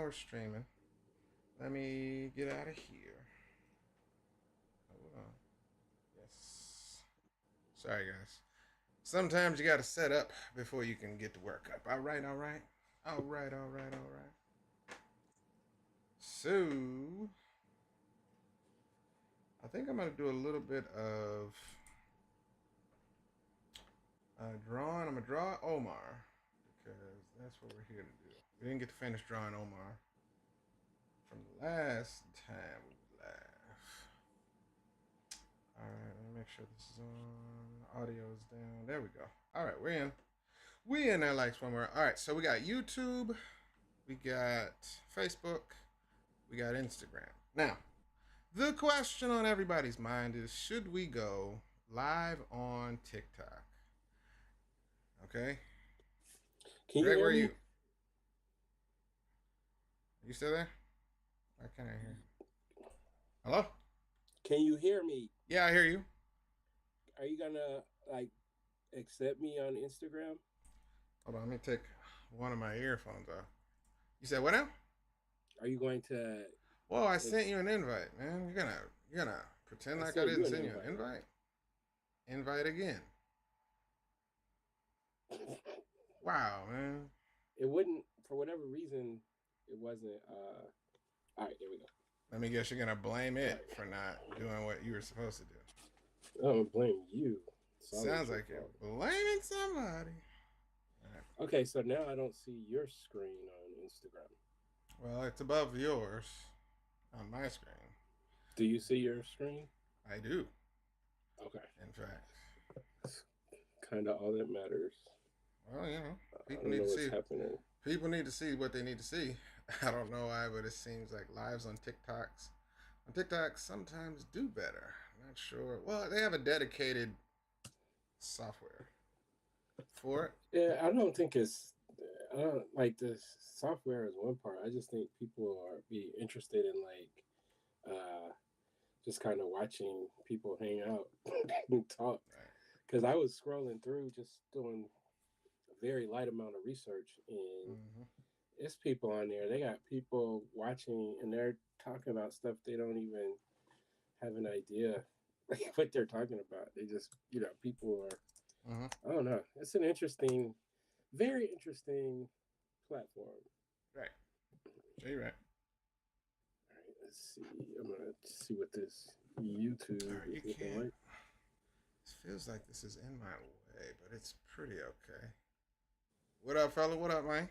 we're streaming. Let me get out of here. Hold on. Yes. Sorry, guys. Sometimes you got to set up before you can get to work up. All right, all right. All right, all right, all right. So, I think I'm going to do a little bit of drawing. I'm going to draw Omar because that's what we're here to do. We didn't get to finish drawing Omar from the last time we laughed. All right, let me make sure this is on. Audio is down. There we go. All right, we're in. We in there like somewhere. All right, so we got YouTube, we got Facebook, we got Instagram. Now, the question on everybody's mind is: should we go live on TikTok? Okay, Can you Greg, where hear are you? me? Are you still there? Why can't I hear? Hello? Can you hear me? Yeah, I hear you. Are you gonna like accept me on Instagram? Hold on, let me take one of my earphones off. You said what now? Are you going to Whoa, I sent ex- you an invite, man. You're gonna pretend I like I sent didn't you an send you an invite. invite? Invite again. Wow, man. It wouldn't for whatever reason it wasn't all right, there we go. Let me guess you're gonna blame All it right. for not doing what you were supposed to do. I don't blame you. It's always Sounds your like you're fault. blaming somebody. All right. Okay, so now I don't see your screen on Instagram. Well, it's above yours on my screen. Do you see your screen? I do, Okay. in fact. That's kind of all that matters. Well, I people don't need know to what's see. happening. People need to see what they need to see. I don't know why, but it seems like lives on TikTok sometimes do better. Not sure. Well, they have a dedicated software for it. Yeah, I don't think it's. I don't like the software is one part. I just think people are be interested in like uh just kind of watching people hang out and talk. Right. Because I was scrolling through just doing a very light amount of research, and Mm-hmm. it's people on there. They got people watching, and they're talking about stuff they don't even have an idea like what they're talking about. They just people are. Mm-hmm. I don't know. It's an interesting, very interesting platform. Right. So you're right. All right, let's see. I'm gonna see what this All YouTube right. You is looking can't. like. It feels like this is in my way, but it's pretty okay. What up, fella? What up, man?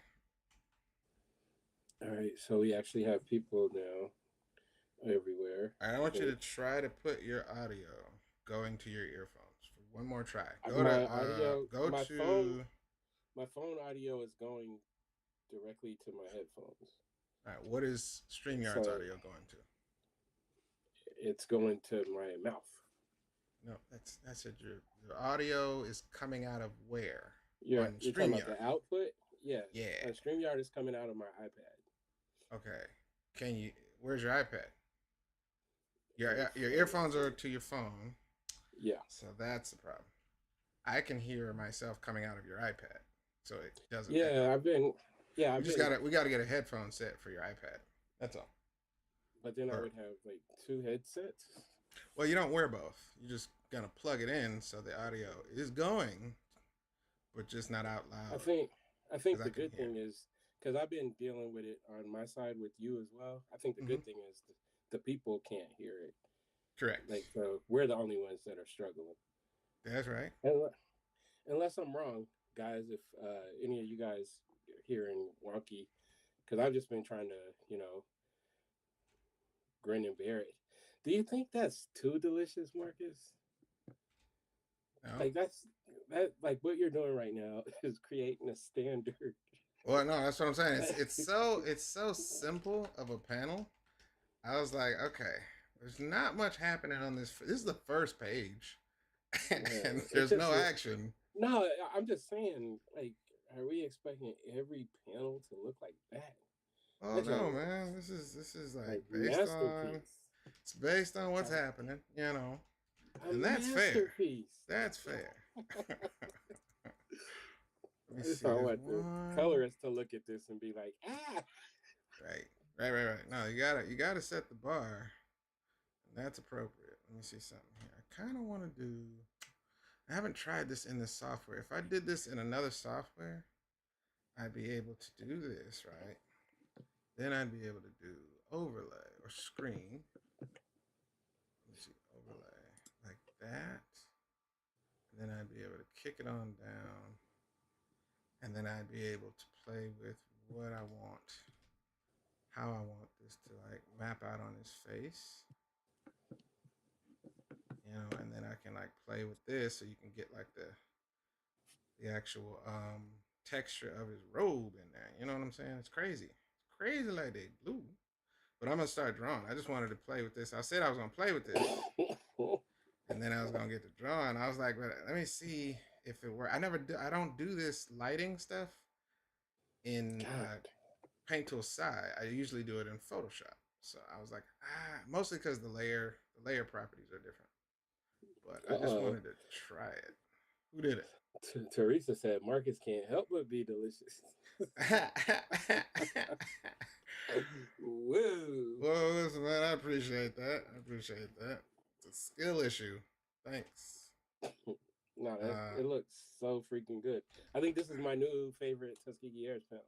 All right, so we actually have people now everywhere. All right, I want you to Okay, try to put your audio going to your earphones for one more try. my audio, Go to. my phone audio is going directly to my headphones. All right, what is StreamYard's So audio going to? it's going to my mouth. No, that's it. Your audio is coming out of where You're on you're talking about StreamYard? the output? Yes. Yeah. StreamYard is coming out of my iPad. Okay. Can you? Where's your iPad? My Your phone. earphones are to your phone, Yeah. so that's the problem. I can hear myself coming out of your iPad, so it doesn't echo. Yeah, I've been yeah, We I've just been gotta get a headphone set for your iPad. That's all. but then I Or would have like two headsets. well, you don't wear both. You're just gonna plug it in so the audio is going, but just not out I loud think I because think I the can good hear. thing is because I've been dealing with it on my side with you as well. I think the Mm-hmm. good thing is the people can't hear it. Like Correct. so we're the only ones that are struggling. That's right. Unless, unless I'm wrong, guys, if any of you guys hearing wonky, because I've just been trying to grin and bear it. Do you think that's too delicious, Marcus? No. Like that like what you're doing right now is creating a standard. Well, no, that's what I'm saying. It's so simple of a panel. I was like, okay, there's not much happening on this. This is the first page, Yeah, and it there's just no action. no. I'm just saying, like, are we expecting every panel to look like that? Oh That no, joint man. looks This is like like based on masterpiece, it's based on what's like happening, a and that's fair. masterpiece. That's fair. Let me I just see. don't There's want the one. colorist to look at this and be like, ah. Right. Right. No, you gotta set the bar. And that's appropriate. Let me see something here. I kind of want to do. I haven't tried this in this software. If I did this in another software, I'd be able to do this, right? Then I'd be able to do overlay or screen. Let me see, overlay like that. And then I'd be able to kick it on down. And then I'd be able to play with what I want, how I want this to like map out on his face. And then I can like play with this so you can get like the actual texture of his robe in there. You know what I'm saying? It's crazy. It's crazy like they glue. But I'm gonna start drawing. I just wanted to play with this. I said I was gonna play with this, and then I was gonna get to drawing. I was like, but let me see if it works. I don't do this lighting stuff in Paint Tool Side. I usually do it in Photoshop. So I was like, mostly because the layer properties are different. But I just wanted to try it. Who did it? Teresa said Marcus can't help but be delicious. Woo. Well, listen, man, I appreciate that. It's a skill issue. Thanks. No, it looks so freaking good. I think this is my new favorite Tuskegee Heirs panel.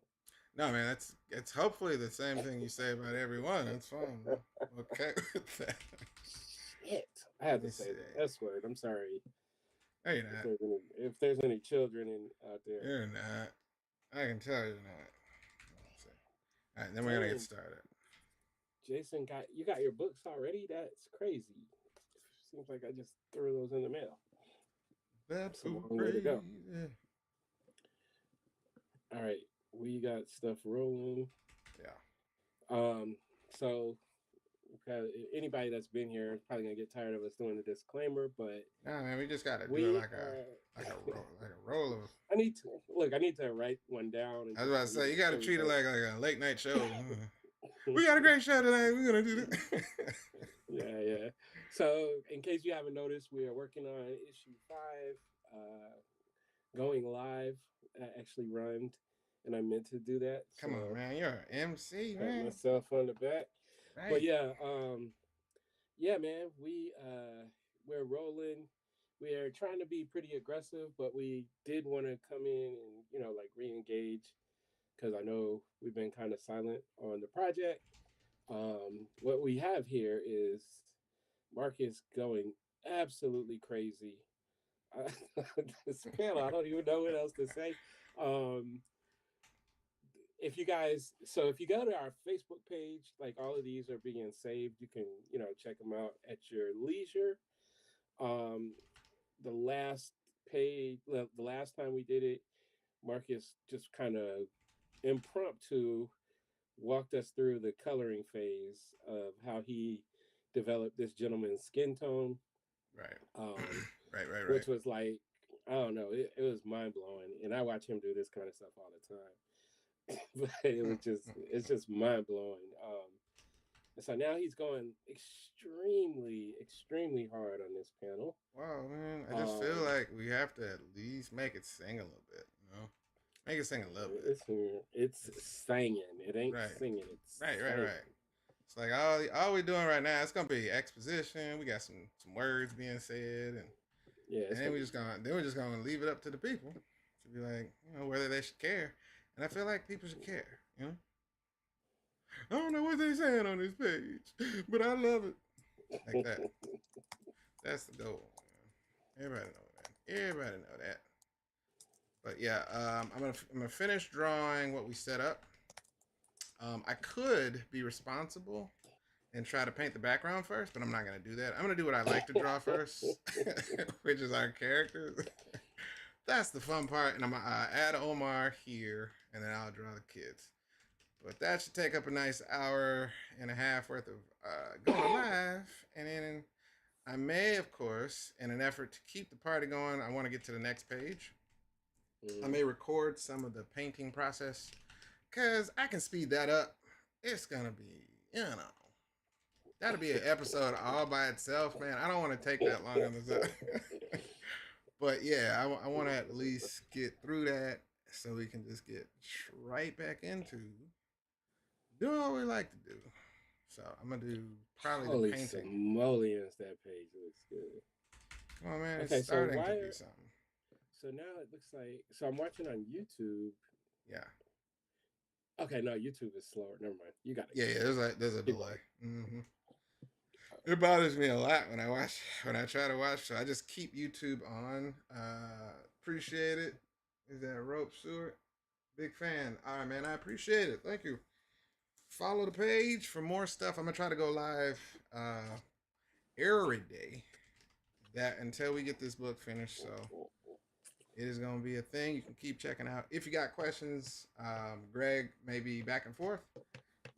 No, man, it's hopefully the same thing you say about everyone. That's fine. Okay with that. Shit. I had to say the S word. I'm sorry. No, you're not. If there's any children out there. You're not. I can tell you're not. All right, then we're going to get started. Jason, you got your books already? That's crazy. Seems like I just threw those in the mail. That's a long way to go. All right, we got stuff rolling. Yeah. So anybody that's been here is probably gonna get tired of us doing the disclaimer, but no, man, we just gotta do it like a roll of. I need to write one down. I was about to say you gotta treat it like a late night show. We got a great show today. We're gonna do this. Yeah. So, in case you haven't noticed, we are working on issue 5, going live. I actually run, and I meant to do that. Come on, man, you're an MC, man. Pat myself on the back. Right. But yeah, man, we're rolling. We are trying to be pretty aggressive, but we did want to come in and like re-engage because I know we've been kind of silent on the project. What we have here is Marcus going absolutely crazy. This panel, I don't even know what else to say. If you go to our Facebook page, like all of these are being saved, you can check them out at your leisure. The last time we did it, Marcus just kind of impromptu walked us through the coloring phase of how he developed this gentleman's skin tone. Right. Right. Which was like, I don't know, it was mind blowing. And I watch him do this kind of stuff all the time. But it's just mind blowing. So now he's going extremely hard on this panel. Wow, man! I just feel like we have to at least make it sing a little bit, Make it sing a little bit. It's singing. It ain't singing. It's right. It's like all we're doing right now. It's gonna be exposition. We got some words being said, and then we're just gonna leave it up to the people to be like, whether they should care. And I feel like people should care, I don't know what they're saying on this page, but I love it. Like that. That's the goal. Everybody know that. But yeah, I'm gonna finish drawing what we set up. I could be responsible and try to paint the background first, but I'm not gonna do that. I'm gonna do what I like to draw first, which is our characters. That's the fun part, and I'm gonna add Omar here, and then I'll draw the kids. But that should take up a nice hour and a half worth of going live, and then I may, of course, in an effort to keep the party going, I want to get to the next page. I may record some of the painting process, because I can speed that up. It's gonna be, that'll be an episode all by itself, man. I don't want to take that long on this. But yeah, I want to at least get through that so we can just get right back into doing what we like to do. So I'm gonna do probably the Holy painting. simoleons, that page looks good. Come on, man, it's Okay, so starting to why be are something. so now it looks like so I'm watching on YouTube. Yeah, Okay, no, YouTube is slower. Never mind. You got it. yeah. There's a Keep delay. going. It bothers me a lot when I try to watch. So I just keep YouTube on. Appreciate it. Is that Rope Stewart? Big fan. All right, man. I appreciate it. Thank you. Follow the page for more stuff. I'm gonna try to go live every day. That until we get this book finished. So it is gonna be a thing. You can keep checking out. If you got questions, Greg may be back and forth.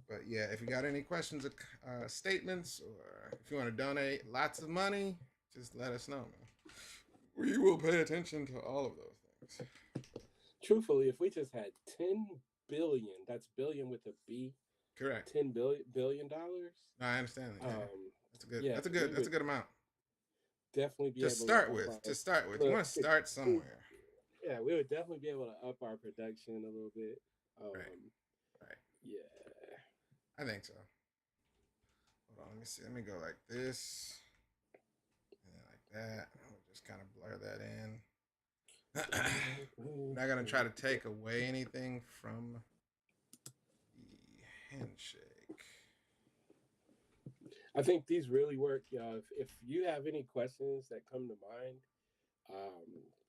But yeah, if you got any questions or statements, or if you want to donate lots of money, just let us know, man. We will pay attention to all of those things. Truthfully, if we just had 10 billion, that's billion with a B, Correct. $10 billion. No, I understand that. Yeah. That's a good. Yeah, That's a good. That's a good amount. Definitely be To able start to with. up To our, start with, you look, want to start somewhere. yeah, we would definitely be able to up our production a little bit. Right. Right. Yeah. I think so. Hold on. Let me see. Let me go like this, and then like that. I'll just kind of blur that in. I'm not gonna try to take away anything from the handshake. I think these really work. If you have any questions that come to mind, um,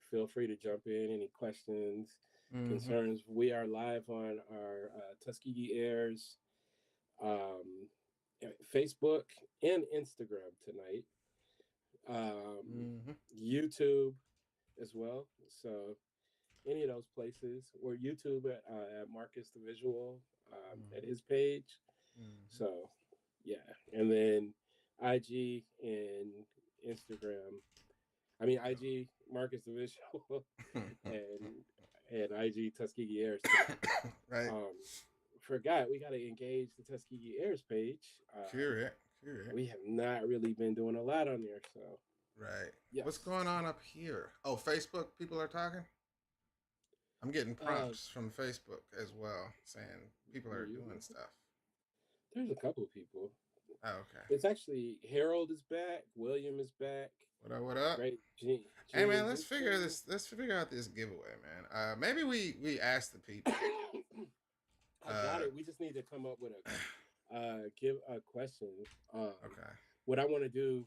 feel free to jump in. Any questions, concerns? We are live on our Tuskegee Heirs um, Facebook and Instagram tonight. YouTube as well. So any of those places, or YouTube at Marcus the Visual at his page. So yeah, and then IG and Instagram. I mean IG Marcus the Visual and IG Tuskegee Heirs. Right. Forgot we got to engage the Tuskegee Heirs page. Correct. We have not really been doing a lot on there, so. Right. Yes. What's going on up here? Oh, Facebook people are talking? I'm getting prompts from Facebook as well saying people are doing stuff. There's a couple of people. Oh, okay. It's actually Harold is back. William is back. What up? What up? Great. Hey man, let's figure this. Let's figure out this giveaway, man. Maybe we ask the people. I got it. We just need to come up with a question. Okay. What I want to do,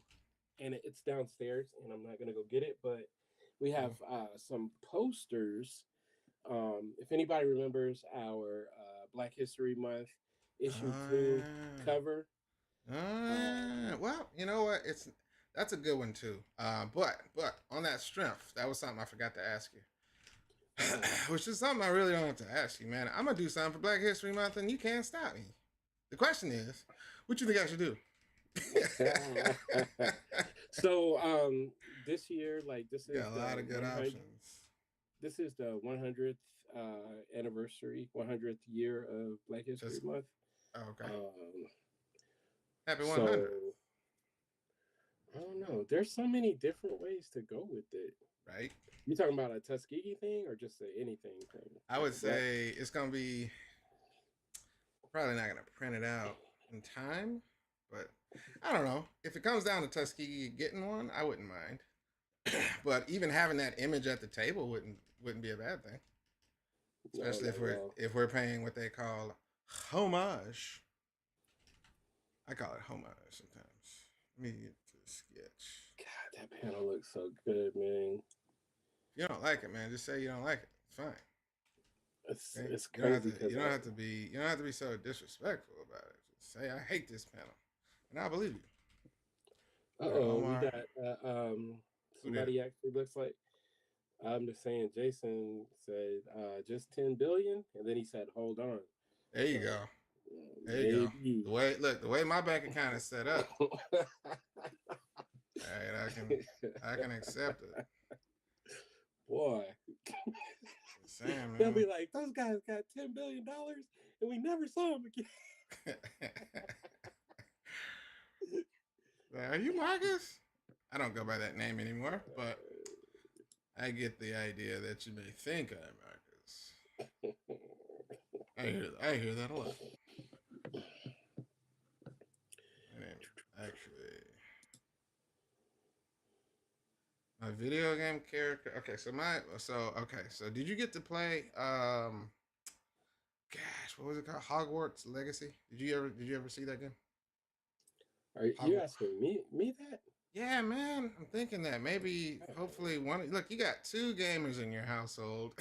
and it's downstairs, and I'm not gonna go get it, but we have some posters. If anybody remembers our Black History Month issue 2 cover. Well, you know what? That's a good one too. But on that strength, that was something I forgot to ask you. Which is something I really don't have to ask you, man. I'm gonna do something for Black History Month, and you can't stop me. The question is, what you think I should do? So this year, like this is got a lot of good options. This is the 100th anniversary, 100th year of Black History Month. Okay. Happy 100. So, I don't know. There's so many different ways to go with it. Right. You talking about a Tuskegee thing or just anything thing? I would say it's gonna be probably not gonna print it out in time, but I don't know. If it comes down to Tuskegee getting one, I wouldn't mind. But even having that image at the table wouldn't be a bad thing. Especially if we're paying what they call homage. I call it homage sometimes. Let me get to the sketch. God, that panel looks so good, man. If you don't like it, man, just say you don't like it. It's fine. It's crazy. You don't have to be so disrespectful about it. Just say I hate this panel, and I'll believe you. We got somebody actually looks like. I'm just saying. Jason said just 10 billion, and then he said, "Hold on." There you go. There you go. The way my bank account is set up, right, I can accept it. Boy, saying, man. They'll be like, those guys got $10 billion, and we never saw them again. Are you Marcus? I don't go by that name anymore, but I get the idea that you may think I'm Marcus. I hear that a lot. My video game character. Okay, so did you get to play gosh, what was it called? Hogwarts Legacy? Did you ever see that game? Are you Hogwarts. asking me that? Yeah, man. I'm thinking that maybe hopefully one look, you got two gamers in your household.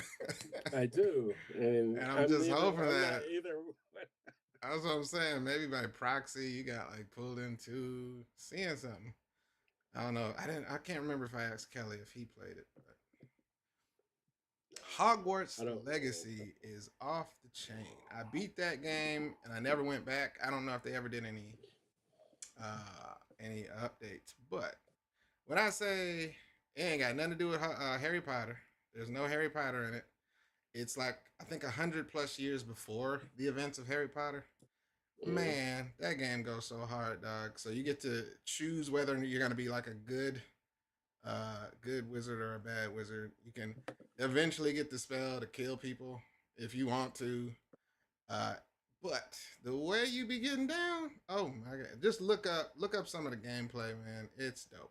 I do, and And I'm just hoping I'm not that either. that's what I'm saying. Maybe by proxy you got like pulled into seeing something. I don't know. I can't remember if I asked Kelly if he played it, but Hogwarts I don't. Legacy is off the chain. I beat that game and I never went back. I don't know if they ever did any updates, but when I say it ain't got nothing to do with Harry Potter, there's no Harry Potter in it. It's like I think 100 plus years before the events of Harry Potter. Mm, Man, that game goes so hard, dog. So you get to choose whether you're gonna be like a good wizard or a bad wizard. You can eventually get the spell to kill people if you want to. Uh, but the way you be getting down, oh my god! Just look up some of the gameplay, man. It's dope.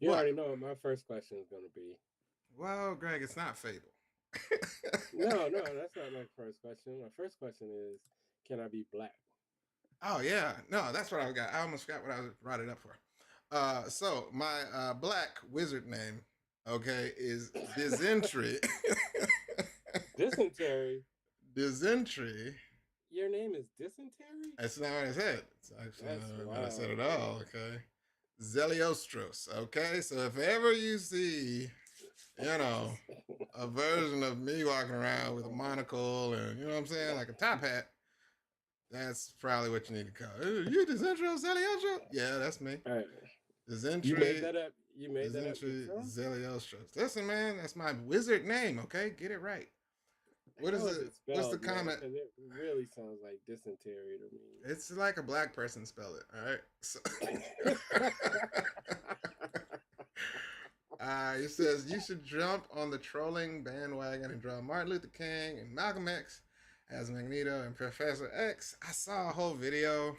you But already know what my first question is going to be. well, Greg, it's not Fable. No, that's not my first question. My first question is, can I be black? Oh yeah, no, that's what I got. I almost forgot what I was brought it up for. So my black wizard name, okay, is Dizentry. Dysentery. Dizentry. Your name is dysentery. That's not what I said. It's actually That's not what I said wild, at man. all. Okay, Zeliostros. Okay, so if ever you see, you know, a version of me walking around with a monocle and you know what I'm saying, like a top hat, that's probably what you need to call it. You Dizentro Zeliostros? Yeah, that's me. All right. You made Dizentry. that up. You made that up Dizentry yourself. Zeliostros. Listen, man, that's my wizard name. Okay, get it right. What is How is it? it What's the spelled, man? comment? Because it really sounds like dysentery It's like a black person spell it. All right. So to it says you should jump on the trolling bandwagon and draw Martin Luther King and Malcolm X as Magneto and Professor X. I saw a whole video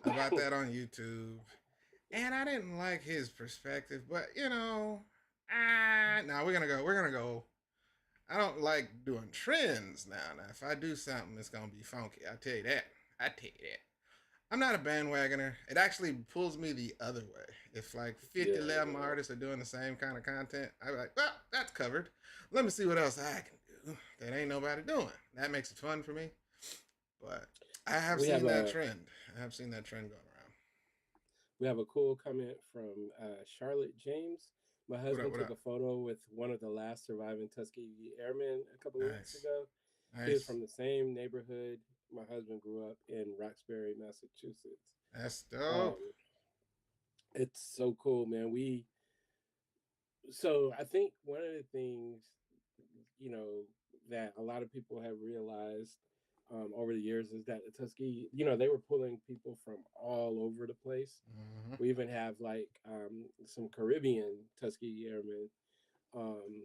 about me. that on YouTube, and I didn't like his perspective. But you know, now we're gonna go. We're gonna go. I don't like doing trends now. Now, if I do something, it's gonna be funky. I tell you that. I tell you that. I'm not a bandwagoner. It actually pulls me the other way. If like 50, Yeah, 11 yeah. artists are doing the same kind of content, I'm like, well, that's covered. Let me see what else I can do that ain't nobody doing. That makes it fun for me. But I have We have seen that a trend. I have seen that trend going around. we have a cool comment from Charlotte James. My What up? husband What took up? a photo with one of the last surviving Tuskegee Airmen a couple of weeks Nice. ago. He is Nice. from the same neighborhood. My husband grew up in Roxbury, Massachusetts. That's dope. Um, it's so cool, man. So I think one of the things, you know, that a lot of people have realized over the years is that the Tuskegee, they were pulling people from all over the place. Mm-hmm. We even have like some Caribbean Tuskegee Airmen. Um,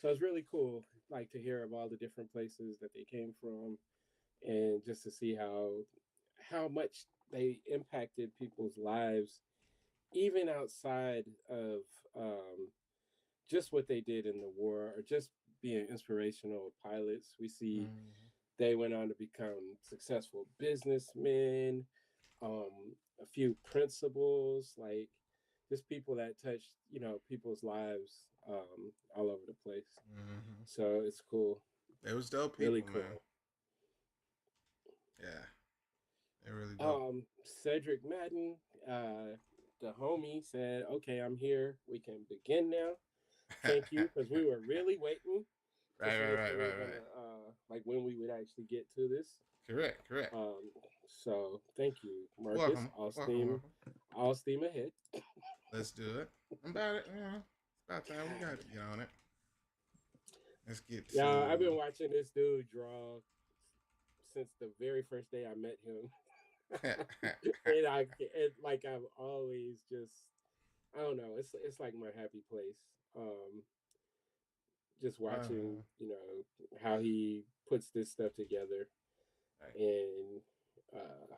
so it's really cool, like to hear of all the different places that they came from, and just to see how much they impacted people's lives, even outside of um, just what they did in the war, or just being inspirational pilots. We see Mm-hmm. they went on to become successful businessmen, a few principals, like just people that touched, people's lives all over the place. Mm-hmm. So it's cool, It was dope really people, man. cool. Yeah, they're really dope. Cedric Madden, the homie said, "Okay, I'm here. We can begin now. Thank you, because we were really waiting to Right, see right, if right, they were right, right. gonna like when we would actually get to this. Correct, correct. Um, so thank you, Marcus. Welcome, welcome, welcome. All steam ahead. Let's do it. I'm about it. You know, it's about time we got to get on it. Let's get Yeah, I've to. been watching this dude draw since the very first day I met him, and like I've always just, I don't know. It's like my happy place. Just watching, how he puts this stuff together, Right. and uh,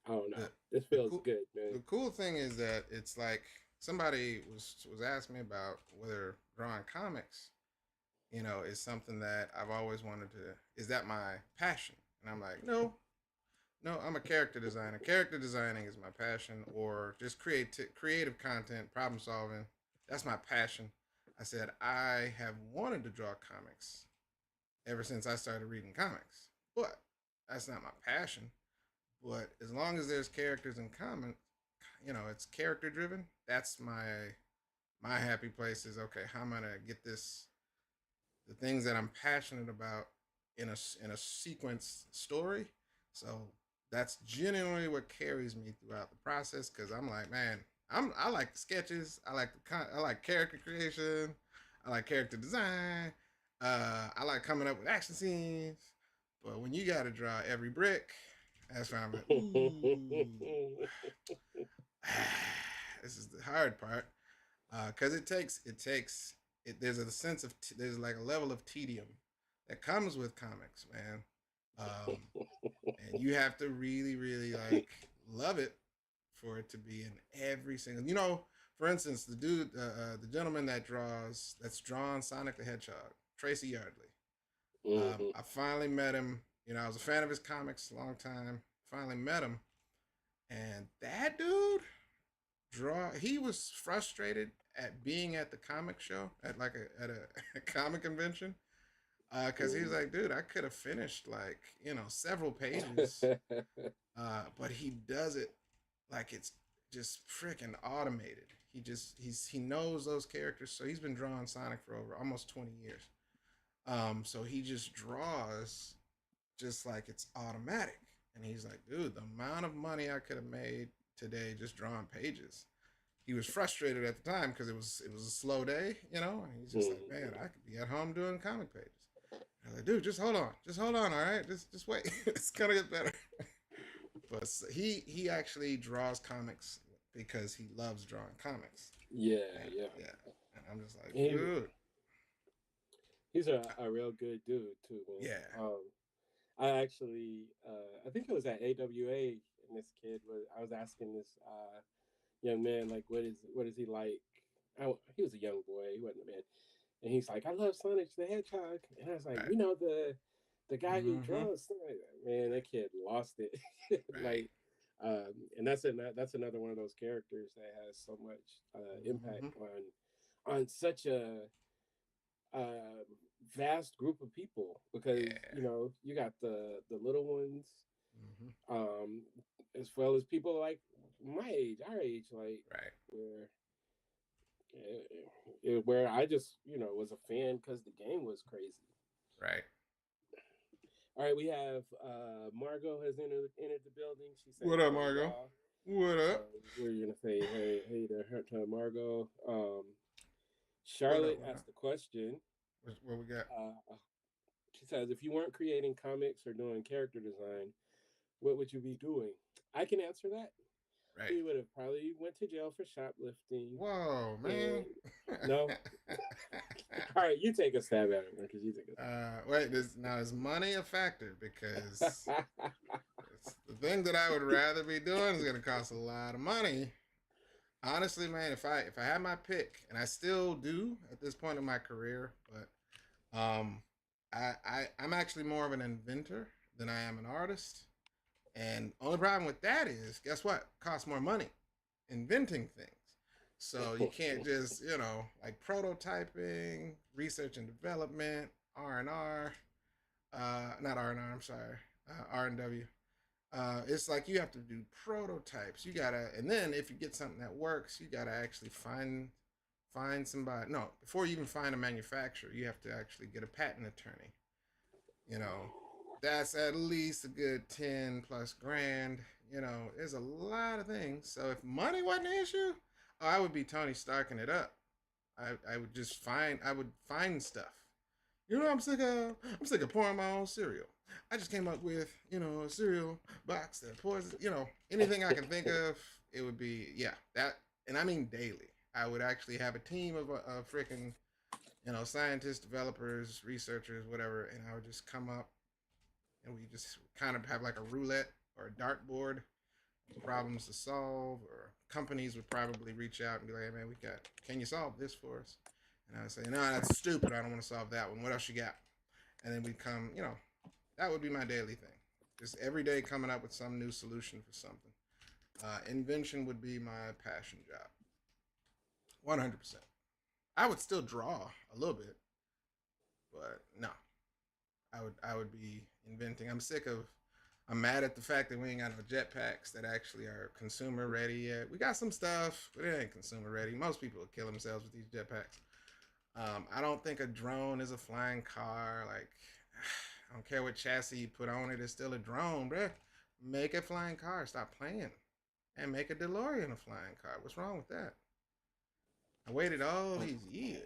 I don't know. the This the feels cool good, man. the cool thing is that it's like somebody was asking me about whether drawing comics, is something that I've always wanted to. Is that my passion? And I'm like, no, no. I'm a character designer. Character designing is my passion, or just creative content, problem solving. That's my passion. I said I have wanted to draw comics ever since I started reading comics, but that's not my passion. But as long as there's characters in common, it's character driven. That's my happy place. Is okay. How am I gonna get the things that I'm passionate about in a sequence story? So that's genuinely what carries me throughout the process. Because I'm like, man, I like the sketches. I like character creation. I like character design. I like coming up with action scenes. But when you got to draw every brick, that's why I'm like, ooh, this is the hard part, because there's a sense of there's like a level of tedium that comes with comics, man. Um, and you have to really, really like love it for it to be in every single. For instance, the gentleman that's drawn Sonic the Hedgehog, Tracy Yardley. I finally met him. I was a fan of his comics a long time. Finally met him, and that dude he was frustrated at being at the comic show at a comic convention, because he was like, dude, I could have finished like several pages, but he does it like it's just freaking automated. He knows those characters, so he's been drawing Sonic for over almost 20 years. So he just draws just like it's automatic. And he's like, dude, the amount of money I could have made today just drawing pages. He was frustrated at the time because it was a slow day, and he's just like, man, I could be at home doing comic pages. I was like, dude, just hold on, all right, just wait, it's gonna get better. But he actually draws comics because he loves drawing comics. Yeah, And, yeah. yeah, and I'm just like, He, dude, he's a real good dude too, man. yeah, I actually, I think it was at AWA, and this kid I was asking this young man, like, what is he like? He was a young boy, he wasn't a man, and he's like, I love Sonic the Hedgehog, and I was like, right, the guy who mm-hmm, draws Sonic, man, that kid lost it, right, like, and that's another one of those characters that has so much impact mm-hmm, on such a uh, vast group of people, because yeah, you got the little ones, mm-hmm, um, as well as people like my age, our age, like right, where I just was a fan because the game was crazy. right. All right, we have Margot has entered the building. She said What up, hello, Margot? y'all. What So up? we're gonna say hey to her, to Margot. What up? Charlotte What up? asked the question. What we got? She says, if you weren't creating comics or doing character design, what would you be doing? I can answer that. Right. He would have probably went to jail for shoplifting. Whoa, man. And no, all right, you take a stab at it because you take a stab. Wait. Is money a factor? Because it's the thing that I would rather be doing is going to cost a lot of money. Honestly, man, if I had my pick, and I still do at this point in my career, but I'm actually more of an inventor than I am an artist. And only problem with that is, guess what? It costs more money inventing things. So you can't just, like prototyping, research and development, R&R, not R&R, I'm sorry, R&W. It's like you have to do prototypes. You gotta, and then if you get something that works, you gotta actually find somebody. No, before you even find a manufacturer, you have to actually get a patent attorney. You know, that's at least a good 10 plus grand. There's a lot of things. So if money wasn't an issue, I would be Tony Starking it up. I would just find stuff. I'm sick of. I'm sick of pouring my own cereal. I just came up with, a cereal box that pours, anything I can think of. It would be, yeah, that, and I mean daily. I would actually have a team of freaking, scientists, developers, researchers, whatever, and I would just come up and we just kind of have like a roulette or a dartboard, problems to solve, or companies would probably reach out and be like, "Hey, man, can you solve this for us?" And I would say, "No, that's stupid. I don't want to solve that one. What else you got?" And then we'd come, that would be my daily thing. Just every day coming up with some new solution for something. Invention would be my passion job, 100%. I would still draw a little bit, but no, I would be inventing. I'm mad at the fact that we ain't got no jetpacks that actually are consumer ready yet. We got some stuff, but it ain't consumer ready. Most people will kill themselves with these jetpacks. I don't think a drone is a flying car. Like, I don't care what chassis you put on it, it's still a drone, bruh. Make a flying car. Stop playing. And make a DeLorean a flying car. What's wrong with that? I waited all these years.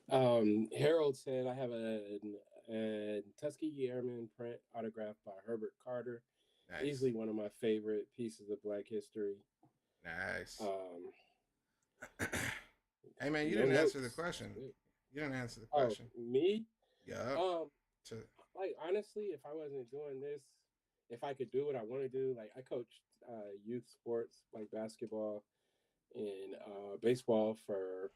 Harold said I have a Tuskegee Airman print autographed by Herbert Carter. Nice. Easily one of my favorite pieces of Black history. Nice. Um, Hey man, you no didn't notes. answer the question. You didn't answer the Oh, question. me? Yeah. To Like honestly, if I wasn't doing this, if I could do what I want to do, like I coached youth sports like basketball and baseball for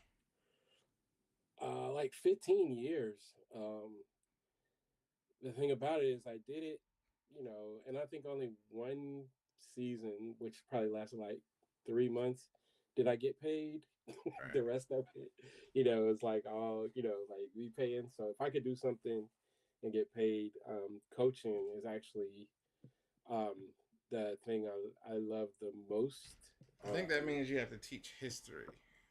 like 15 years. The thing about it is I did it, and I think only one season, which probably lasted like 3 months, did I get paid. right. The rest of it, it's like all, like we paying. So if I could do something and get paid, coaching is actually um, the thing I love the most. I think that means you have to teach history,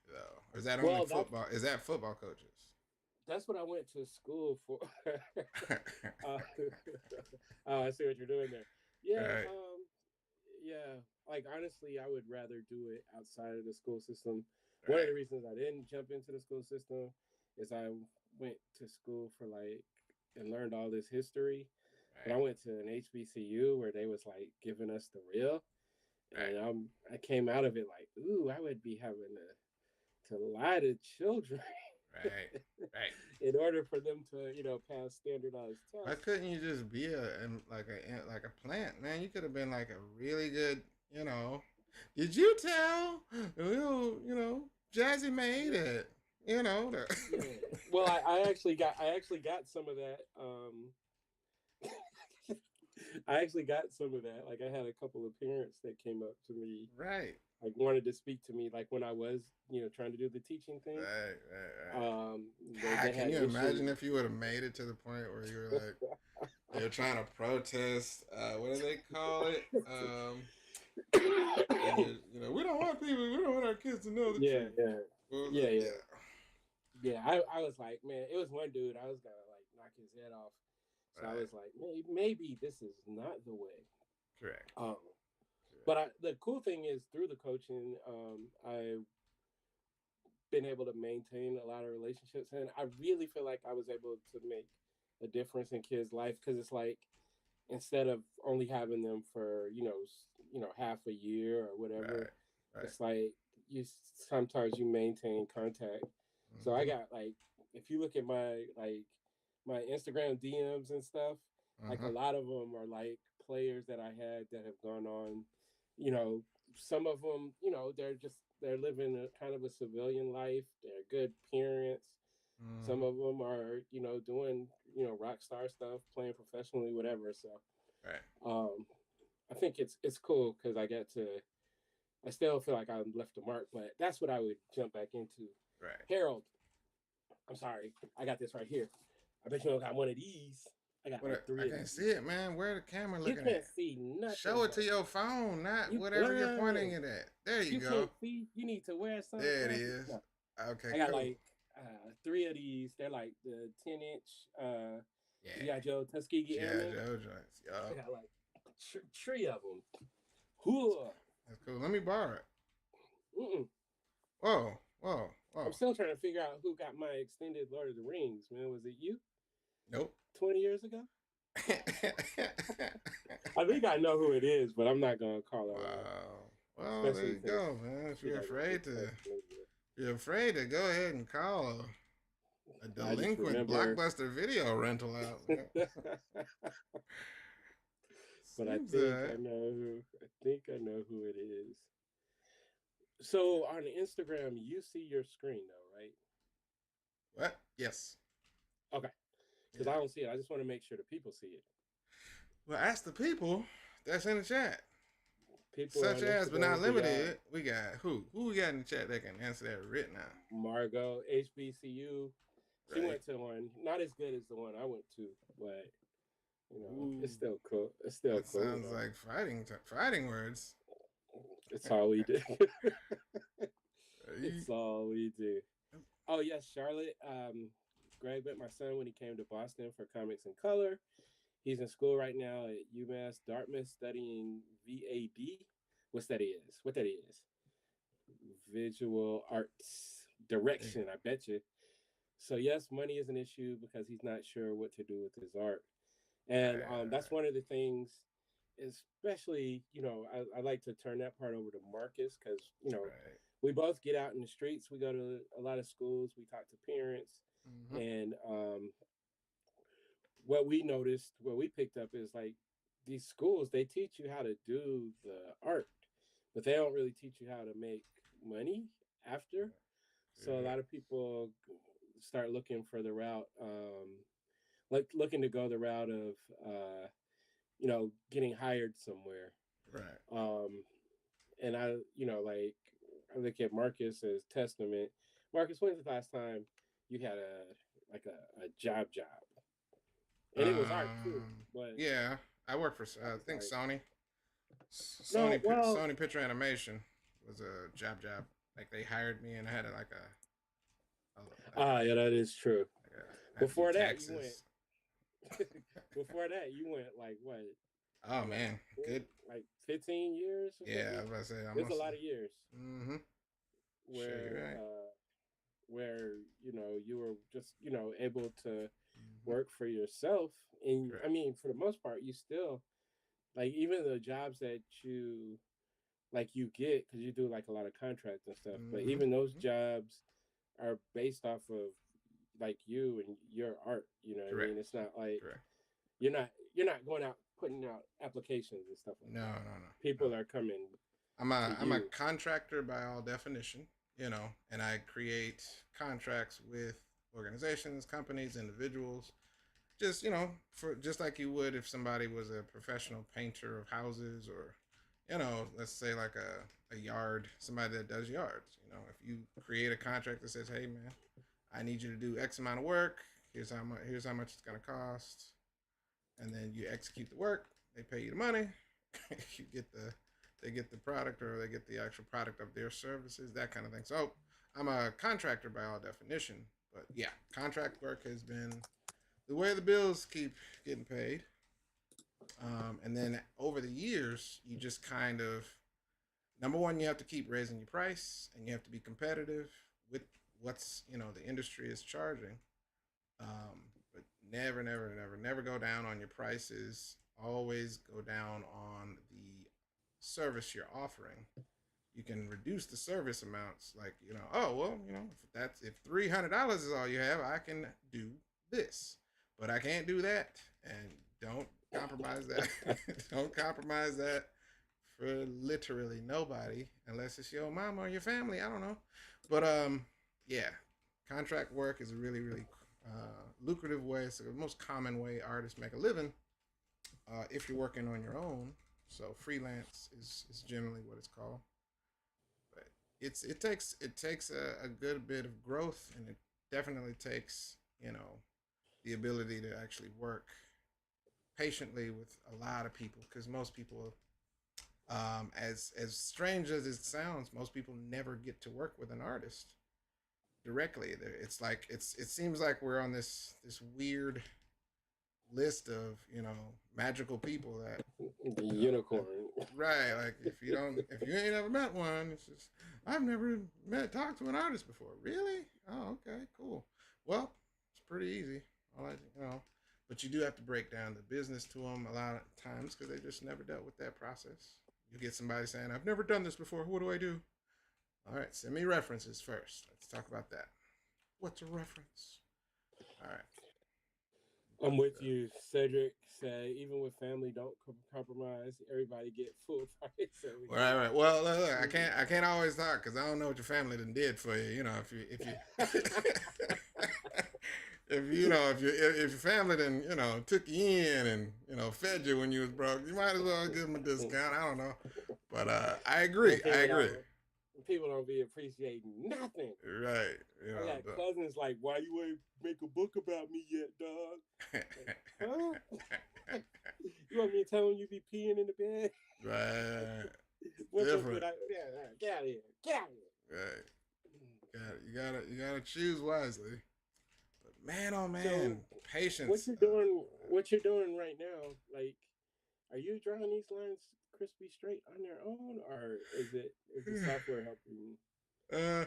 though. Or is that only Well, football? Is that football coaches? that's what I went to school for. I see what you're doing there. Yeah, right. yeah. Like honestly, I would rather do it outside of the school system. One of Right. the reasons I didn't jump into the school system is I went to school for like and learned all this history, but I Right. went to an HBCU where they was like giving us the real, Right. and I came out of it like, ooh, I would be having to lie to children Right. Right. in order for them to pass standardized Why tests. couldn't you just be like a plant, man? You could have been like a really good, you know. Did you tell Jazzy made it? You know. Yeah. Well, I actually got some of that. I actually got some of that. Like I had a couple of parents that came up to me, right. like wanted to speak to me, like when I was, trying to do the teaching thing. Right. Right. Right. Um, they God, can had you issues. imagine if you would have made it to the point where you were like, they're trying to protest? What do they call it? We don't want people. We don't want our kids to know the Yeah, truth. yeah, What was yeah, it? yeah, Yeah. yeah. I was like, man, it was one dude. I was gonna like knock his head off. So I Right. was like, maybe this is not the way. Correct. Um, but Correct. the cool thing is through the coaching, I've been able to maintain a lot of relationships, and I really feel like I was able to make a difference in kids' life because it's like instead of only having them for half a year or whatever, Right. Right. it's like you sometimes you maintain contact. So I Mm-hmm. got like if you look at my Instagram DMs and stuff, like a Uh-huh. lot of them are like players that I had that have gone on, you know, some of them, they're living a kind of a civilian life. They're good parents. Some Mm-hmm. of them are, doing, rock star stuff, playing professionally, whatever. So, Right. um, I think it's cool because I get to. I still feel like I left a mark, but that's what I would jump back into. Right. Harold, I'm sorry, I got this right here. I bet you don't got one of these. I got like I three of can't these. see it, man. Where the camera You looking can't at? see nothing, Show it bro. to your phone, not You whatever you're pointing blind. it at. There you You go. can't see. You need to wear There it sunglasses. is. No. Okay, I got cool. like three of these. They're like the 10-inch Yeah. G.I. Joe Tuskegee G.I. Airmen. Joe joints. I Yup. got like three of them. Whoa. That's cool. Let me borrow it. Mm-mm. Whoa. Whoa. I'm Whoa. still trying to figure out who got my extended Lord of the Rings, man. Was it you Nope. 20 years ago? I think I know who it is, but I'm not going to call her out. Wow. Well, there Especially you since go, man. If she you're has a afraid big to, social media. go ahead and call a I just delinquent remember. Blockbuster video rental out. but I Seems think I know who. I think I know who it is. So on Instagram, you see your screen though, right? what? Yes. Okay, because Yeah. I don't see it. I just want to make sure the people see it. Well, ask the people that's in the chat. People Such on as, but not Instagram, do y'all limited. We got who? Who we got in the chat that can answer that right now? Margot HBCU? She Right. went to one, not as good as the one I went to, but Ooh, it's still cool. It's still that cool sounds though. like fighting words. It's all we do. It's all we do. Oh yes, Charlotte. Greg met my son when he came to Boston for Comics in Color. He's in school right now at UMass Dartmouth studying VAD. What's that is? What that is? Visual arts direction. I bet you. So yes, money is an issue because he's not sure what to do with his art, and Right, that's one of the things. Especially, I like to turn that part over to Marcus because right. we both get out in the streets. We go to a lot of schools. We talk to parents, Mm-hmm. and what we noticed, what we picked up is like these schools, they teach you how to do the art, but they don't really teach you how to make money after. So a Yeah. lot of people start looking for the route, like looking to go the route of, getting hired somewhere. Right. Um, and like I look at Marcus as testament. Marcus, when's the last time you had a job, and it was art too, but Yeah. I work for I I was think like, Sony. no, well, Sony Picture Animation was a job. Like they hired me and I had to a like a yeah, that is true. I had to do Before that, you went. taxes. Before that, you went like what? Oh Like man, good. 15 years or Yeah, I something. was about to say There's a almost. lot of years Mm-hmm. Sure, you're where right. you were just able to Mm-hmm. work for yourself, and I Correct. mean for the most part you still like even the jobs that you get because you do like a lot of contracts and stuff, but Mm-hmm. even those Mm-hmm. jobs are based off of like you and your art. You know what I Correct. mean? It's not like Correct. you're not going out putting out applications and stuff like No, that. no, no, no. People are coming to I'm a you. contractor by all definition, and I create contracts with organizations, companies, individuals, just for just like you would if somebody was a professional painter of houses or let's say like a yard, somebody that does yards. If you create a contract that says, hey man, I need you to do X amount of work, here's how much it's going to cost, and then you execute the work, they pay you the money, you get they get the product or they get the actual product of their services, that kind of thing. So I'm a contractor by all definition, but yeah, contract work has been the way the bills keep getting paid. And then over the years, you just kind of number one, you have to keep raising your price, and you have to be competitive with what's the industry is charging. But never go down on your prices. Always go down on the service you're offering. You can reduce the service amounts, like oh well, if $300 is all you have, I can do this, but I can't do that, and don't compromise that. Don't compromise that for literally nobody, unless it's your mom or your family. I don't know, but yeah, contract work is a really lucrative way. It's the most common way artists make a living if you're working on your own. So freelance is generally what it's called. But it takes a good bit of growth, and it definitely takes the ability to actually work patiently with a lot of people, because most people, as strange as it sounds, most people never get to work with an artist directly. It's like it seems like we're on this weird list of magical people that The you know unicorn. right, like if you ain't ever met one, it's just I've never talked to an artist before. Really? Oh, okay, cool. Well, it's pretty easy. All I but you do have to break down the business to them a lot of times because they just never dealt with that process. You get somebody saying, I've never done this before, what do I do? All right, send me references first. Let's talk about that. What's a reference? All right. I'm with you, Cedric. Say even with family, don't compromise. Everybody get full price Right, everything. right. Well, look, I can't always talk because I don't know what your family done did for you. You know, if you if your family then took you in and fed you when you was broke, you might as well give them a discount. I don't know, but I Them agree. I people agree. don't. Them people don't be appreciating nothing. Right. I got cousins like, why you ain't make a book about me yet, dog? Like, huh? You want me to tell them you be peeing in the bed? Right. What book Different. would I? Yeah, get out of here! Get out of here! Right. You gotta choose wisely. But man, oh So, man, what patience. you're doing? What you're doing right now? Like, are you drawing these lines crispy straight on your own, or is the software helping you? Uh,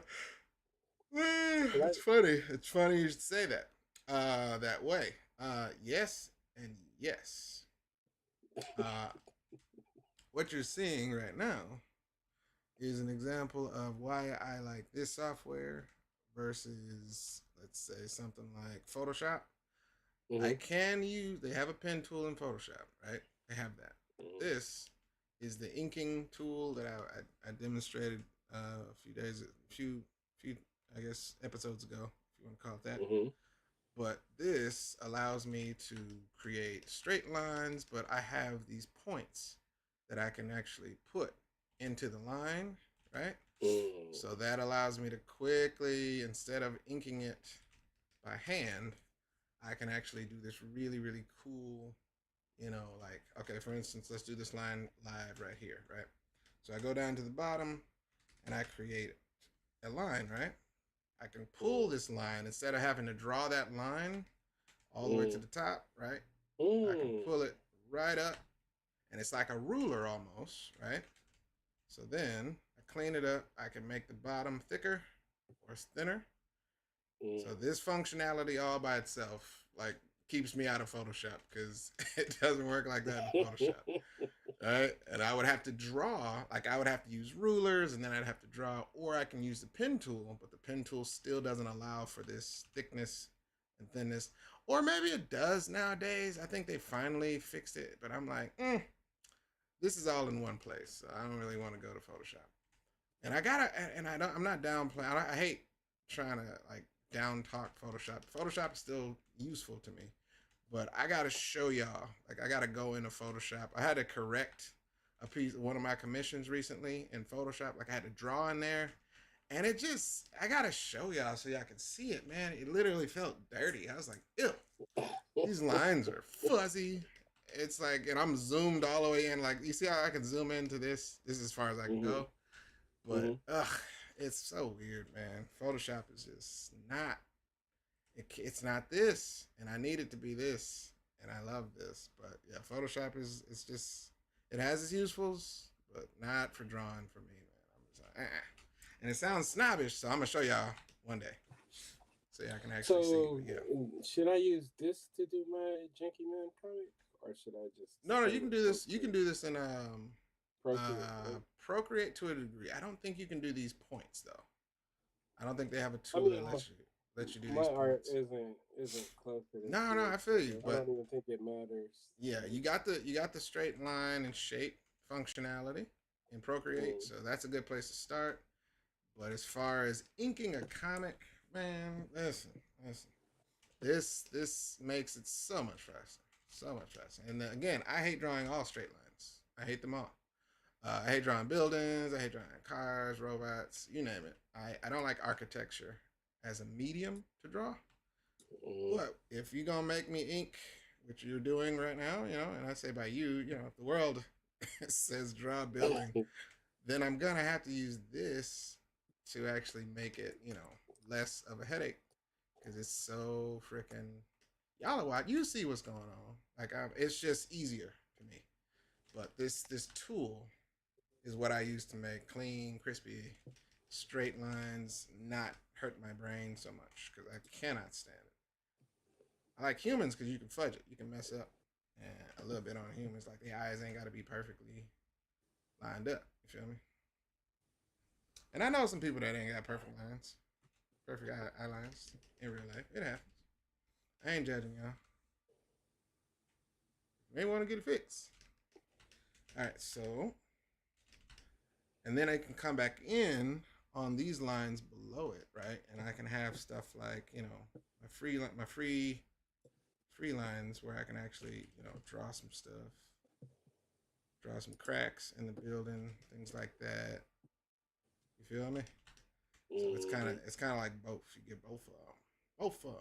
Cause it's funny. It's funny you should say that. That way. Yes and yes. Uh, what you're seeing right now is an example of why I like this software versus, let's say, something like Photoshop. I mm-hmm, can use. They have a pen tool in Photoshop, right? They have that. But mm-hmm, this is the inking tool that I demonstrated a few I guess episodes ago, if you want to call it that. mm-hmm, But this allows me to create straight lines, but I have these points that I can actually put into the line, right? mm-hmm. So that allows me to quickly, instead of inking it by hand, I can actually do this really, really cool, like, okay, for instance, let's do this line live right here, right? So I go down to the bottom and I create a line, right? I can pull this line instead of having to draw that line all the way to the top, right? I can Mm-hmm. pull it right up and it's like a ruler almost, right? So then I clean it up. I can make the bottom thicker or thinner. So this functionality all by itself, like, keeps me out of Photoshop because it doesn't work like that in Photoshop. Right? And I would have to draw, like I would have to use rulers and then I'd have to draw, or I can use the pen tool, but the pen tool still doesn't allow for this thickness and thinness. Or maybe it does nowadays. I think they finally fixed it, but I'm like, this is all in one place. So I don't really want to go to Photoshop. And I gotta, and I don't, I'm not downplaying. I hate trying to like down talk Photoshop. Photoshop is still useful to me, but I gotta show y'all. Like I gotta go into Photoshop. I had to correct one of my commissions recently in Photoshop. Like I had to draw in there, and I gotta show y'all so y'all can see it, man. It literally felt dirty. I was like, ew, these lines are fuzzy. It's like, and I'm zoomed all the way in. Like, you see how I can zoom into this? This is as far as I can Mm-hmm. go. But it's so weird, man. Photoshop is just not. It's not this, and I need it to be this, and I love this. But yeah, Photoshop is it's just it has its usefuls, but not for drawing for me, man. I'm just like, and it sounds snobbish, so I'm gonna show y'all one day, so y'all can actually see. So, But yeah, should I use this to do my Janky Man comic, or should I just no, stay you can with do this. You can Procreate? do this in Procreate, right? Procreate to a degree. I don't think you can do these points though. I don't think they have a I tool mean, that lets you do my these art points. isn't close to this No, good, I so feel you, I but don't even think it matters. yeah, Like, you got the straight line and shape functionality in Procreate, mm, so that's a good place to start. But as far as inking a comic, man, listen. This makes it so much faster. And again, I hate drawing all straight lines. I hate them all. I hate drawing buildings. I hate drawing cars, robots, you name it. I don't like architecture as a medium to draw. mm, But if you're gonna make me ink, which you're doing right now, and I say by you, if the world says draw a building, then I'm gonna have to use this to actually make it, less of a headache because it's so freaking. Y'all are what you see what's going on. Like it's just easier to me. But this tool is what I use to make clean, crispy, straight lines, not hurt my brain so much because I cannot stand it. I like humans because you can fudge it, you can mess up, and a little bit on humans. Like the eyes ain't got to be perfectly lined up. You feel me? And I know some people that ain't got perfect lines, perfect eye lines in real life. It happens. I ain't judging y'all. may want to get it fixed. All right, so, and then I can come back in on these lines below it, right? And I can have stuff like, my free lines where I can actually, draw some stuff, draw some cracks in the building, things like that. You feel me? So Mm-hmm. it's kind of like both. You get both of them.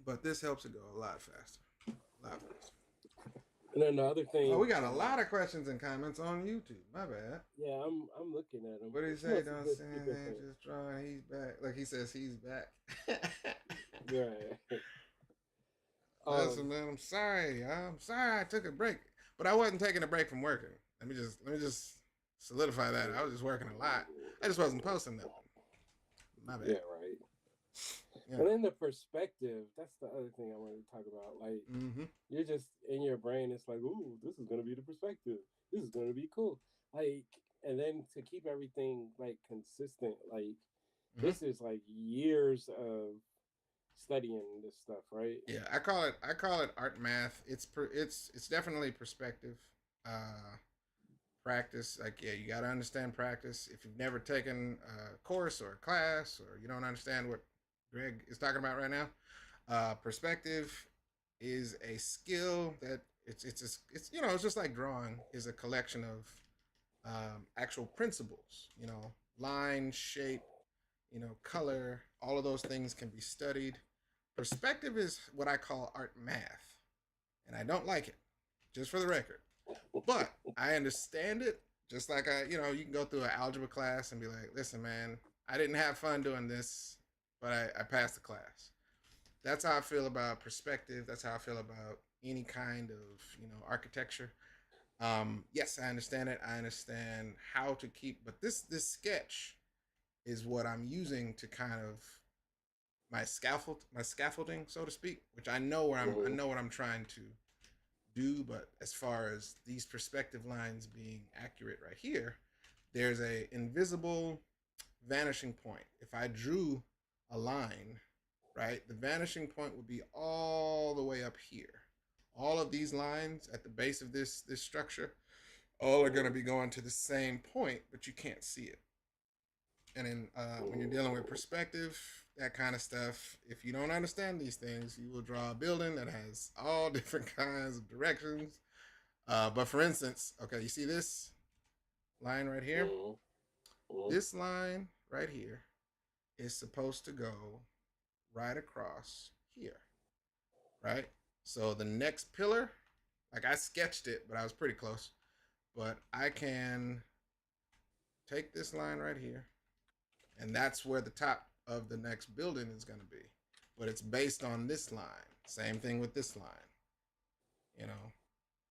But this helps it go a lot faster, a lot faster. And then the other Oh, thing, we got a lot of questions and comments on YouTube. My bad. yeah, I'm looking at them. What did he It's say? mostly Don't good say people anything, thing. just drawing. He's back. Like he says, he's back. Right. Listen, Um. man, I'm sorry. I'm sorry I took a break, but I wasn't taking a break from working. Let me just solidify that. I was just working a lot. I just wasn't posting nothing. My bad. Yeah. Right. Yeah. And then the perspective. That's the other thing I wanted to talk about. Like Mm-hmm. you're just in your brain. It's like, ooh, this is gonna be the perspective. This is gonna be cool. Like, and then to keep everything like consistent. Like Mm-hmm. this is like years of studying this stuff, right? Yeah, I call it art math. It's definitely perspective. Uh, Practice. Like, yeah, you got to understand practice. If you've never taken a course or a class, or you don't understand what Greg is talking about right now, perspective is a skill that it's just like drawing is a collection of actual principles. Line, shape, color. All of those things can be studied. Perspective is what I call art math, and I don't like it. Just for the record, but I understand it. Just like you can go through an algebra class and be like, listen, man, I didn't have fun doing this, but I passed the class. That's how I feel about perspective. That's how I feel about any kind of, architecture. Yes, I understand it. I understand how to keep, but this sketch is what I'm using to kind of my scaffolding, so to speak, which I Mm-hmm. know what I'm trying to do. But as far as these perspective lines being accurate right here, there's a invisible vanishing point. If I drew a line, right, the vanishing point would be all the way up here. All of these lines at the base of this structure, all are going to be going to the same point, but you can't see it. And then when you're dealing with perspective, that kind of stuff, if you don't understand these things, you will draw a building that has all different kinds of directions. But for instance, okay, you see this line right here? Mm-hmm. Mm-hmm. This line right here is supposed to go right across here, right? So the next pillar, like I sketched it, but I was pretty close. But I can take this line right here, and that's where the top of the next building is going to be. But it's based on this line. Same thing with this line. You know,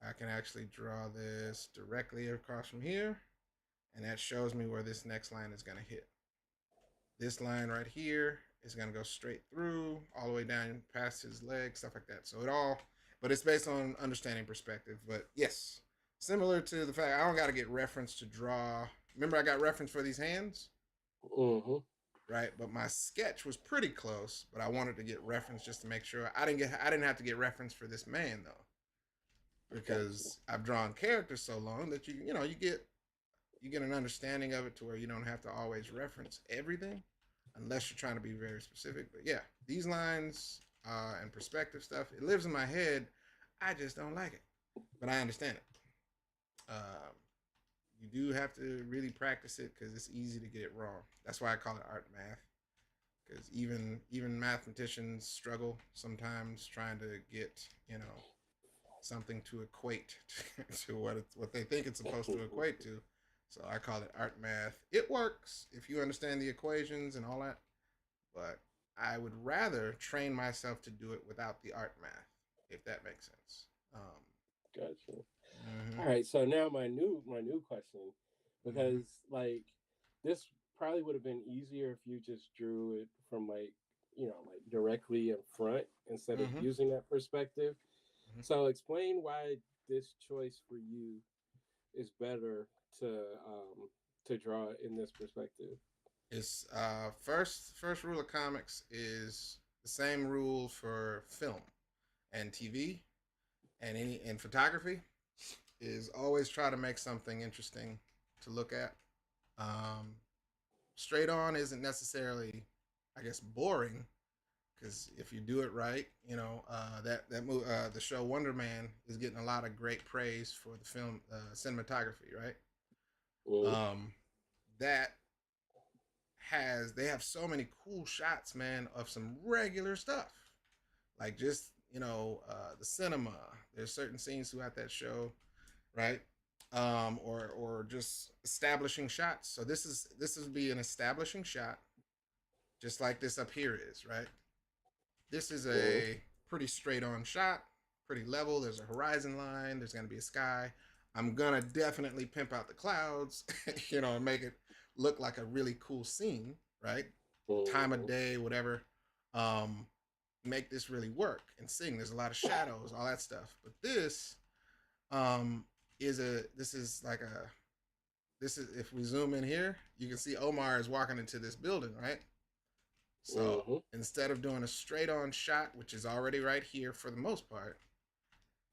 I can actually draw this directly across from here, and that shows me where this next line is going to hit. This line right here is going to go straight through, all the way down past his leg, stuff like that. So but it's based on understanding perspective. But yes, similar to the fact I don't got to get reference to draw. Remember, I got reference for these hands, Mm-hmm. right? But my sketch was pretty close, but I wanted to get reference just to make sure I didn't have to get reference for this man though, Gotcha. because I've drawn characters so long that you get an understanding of it to where you don't have to always reference everything unless you're trying to be very specific. But yeah, these lines and perspective stuff, it lives in my head. I just don't like it, but I understand it. Um, you do have to really practice it because it's easy to get it wrong. That's why I call it art math. Because even mathematicians struggle sometimes trying to get something to equate to what they think it's supposed to equate to. So I call it art math. It works if you understand the equations and all that, but I would rather train myself to do it without the art math, if that makes sense. Gotcha. Mm-hmm, All right, so now my new question, mm-hmm, because like this probably would have been easier if you just drew it from like directly in front instead of mm-hmm, using that perspective. mm-hmm. So explain why this choice for you is better to to draw in this perspective. It's first rule of comics is the same rule for film. and TV and photography is always try to make something interesting to look at. Um, Straight on isn't necessarily, I guess, boring because if you do it right, the show Wonder Man is getting a lot of great praise for the film cinematography, right? Mm. Um, that they have so many cool shots, man, of some regular stuff, like just the cinema. There's certain scenes throughout that show, right? Or just establishing shots. So this would be an establishing shot, just like this up here is, right? This is Mm. a pretty straight on shot, pretty level. There's a horizon line. There's gonna be a sky. I'm gonna definitely pimp out the clouds, and make it look like a really cool scene, right? Time of Mm. day, whatever. Um, Make this really work and sing. There's a lot of shadows, all that stuff. But um, this is like a this is if we zoom in here, you can see Omar is walking into this building, right? So Mm. instead of doing a straight on shot, which is already right here for the most part,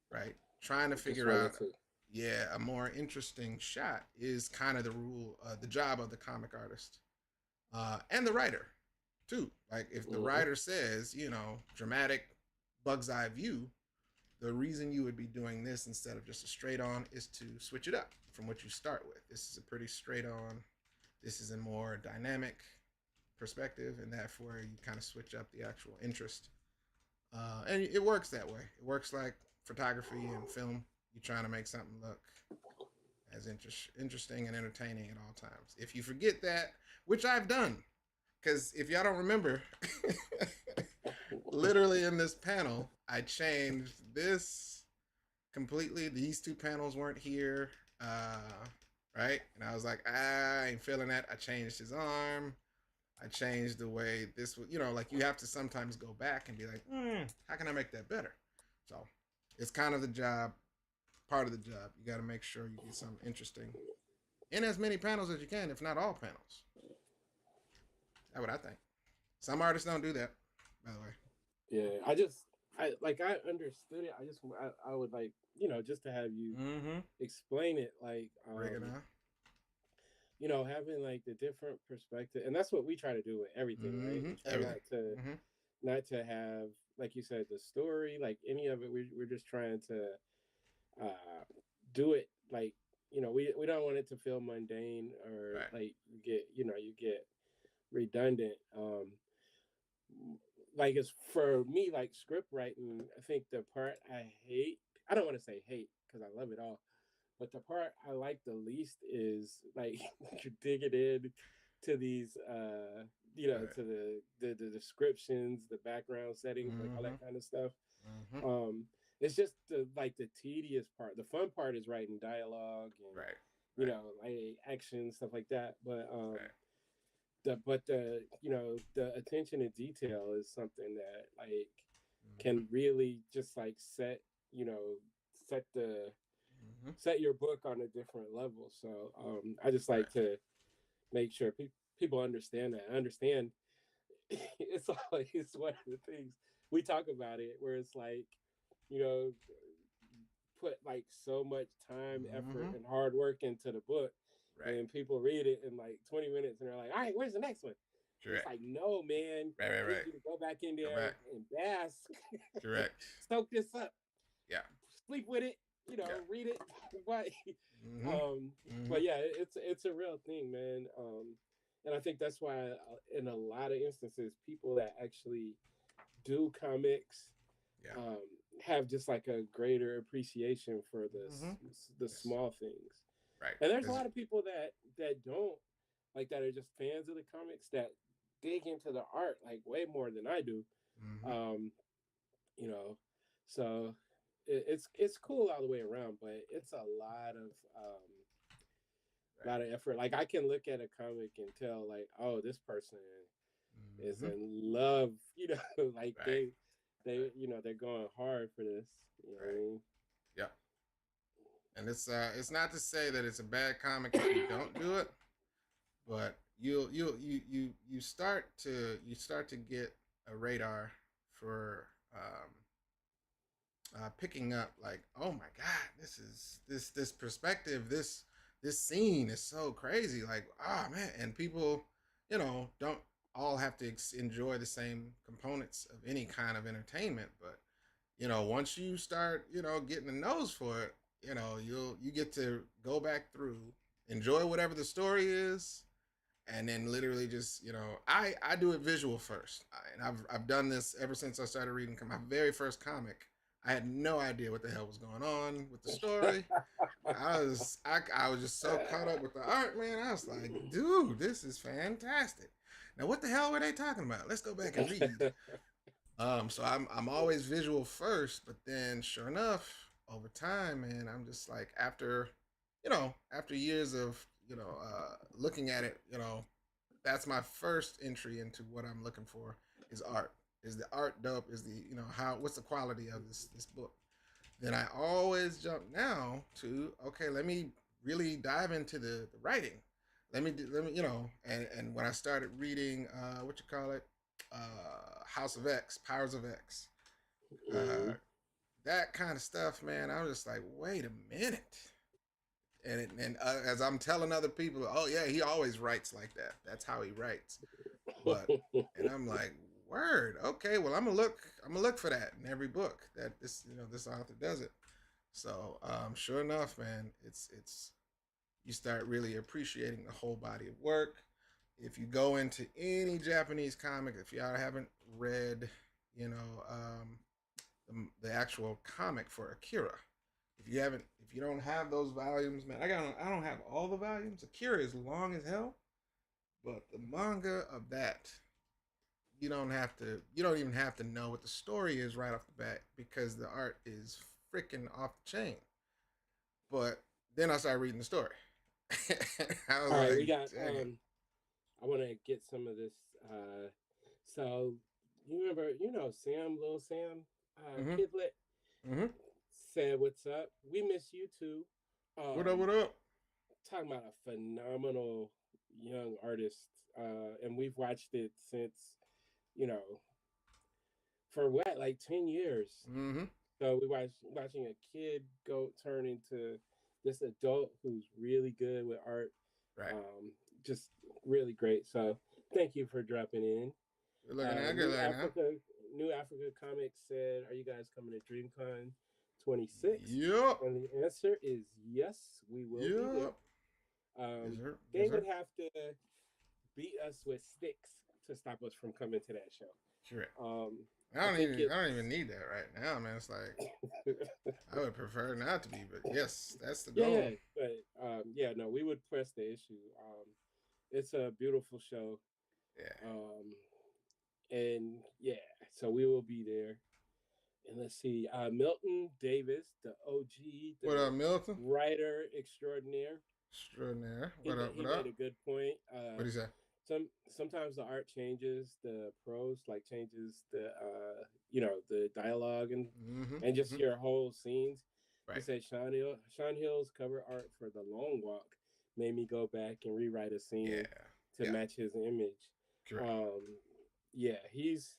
right? Trying to Just figure wanted out, to. yeah, a more interesting shot is kind of the job of the comic artist and the writer too. Like if the Mm. writer says, dramatic bug's eye view, the reason you would be doing this instead of just a straight on is to switch it up from what you start with. This is a pretty straight on. This is a more dynamic perspective, and therefore you kind of switch up the actual interest. And it works that way. It works like photography and film. You're trying to make something look as interesting and entertaining at all times. If you forget that, which I've done, because if y'all don't remember, literally in this panel, I changed this completely. These two panels weren't here, right? And I was like, I ain't feeling that. I changed his arm. I changed the way this was, like you have to sometimes go back and be like, how can I make that better? So it's kind of the job, part of the job. You got to make sure you get something interesting in as many panels as you can, if not all panels. That's what I think. Some artists don't do that, by the way. Yeah, I understood it. I would like just to have you Mm-hmm. explain it, like Break it down. having like the different perspective, and that's what we try to do with everything, right? Mm-hmm. We try Everything. Mm-hmm. not to have, like you said, the story, like any of it. We're just trying to do it like we don't want it to feel mundane or Right. like you get redundant. Like it's for me, like script writing, I think the part I don't want to say hate because I love it all, but the part I like the least is like you're digging in to these Right. to the descriptions, the background settings, like all Mm-hmm. that kind of stuff. Mm-hmm. um it's just the tedious part. The fun part is writing dialogue and Right. Right. like action stuff like that, but Right. the attention to detail is something that like Mm-hmm. can really just like you know set the Mm-hmm. set your book on a different level. So I just Right. like to make sure people understand that. I understand it's like it's one of the things we talk about it where it's like you know put like so much time, effort, Mm-hmm. and hard work into the book, and Right. then people read it in like 20 minutes and they're like, all right, where's the next one? And it's Correct. like, no, man, Right. Right. I need Right. you to go back in Go there back. and bask, Correct. soak this up, Yeah. sleep with it, Yeah. read it. but Mm-hmm. um, Mm-hmm. but yeah, it's a real thing, man. And I think that's why in a lot of instances, people that actually do comics Yeah. um, have just like a greater appreciation for Mm-hmm. the Yes. small things. Right. And there's a Because. lot of people that don't like that are just fans of the comics that dig into the art like way more than I do. Mm-hmm. Um, you know, so it's cool all the way around, but it's a Right. lot of effort. Like I can look at a comic and tell like, oh, this person is Mm-hmm. in love, like Right. Right. they're going hard for this. You know what I Right. mean? Yep. And it's not to say that it's a bad comic if you don't do it, but you start to get a radar for picking up like, oh my god, this perspective, this scene is so crazy. Like, ah, man, and people, don't all have to enjoy the same components of any kind of entertainment, but once you start, getting a nose for it, you get to go back through, enjoy whatever the story is, and then literally just, I do it visual first. And I've done this ever since I started reading my very first comic. I had no idea what the hell was going on with the story. I was just so caught up with the art, man. I was like, dude, this is fantastic. Now what the hell were they talking about? Let's go back and read. So I'm always visual first, but then sure enough, over time, man, I'm just like, after years of looking at it, that's my first entry into what I'm looking for is art. Is the art dope? Is the what's the quality of this book? Then I always jump now to, okay, let me really dive into the writing. Let me and when I started reading what you call it, House of X, Powers of X, uh, that kind of stuff, man. I was just like, wait a minute. And as I'm telling other people, oh yeah, he always writes like that. That's how he writes. But and I'm like, word, okay. Well, I'm gonna look for that in every book that this author does it. So sure enough, man, it's you start really appreciating the whole body of work. If you go into any Japanese comic, if y'all haven't read, you know, the actual comic for Akira, if you don't have those volumes, man, I don't have all the volumes. Akira is long as hell, but the manga of that, you don't even have to know what the story is right off the bat because the art is freaking off the chain. But then I started reading the story. I was All right, like, we got. dang it. I want to get some of this. So you remember, Sam, little Sam, Mm-hmm. Kidlet Mm-hmm. said, "What's up? We miss you too." What up? Um, What up? talking about a phenomenal young artist, and we've watched it since, you know, for what, like 10 years. Mm-hmm. So we watching a kid go turn into this adult who's really good with art. Right. Um, just really great. So thank you for dropping in. Good looking now. Good looking now. New Africa Comics said, "Are you guys coming to DreamCon 26?" Yep. And the answer is yes, we will be there. Yep. Yes, sir. They Yes, sir. would have to beat us with sticks to stop us from coming to that show. Correct. Um, I I don't think even it. I don't even need that right now, man. It's like I would prefer not to be, but yes, that's the Yeah, goal. yeah, but yeah, no, we would press the issue. It's a beautiful show, Yeah. um, and yeah, so we will be there. And let's see, Milton Davis, the OG, What the up, Milton? writer extraordinaire, Extraordinaire. he What up? he What made a up? good point. What do you say? Sometimes the art changes the prose, like changes the the dialogue Mm-hmm. and just Mm-hmm. your whole scenes. He Right. said Sean Hill's cover art for The Long Walk made me go back and rewrite a Yeah. scene to Yeah. match his image. Correct. Um, yeah, he's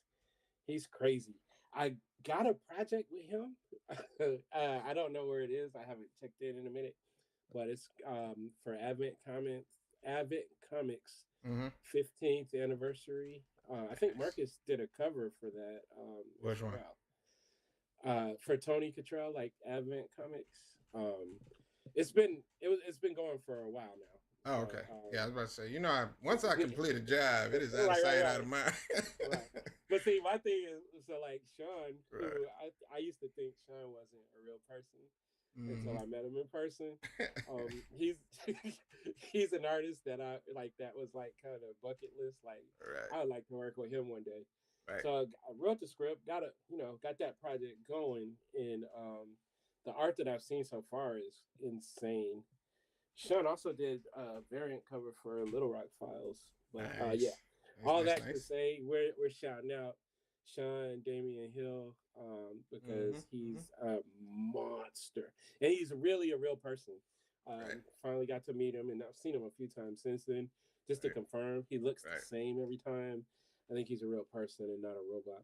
crazy. I got a project with him. I don't know where it is. I haven't checked in a minute, but it's for Advent Comics Mm-hmm. 15th anniversary. I think Nice. Marcus did a cover for that as Which one? well. For Tony Cottrell, like Advent Comics. It's been going for a while now. Oh, So okay. Yeah, I was about to say, once I complete a job, it is out of right, sight, right, out of right, mind. right. But see, my thing is, so like Sean, who Right. I used to think Sean wasn't a real person until Mm-hmm. I met him in person. He's he's an artist that I like. That was like kind of bucket list. Like Right. I would like to work with him one day. Right. So I wrote the script, got that project going, and the art that I've seen so far is insane. Sean also did a variant cover for Little Rock Files, but yeah, Nice. Nice. all Nice. that to Nice. say, we're shouting out Sean Damian Hill Mm-hmm. because Mm-hmm. he's a monster and he's really a real person. Right. Finally got to meet him, and I've seen him a few times since then, just to Right. confirm he looks the Right. same every time. I think he's a real person and not a robot.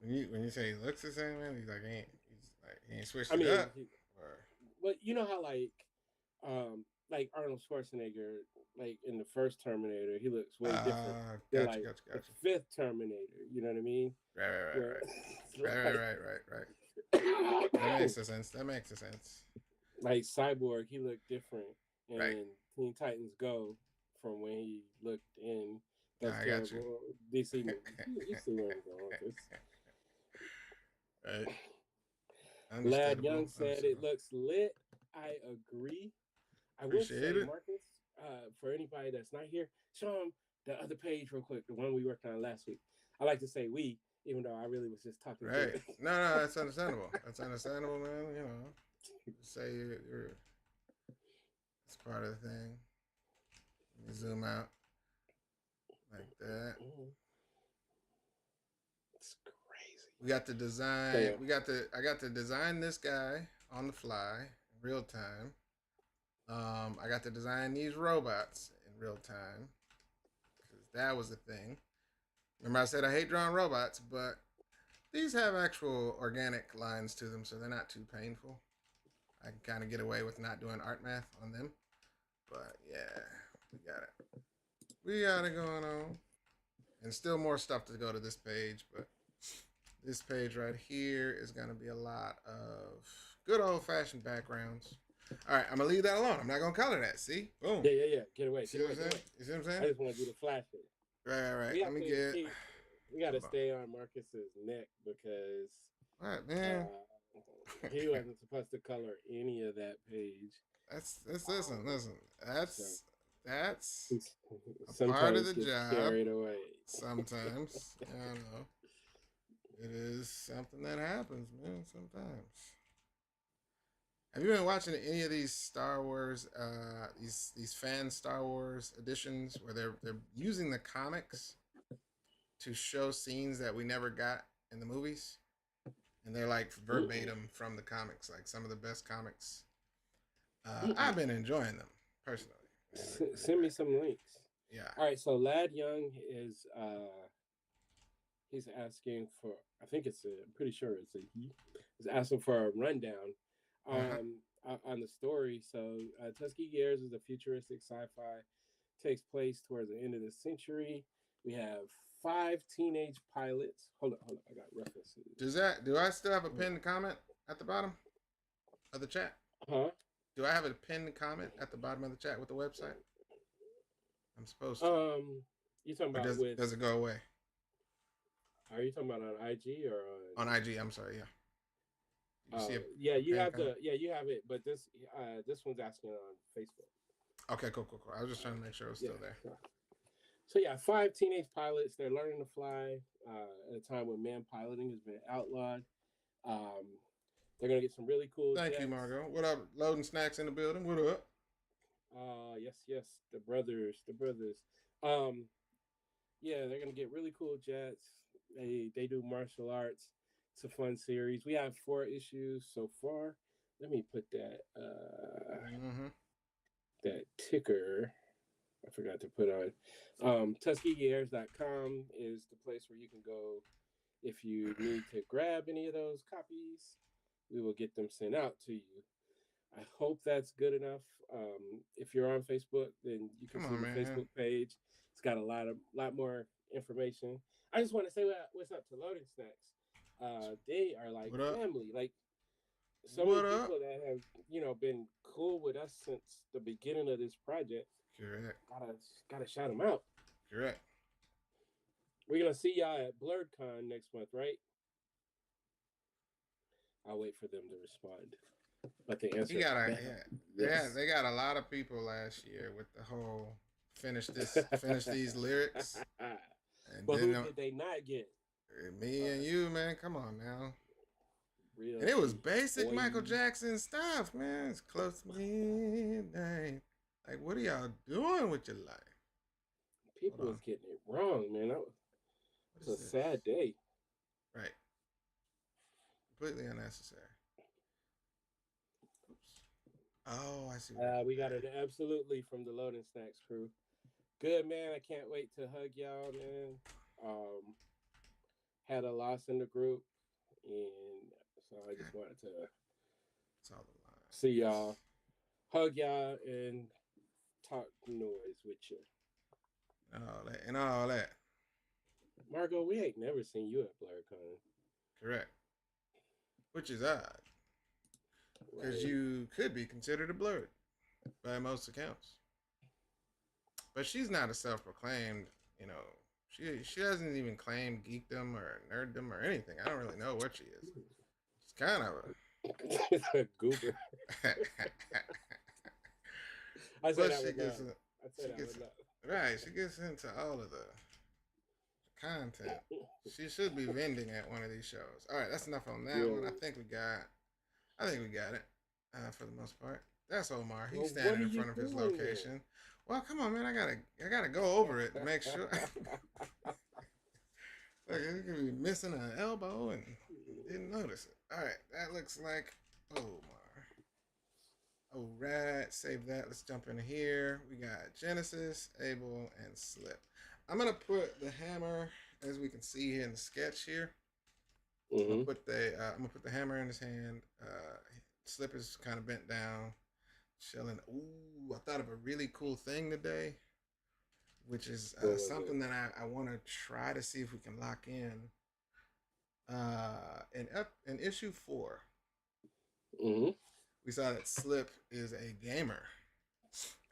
When you say he looks the same, man, he's like ain't. He's Like he ain't switched I it mean, up. Or but you know how like Arnold Schwarzenegger, like in the first Terminator, he looks way different than gotcha, like gotcha, the gotcha. fifth Terminator. You know what I mean? Right, right, right, Where right. it's Right, right, like, right, right, right. That makes a sense. That makes a sense. like Cyborg, he looked different Right. in Teen Titans Go from when he looked in those I got you. terrible DC movies. You see where I'm going with this. Right. Lad Young Understandable. said it Understandable. looks lit. I agree. I will Appreciate say, it. Marcus, for anybody that's not here, show them the other page real quick, the one we worked on last week. I like to say we, even though I really was just talking to Right. it. No, no, that's understandable. That's understandable, man. You know, say you're it's part of the thing. Let me zoom out like that. It's crazy. We got the design. Yeah. I got to design this guy on the fly in real time. I got to design these robots in real time because that was the thing. Remember, I said I hate drawing robots, but these have actual organic lines to them, so they're not too painful. I can kind of get away with not doing art math on them. But yeah, we got it. We got it going on. And still more stuff to go to this page, but this page right here is going to be a lot of good old fashioned backgrounds. All right, I'm going to leave that alone. I'm not going to color that. See? Boom. Yeah. Get away. See Get what away. I'm saying? You see what I'm saying? I just want to do the flashing. Right. Let me get. We got to stay on Marcus's neck because What, man? he wasn't supposed to color any of that page. Listen. That's a Sometimes part of the gets job. carried away. Sometimes, I don't know. It is something that happens, man. Sometimes. Have you been watching any of these Star Wars, these fan Star Wars editions where they're using the comics to show scenes that we never got in the movies, and they're like verbatim from the comics, like some of the best comics. I've been enjoying them personally. Send me some links. Yeah. All right. So Lad Young is he's asking for. I think I'm pretty sure it's a he. He's asking for a rundown on the story. So Tuskegee Heirs is a futuristic sci-fi. Takes place towards the end of the century. We have 5 teenage pilots. Hold on. I got references. Do I still have a pinned comment at the bottom of the chat? Huh? Do I have a pinned comment at the bottom of the chat with the website? I'm supposed to. You talking about does it go away? Are you talking about on IG or on IG? I'm sorry. Yeah. You have it, but this one's asking on Facebook. Okay, cool. I was just trying to make sure it was still there. So yeah, 5 teenage pilots. They're learning to fly at a time when man piloting has been outlawed. They're gonna get some really cool. Thank you, Margot. What up? Loading snacks in the building. What up? Yes. The brothers. Yeah, they're gonna get really cool jets. They do martial arts. It's a fun series. We have 4 issues so far. Let me put that that ticker. I forgot to put on. TuskegeeHeirs.com is the place where you can go if you need to grab any of those copies. We will get them sent out to you. I hope that's good enough. If you're on Facebook, then you can see the Facebook page. It's got a lot more information. I just want to say what's up to Loading Snacks. They are like family. Like so many people that have been cool with us since the beginning of this project. Correct. Gotta shout them out. Correct. We're gonna see y'all at BlurredCon next month, right? I'll wait for them to respond. But the answer they got a lot of people last year with the whole finish these lyrics. But who did they not get? Me and you, man. Come on now. Real and it was basic Michael Jackson stuff, man. It's close to midnight. Like, what are y'all doing with your life? People was getting it wrong, man. It was a sad day. Right. Completely unnecessary. Oops. Oh, I see. We got it absolutely from the Loading Snacks crew. Good, man. I can't wait to hug y'all, man. Had a loss in the group, and So I just wanted to It's all the see lines. y'all, hug y'all, and talk noise with you. And all that. Margot, we ain't never seen you at BlurCon. Correct. Which is odd. Because Right. you could be considered a blurred by most accounts. But she's not a self-proclaimed, you know. She doesn't even claim geekdom or nerddom or anything. I don't really know what she is. She's kind of A goober. a. I say But that she with gets love. I say she that gets with love. right. She gets into all of the content. She should be vending at one of these shows. All right, that's enough on that one. Yeah. I think we got it for the most part. That's Omar. He's Well, what standing are in you front of his doing there? location. Well, come on, man. I gotta go over it to make sure. Look, he could be missing an elbow and didn't notice it. All right, that looks like Omar. All right, save that. Let's jump in here. We got Genesis, Abel, and Slip. I'm gonna put the hammer, as we can see here in the sketch here. Mm-hmm. I'm gonna put the hammer in his hand. Slip is kind of bent down, chilling. Ooh, I thought of a really cool thing today, which is something that I want to try to see if we can lock in. In issue 4, Mm-hmm. we saw that Slip is a gamer.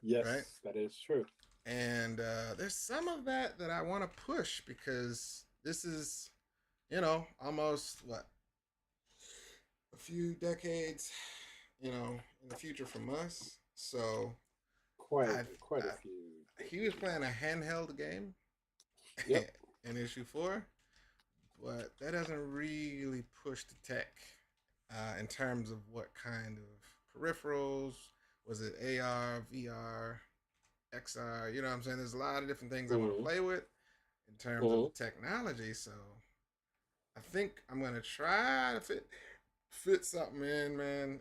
Yes, right? that is true. And there's some of that I want to push because this is, almost what, a few decades, in the future from us. So quite a few. He was playing a handheld game. Yep. In issue 4, but that doesn't really push the tech in terms of what kind of peripherals. Was it AR, VR, XR? You know what I'm saying? There's a lot of different things I want to play with in terms of the technology. So I think I'm gonna try to fit something in, man.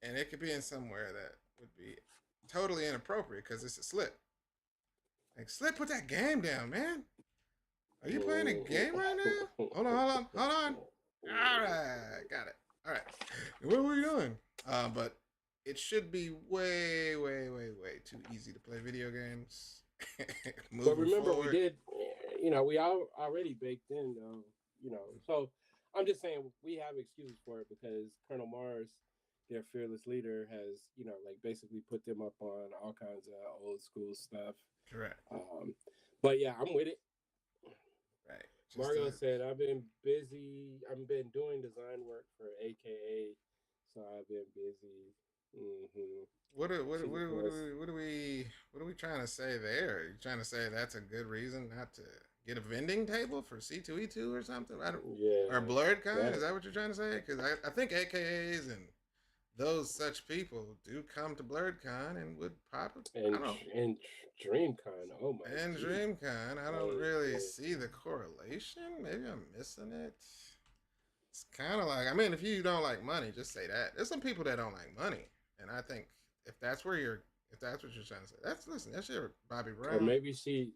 And it could be in somewhere that would be totally inappropriate because it's a Slip. Like, Slip, put that game down, man. Are you playing a game right now? Hold on. All right, got it. All right, what were we doing? But it should be way too easy to play video games. But remember, forward. We did, we all already baked in, so I'm just saying we have excuses for it because Colonel Mars, their fearless leader, has, basically put them up on all kinds of old school stuff. Correct. But yeah, I'm with it. Right. Margo said, I've been busy. I've been doing design work for AKA, so I've been busy. Mm-hmm. What are we trying to say there? Are you trying to say that's a good reason not to get a vending table for C2E2 or something? Or BlurredCon? Is that what you're trying to say? Because I think AKAs and those such people do come to BlurredCon and would probably and DreamCon. Oh my! And DreamCon, I don't really see the correlation. Maybe I'm missing it. It's kind of like, if you don't like money, just say that. There's some people that don't like money, and I think if that's what you're trying to say, that's your Bobby Brown. Or maybe she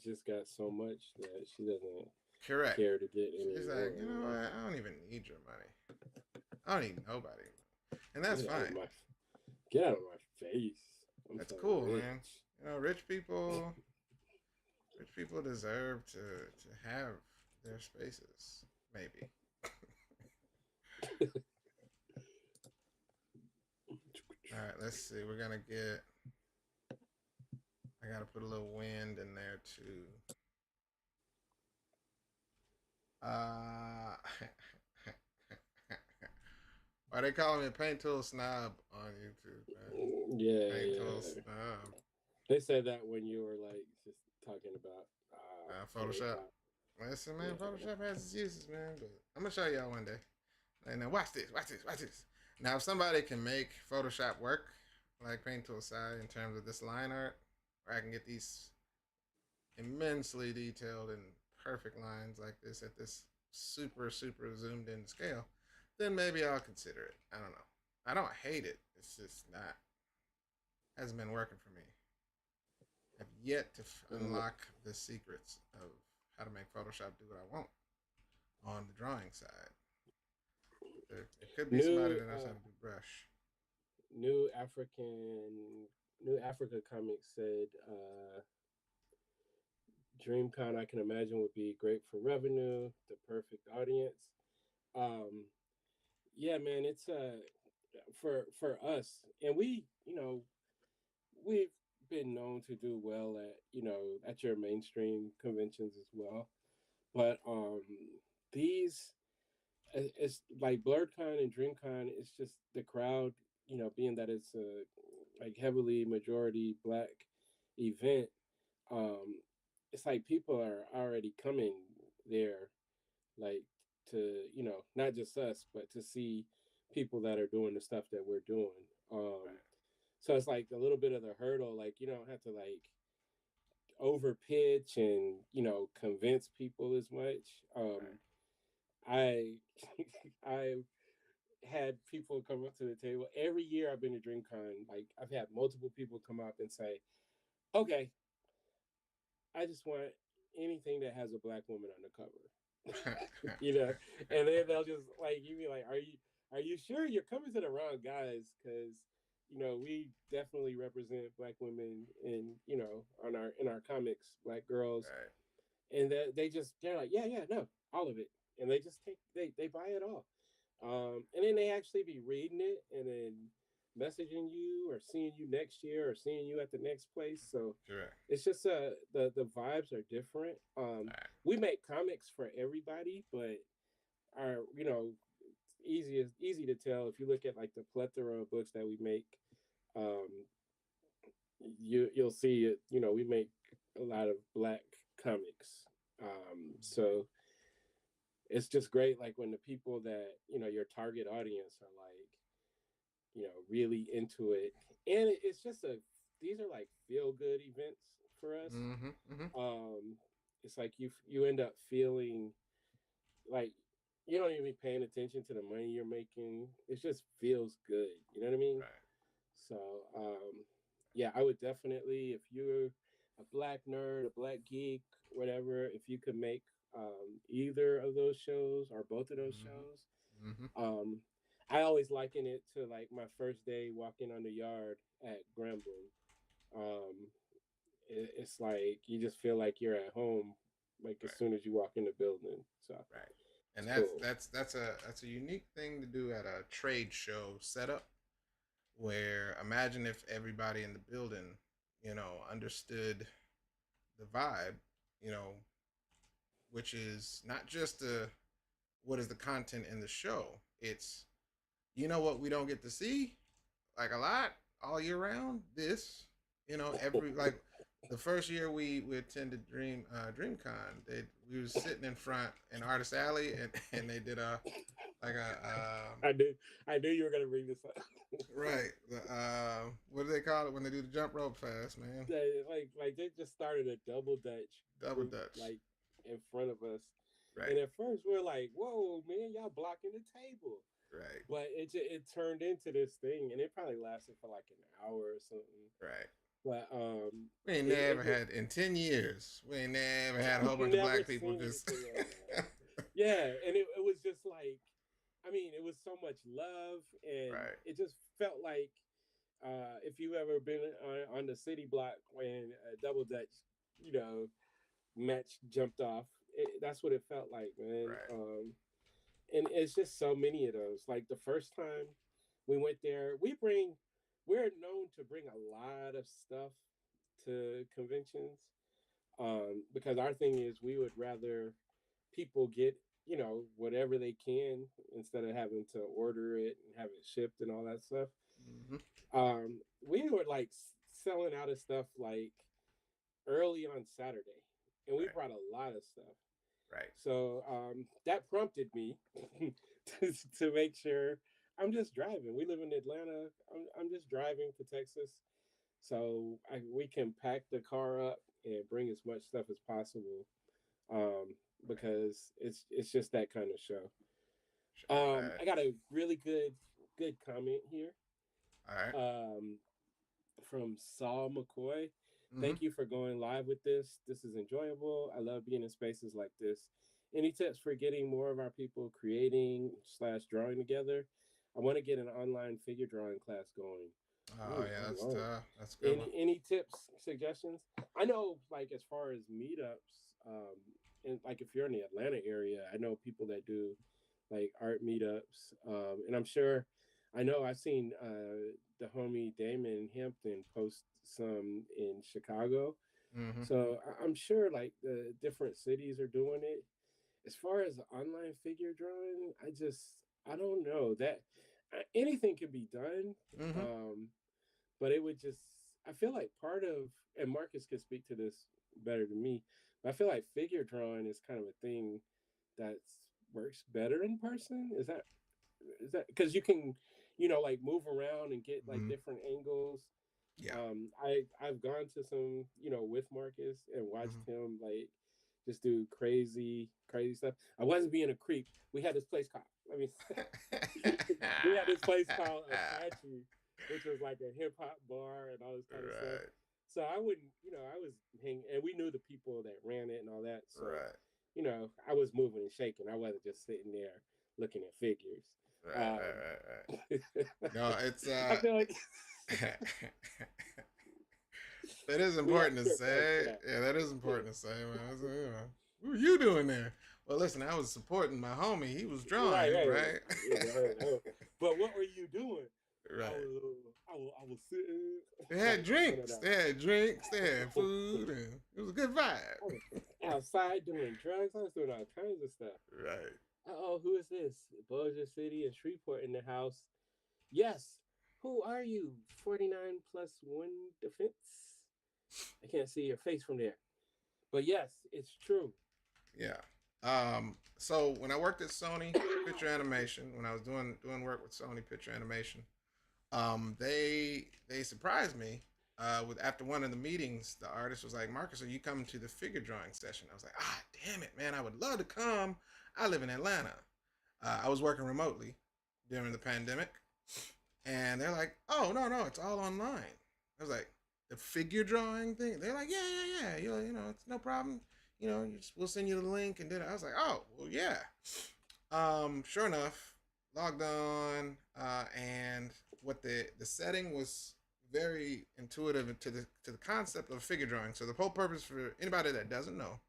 just got so much that she doesn't care to get any. She's like, you know what? I don't even need your money. I don't need nobody. And that's fine. Get out of my face. That's cool, man. Rich people deserve to have their spaces. Maybe. All right, let's see. We're gonna get. I gotta put a little wind in there too. Why they calling me a paint tool snob on YouTube, man? Yeah, paint tool snob. They said that when you were just talking about Photoshop. Listen, man, Photoshop has its uses, man. But I'm gonna show y'all one day. And now watch this. Now, if somebody can make Photoshop work like Paint Tool side in terms of this line art, where I can get these immensely detailed and perfect lines like this at this super zoomed in scale, then maybe I'll consider it. I don't know. I don't hate it. It's just hasn't been working for me. I've yet to unlock the secrets of how to make Photoshop do what I want on the drawing side. It could be somebody New that knows how to do brush. New African New Africa Comics said DreamCon I can imagine would be great for revenue, the perfect audience. Um, yeah, man, it's for us, and we, we've been known to do well at at your mainstream conventions as well. But these it's like BlurredCon and DreamCon. It's just the crowd, being that it's a like heavily majority black event. Um, it's like people are already coming there, like to not just us, but to see people that are doing the stuff that we're doing. Um, Right. so it's like a little bit of the hurdle. Like you don't have to like over pitch and convince people as much. Right. I I had people come up to the table every year. I've been to DreamCon. Like I've had multiple people come up and say, "Okay, I just want anything that has a black woman on the cover," and then they'll just like you be like, "Are you sure you're coming to the wrong guys?" Because we definitely represent black women in on our in our comics, black girls, Right. and that they're like, yeah, no, all of it, and they just take they buy it all, and then they actually be reading it and then messaging you or seeing you next year or seeing you at the next place. So Sure. it's just the vibes are different. Right. We make comics for everybody, but our easy to tell if you look at like the plethora of books that we make. um you'll see it. We make a lot of black comics. So it's just great, like when the people that your target audience are like really into it, and it's just these are like feel good events for us. Mm-hmm. Mm-hmm. It's like you end up feeling like you don't even be paying attention to the money you're making. It just feels good, you know what I mean? Right. So yeah, I would definitely, if you're a black nerd, a black geek, whatever, if you could make either of those shows or both of those Mm-hmm. shows. Mm-hmm. um I always liken it to like my first day walking on the yard at Grambling. It's like you just feel like you're at home, like as Right. soon as you walk in the building. So Right. And it's that's cool. that's that's a that's a unique thing to do at a trade show setup. Where imagine if everybody in the building, understood the vibe, you know, which is not just what is the content in the show. It's what we don't get to see like a lot all year round. This, every like the first year we attended DreamCon, we was sitting in front in Artist Alley and they did a like a I knew I knew you were gonna bring this up. right the what do they call it when they do the jump rope fast, man? Like they just started a double dutch Double group Dutch. like in front of us, Right. and at first we are like, "Whoa, man, y'all blocking the table!" Right. But it turned into this thing, and it probably lasted for like an hour or something. Right. But We ain't it never just had in 10 years. We ain't never had a whole bunch of never black people seen just. anything like that. Yeah, and it was just like, I mean, it was so much love, and right. it just felt like if you ever been on the city block when a double dutch, you know, match jumped off, that's what it felt like, man. Right. And it's just so many of those. Like the first time we went there, we're known to bring a lot of stuff to conventions, because our thing is we would rather people get whatever they can instead of having to order it and have it shipped and all that stuff. Mm-hmm. We were like selling out of stuff like early on Saturday, and we Right. brought a lot of stuff. Right. So that prompted me to make sure I'm just driving. We live in Atlanta. I'm just driving to Texas, so we can pack the car up and bring as much stuff as possible, um, Right. because it's just that kind of show. Right. I got a really good comment here, All right. um, from Saul McCoy. Mm-hmm. Thank you for going live with this. This is enjoyable. I love being in spaces like this. Any tips for getting more of our people creating slash drawing together? I want to get an online figure drawing class going. Oh Ooh, yeah, that's online. tough. That's a good one. Any tips, suggestions? I know, like as far as meetups, and like if you're in the Atlanta area, I know people that do like art meetups, and I'm sure, I know I've seen the homie Damon Hampton post some in Chicago, Mm-hmm. so I'm sure like the different cities are doing it. As far as online figure drawing, I don't know that anything can be done. Mm-hmm. Um, but it would just, I feel like part of, and Marcus could speak to this better than me, but I feel like figure drawing is kind of a thing that works better in person. Is that because you can, like move around and get like Mm-hmm. different angles. Yeah. I've gone to some, with Marcus and watched Mm-hmm. him like just do crazy stuff. I wasn't being a creep. We had this place called, I mean, we had this place called Apache, which was like a hip hop bar and all this kind of stuff. Right. So I wouldn't, I was hanging, and we knew the people that ran it and all that. So, Right. I was moving and shaking. I wasn't just sitting there looking at figures. Right. Right. Right. Right. No, it's I feel like that is we have important to script for say. that. Yeah, that is Yeah. important to say, man. What were you doing there? Well, listen, I was supporting my homie. He was Right, drawing, right. right? But what were you doing? I Right. was, I was sitting They had like none of drinks. that. They had drinks. They had food, and it was a good I was vibe. outside doing drugs. I was doing all kinds of stuff. Right. Oh, who is this? Bossier City and Shreveport in the house. Yes. Who are you? 49 plus one defense. I can't see your face from there. But yes, it's true. Yeah. So when I worked at Sony Picture Animation, when I was doing work with Sony Picture Animation, they surprised me. With after one of the meetings, the artist was like, "Marcus, are you coming to the figure drawing session?" I was like, "Ah, damn it, man! I would love to come. I live in Atlanta. I was working remotely during the pandemic, and they're like, "Oh no, no, it's all online." I was like, "The figure drawing thing?" They're like, "Yeah, yeah, yeah. It's no problem. We'll send you the link." And then I was like, "Oh, well, yeah." Sure enough, logged on, and what the setting was very intuitive to the concept of figure drawing. So the whole purpose, for anybody that doesn't know,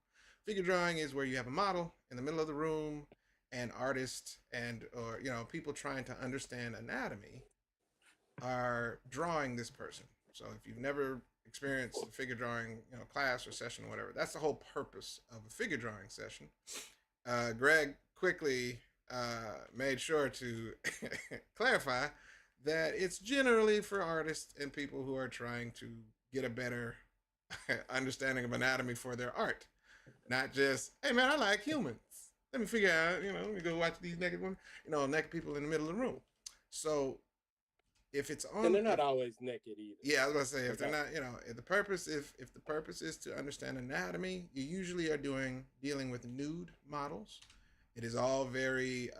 figure drawing is where you have a model in the middle of the room, and artists and or people trying to understand anatomy are drawing this person. So if you've never experienced a figure drawing, class or session or whatever, that's the whole purpose of a figure drawing session. Greg quickly made sure to clarify that it's generally for artists and people who are trying to get a better understanding of anatomy for their art. Not just, hey man, I like humans. Let me figure out, let me go watch these naked women, naked people in the middle of the room. So if it's And on, they're not always naked either. yeah, I was gonna say if they're Okay. not, if the purpose if the purpose is to understand anatomy, you usually are dealing with nude models. It is all very,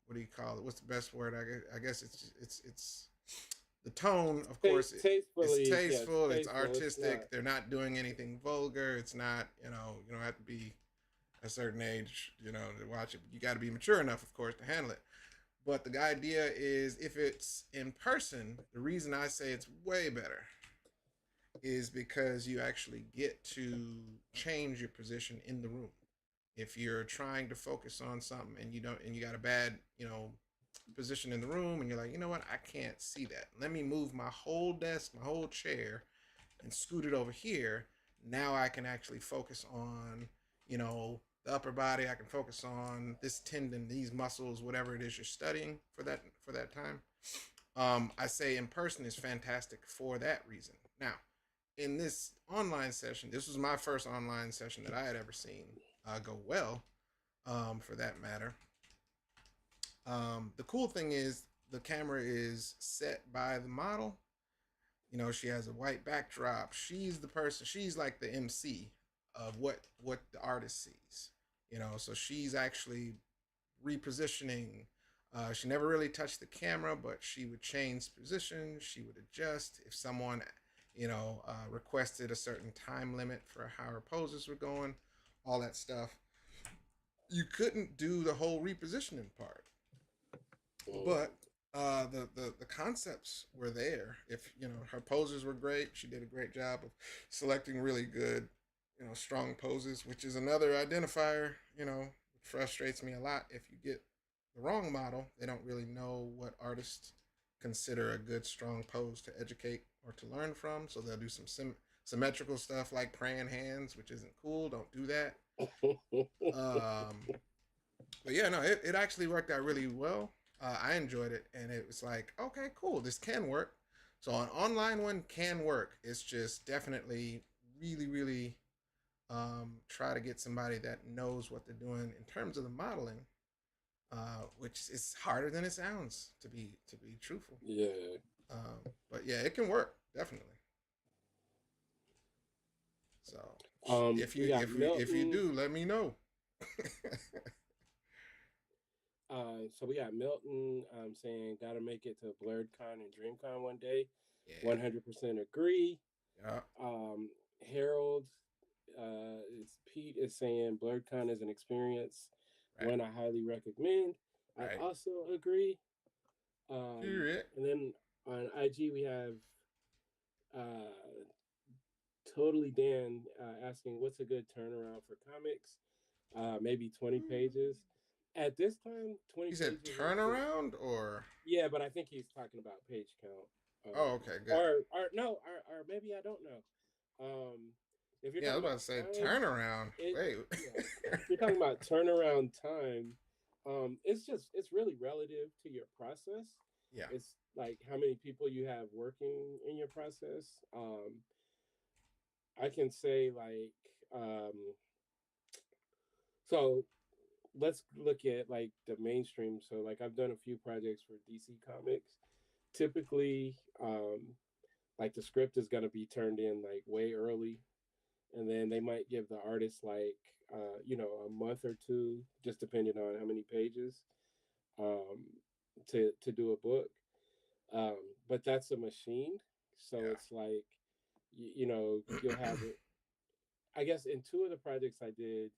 what do you call it? What's the best word? I guess it's the tone. Of course, it's Tastefully, yes, tasteful. It's tasteful. It's not. artistic. They're not doing anything vulgar. It's not, you don't have to be a certain age, to watch it. You got to be mature enough, of course, to handle it. But the idea is if it's in person, the reason I say it's way better is because you actually get to change your position in the room. If you're trying to focus on something and you got a bad, position in the room and you're like, you know what, I can't see that. Let me move my whole desk, my whole chair and scoot it over here. Now I can actually focus on, the upper body. I can focus on this tendon, these muscles, whatever it is you're studying for that time. I say in person is fantastic for that reason. Now, in this online session, this was my first online session that I had ever seen go well, for that matter. The cool thing is the camera is set by the model. She has a white backdrop. She's the person. She's like the MC of what the artist sees. So she's actually repositioning. She never really touched the camera, but she would change position. She would adjust if someone, requested a certain time limit for how her poses were going. all that stuff, you couldn't do the whole repositioning part. Mm. But the concepts were there. If you know her poses were great, she did a great job of selecting really good, strong poses, which is another identifier. Frustrates me a lot. If you get the wrong model, they don't really know what artists consider a good strong pose to educate or to learn from. So they'll do some symmetrical stuff like praying hands, which isn't cool. Don't do that. Um, but yeah, no, it actually worked out really well. I enjoyed it, and it was like, okay, cool, this can work. So an online one can work. It's just definitely really, really try to get somebody that knows what they're doing in terms of the modeling, which is harder than it sounds to be truthful. Yeah. But yeah, it can work definitely. So if We you got if you Milton. do, let me know. So we got Milton saying gotta make it to BlurredCon and DreamCon one day. Yeah, 100% agree. yeah, Um, Harold, it's Pete is saying BlurredCon is an experience, right, one I highly recommend. I right. also agree. Period. And then on IG we have uh, Totally Dan asking what's a good turnaround for comics. Maybe 20 pages. At this time, 20 He said pages is turnaround or yeah, but I think he's talking about page count. oh, okay, good. Or no, or maybe I don't know. Um, if you're Yeah, I was talking about about to say time, turnaround. it Wait. yeah. If you're talking about turnaround time, it's really relative to your process. Yeah. It's like how many people you have working in your process. I can say like so let's look at like the mainstream. So like I've done a few projects for DC Comics. Typically, like the script is going to be turned in like way early, and then they might give the artist like a month or two, just depending on how many pages, um, to do a book. Um, but that's a machine, so Yeah. it's like you'll have it. I guess in two of the projects I did,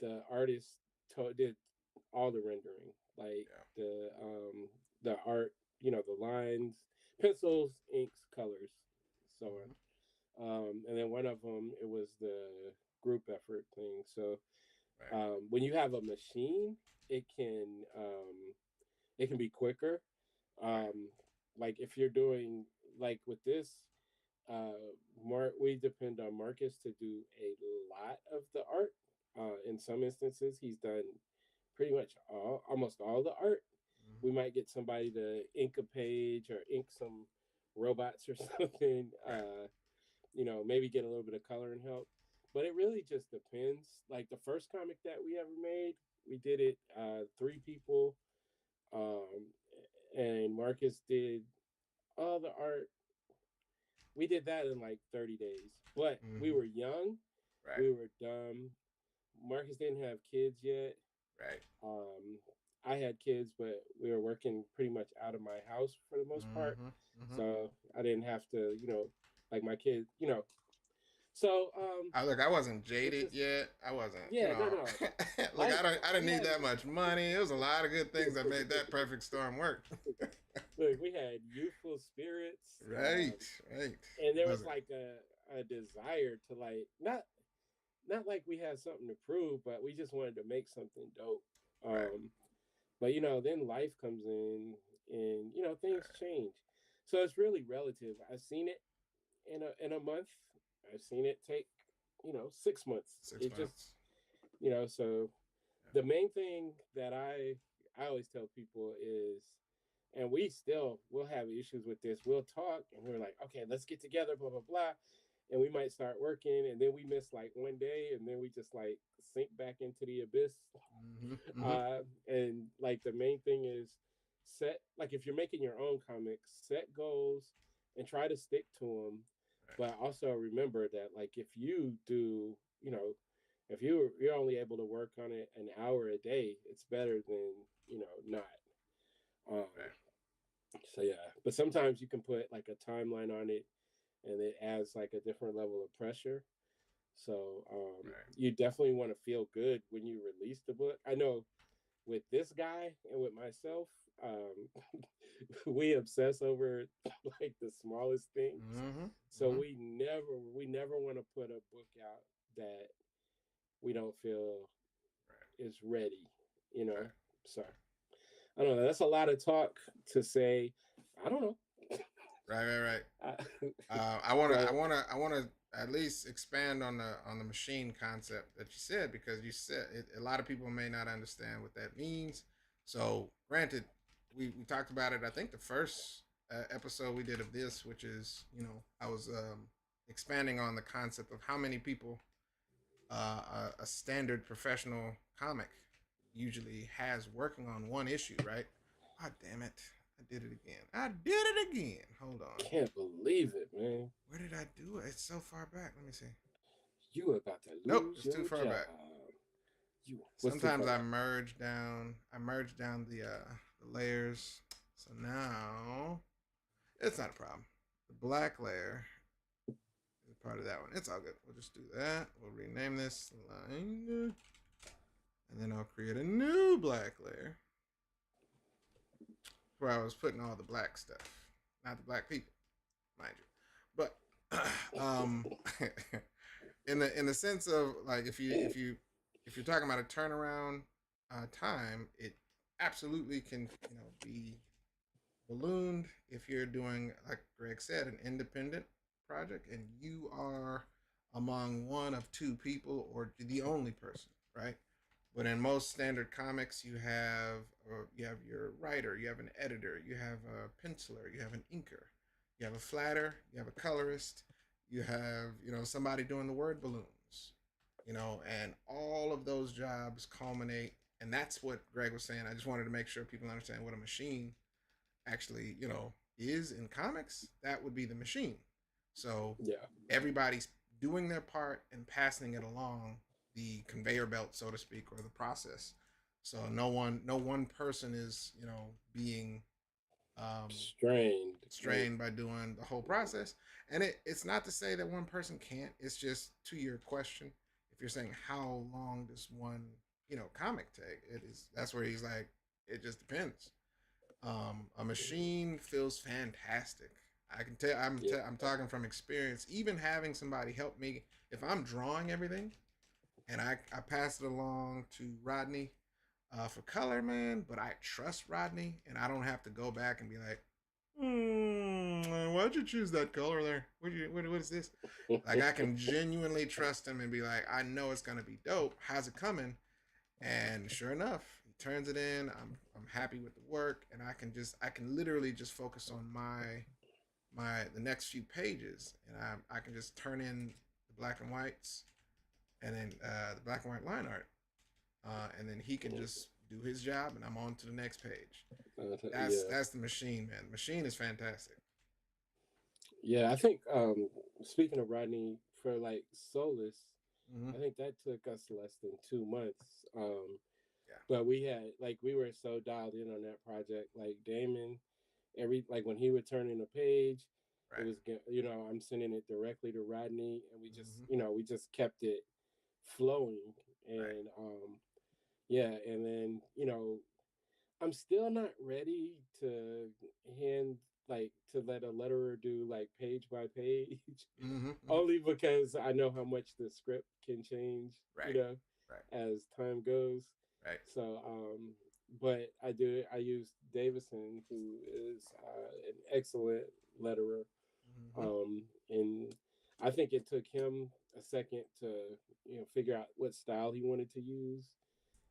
the artist did all the rendering, like Yeah. the art, the lines, pencils, inks, colors, so on. Hmm. And then one of them it was the group effort thing. So Right. when you have a machine, it can it can be quicker. Right. Um, like if you're doing like with this, we depend on Marcus to do a lot of the art. In some instances, he's done pretty much almost all the art. Hmm. We might get somebody to ink a page or ink some robots or something. Right. Maybe get a little bit of color and help. But it really just depends. Like the first comic that we ever made, we did it three people, um, and Marcus did all the art. We did that in like 30 days. But we Hmm. were young, Right. we were dumb. Marcus didn't have kids yet. Right. Um, I had kids, but we were working pretty much out of my house for the most part. Hmm. Hmm. So I didn't have to, like my kids, So Look, I wasn't it's jaded just yet. I wasn't, yeah, no. look, Life I didn't we need had that much money. It was a lot of good things that made that perfect storm work. look, we had youthful spirits, Right. Right. and there was Wasn't. like a desire to like not like we had something to prove, but we just wanted to make something dope. Right. But then life comes in, and things Right. change. So it's really relative. I've seen it in a month. I've seen it take 6 months. Six It just months. so the main thing that I always tell people is, and we'll have issues with this. We'll talk and we're like, okay, let's get together, blah blah blah, and we might start working, and then we miss like one day, and then we just like sink back into the abyss. Hmm. Hmm. And like the main thing is set like if you're making your own comics, set goals and try to stick to them, Right. but also remember that like if you do, if you're only able to work on it an hour a day, it's better than not. Um, Right. so yeah, but sometimes you can put like a timeline on it, and it adds like a different level of pressure. So Right. you definitely want to feel good when you release the book. I know with this guy and with myself, we obsess over like the smallest things. Mm-hmm. So Mm-hmm. we never want to put a book out that we don't feel Right. is ready, you know. Right. So I don't know. That's a lot of talk to say. I don't know. Right. Right. Right. I, I but wanna, I wanna at least expand on the machine concept that you said, because you said it, a lot of people may not understand what that means. So, granted, we talked about it. I think the first episode we did of this, which is, I was expanding on the concept of how many people a standard professional comic usually has working on one issue, right? God damn it. I did it again. I did it again. Hold on. can't believe it, man. Where did I do it? It's so far back. Let me see. You about to Nope, lose it's too your far job. back. You what's too Sometimes far I back? merge down. I merge down the layers. So now it's not a problem. The black layer is part of that one. It's all good. We'll just do that. We'll rename this line, and then I'll create a new black layer where I was putting all the black stuff, not the black people, mind you. But um, in the sense of, like, if you're talking about a turnaround time, it absolutely can, be ballooned if you're doing, like Greg said, an independent project and you are among one of two people or the only person, right? But in most standard comics, you have your writer, you have an editor, you have a penciler, you have an inker, you have a flatter, you have a colorist, you have, somebody doing the word balloons, and all of those jobs culminate. And that's what Greg was saying. I just wanted to make sure people understand what a machine actually, is in comics. That would be the machine. So Yeah, everybody's doing their part and passing it along the conveyor belt, so to speak, or the process. So no one person is, being um, strained. Like strained by doing the whole process. And it's not to say that one person can't. It's just, to your question, if you're saying how long does one, comic take, it is, that's where he's like, it just depends. A machine feels fantastic. I can tell. yeah, I'm talking from experience. Even having somebody help me, if I'm drawing everything and I pass it along to Rodney for color, man. But I trust Rodney, and I don't have to go back and be like, why'd you choose that color there? What is this? Like, I can genuinely trust him and be like, I know it's gonna be dope. How's it coming? And sure enough, he turns it in. I'm happy with the work, and I can literally just focus on the next few pages, and I can just turn in the black and whites, and then the black and white line art, and then he can just do his job, and I'm on to the next page. That's yeah, that's the machine, man. The machine is fantastic. yeah. I think speaking of Rodney, for like Solus, Mm-hmm. I think that took us less than 2 months. Yeah. But we were so dialed in on that project. Like Damon, when he would turn in a page, it Right. was I'm sending it directly to Rodney, and Mm-hmm. we just kept it flowing, Right. and yeah, and then I'm still not ready to hand to let a letterer do like page by page, Mm-hmm. Mm-hmm. only because I know how much the script can change, Right. Right. as time goes. Right. So, but I use Davison, who is an excellent letterer, Mm-hmm. and I think it took him a second to figure out what style he wanted to use,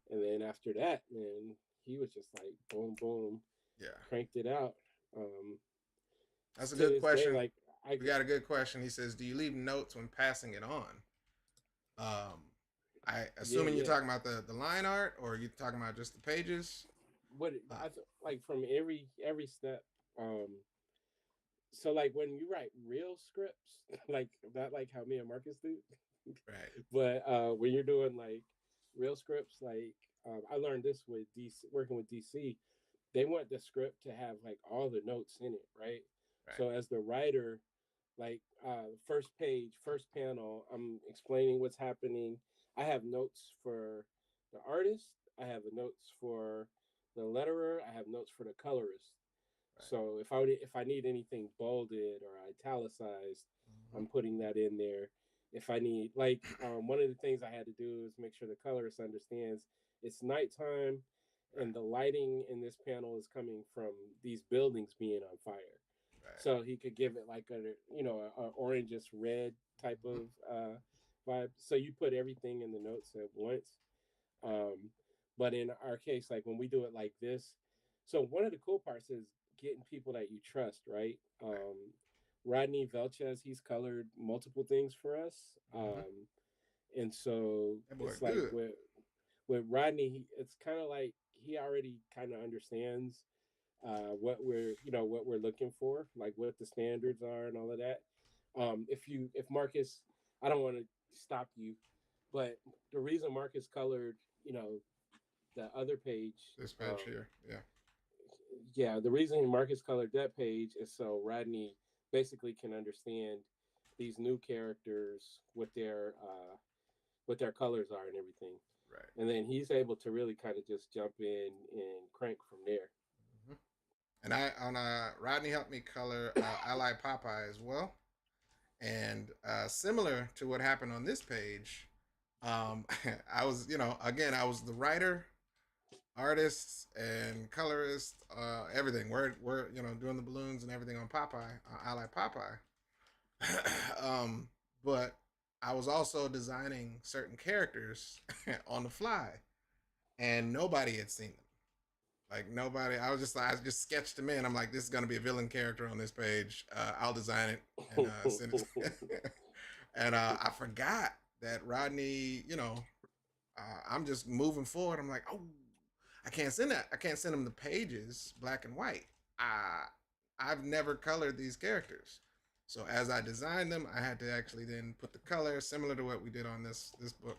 and then after that, man, he was just like boom, boom, Yeah. cranked it out. Um, That's a to good this day, question. like I We got a good question. He says, "Do you leave notes when passing it on?" Um, I yeah, assuming you're yeah. talking about the line art, or you're talking about just the pages. Like from every step. Um, so like when you write real scripts, like not like how me and Marcus do, Right. but when you're doing like real scripts, like I learned this with DC, working with DC, they want the script to have like all the notes in it, right? Right. So as the writer, Like first page, first panel, I'm explaining what's happening. I have notes for the artist. I have notes for the letterer. I have notes for the colorist. Right. So if I need anything bolded or italicized, Mm-hmm. I'm putting that in there. If I need one of the things I had to do is make sure the colorist understands it's nighttime Right. and the lighting in this panel is coming from these buildings being on fire. Right. So he could give it like a orangish red type Mm-hmm. of vibe. So you put everything in the notes at once. Right. Um, but in our case, like when we do it like this, so one of the cool parts is getting people that you trust, right? Right. Rodney Velchez, he's colored multiple things for us. Mm-hmm. And so That boy it's like good. with Rodney, it's kind of like he already kind of understands what we're looking for, like what the standards are and all of that. If Marcus, I don't want to stop you, but the reason Marcus colored, the other page, This page um, here. Yeah. yeah, the reason Marcus colored that page is so Rodney basically can understand these new characters, what their colors are and everything, Right. and then he's able to really kind of just jump in and crank from there. Mm-hmm. And Rodney helped me color Ally Popeye as well. And similar to what happened on this page, I was, again, I was the writer, artist, and colorist, everything. We're doing the balloons and everything on Popeye, Ally Popeye. But I was also designing certain characters on the fly, and nobody had seen them. Like nobody, I just sketched them in. I'm like, this is gonna be a villain character on this page. I'll design it and send it. And I forgot that Rodney. I'm just moving forward. I'm like, oh, I can't send that. I can't send him the pages black and white. Uh, I've never colored these characters. So as I designed them, I had to actually then put the color similar to what we did on this book.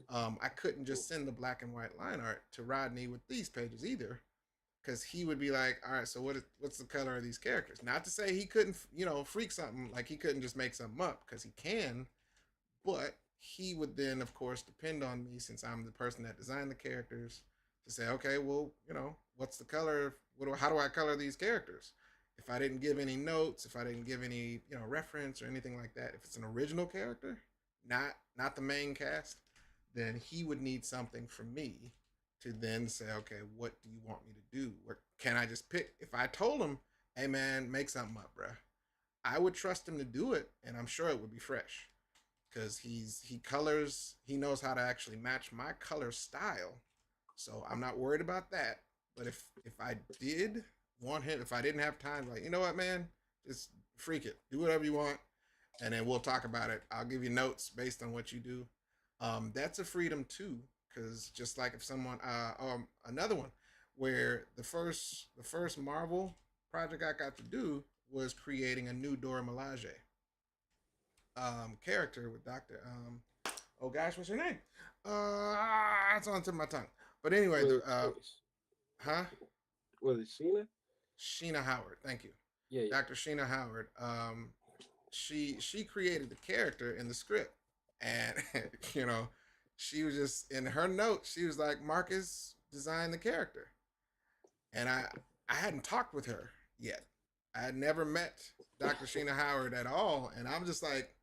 I couldn't just send the black and white line art to Rodney with these pages either, because he would be like, all right, so what's the color of these characters? Not to say he couldn't, freak something, like he couldn't just make something up, because he can, but he would then, of course, depend on me, since I'm the person that designed the characters, to say, okay, well, what's the color? How do I color these characters? If I didn't give any notes, if I didn't give any, reference or anything like that, if it's an original character, not the main cast, then he would need something from me to then say, okay, what do you want me to do? What can I just pick? If I told him, hey man, make something up, bruh, I would trust him to do it, and I'm sure it would be fresh, because he colors, he knows how to actually match my color style, so I'm not worried about that. But if I did want him, if I didn't have time, like, you know what, man, just freak it, do whatever you want, and then we'll talk about it. I'll give you notes based on what you do. That's a freedom too, because just like if someone, another one, where the first Marvel project I got to do was creating a new Dora Milaje character with Doctor. Oh gosh, what's her name? It's on the tip of my tongue. But anyway, Was the it, huh? was it Sheena? Sheena Howard. Thank you, Yeah, yeah. Dr. Sheena Howard. She created the character in the script, and you know, she was just in her notes. She was like, Marcus designed the character, and I hadn't talked with her yet. I had never met Dr. Sheena Howard at all, and I'm just like,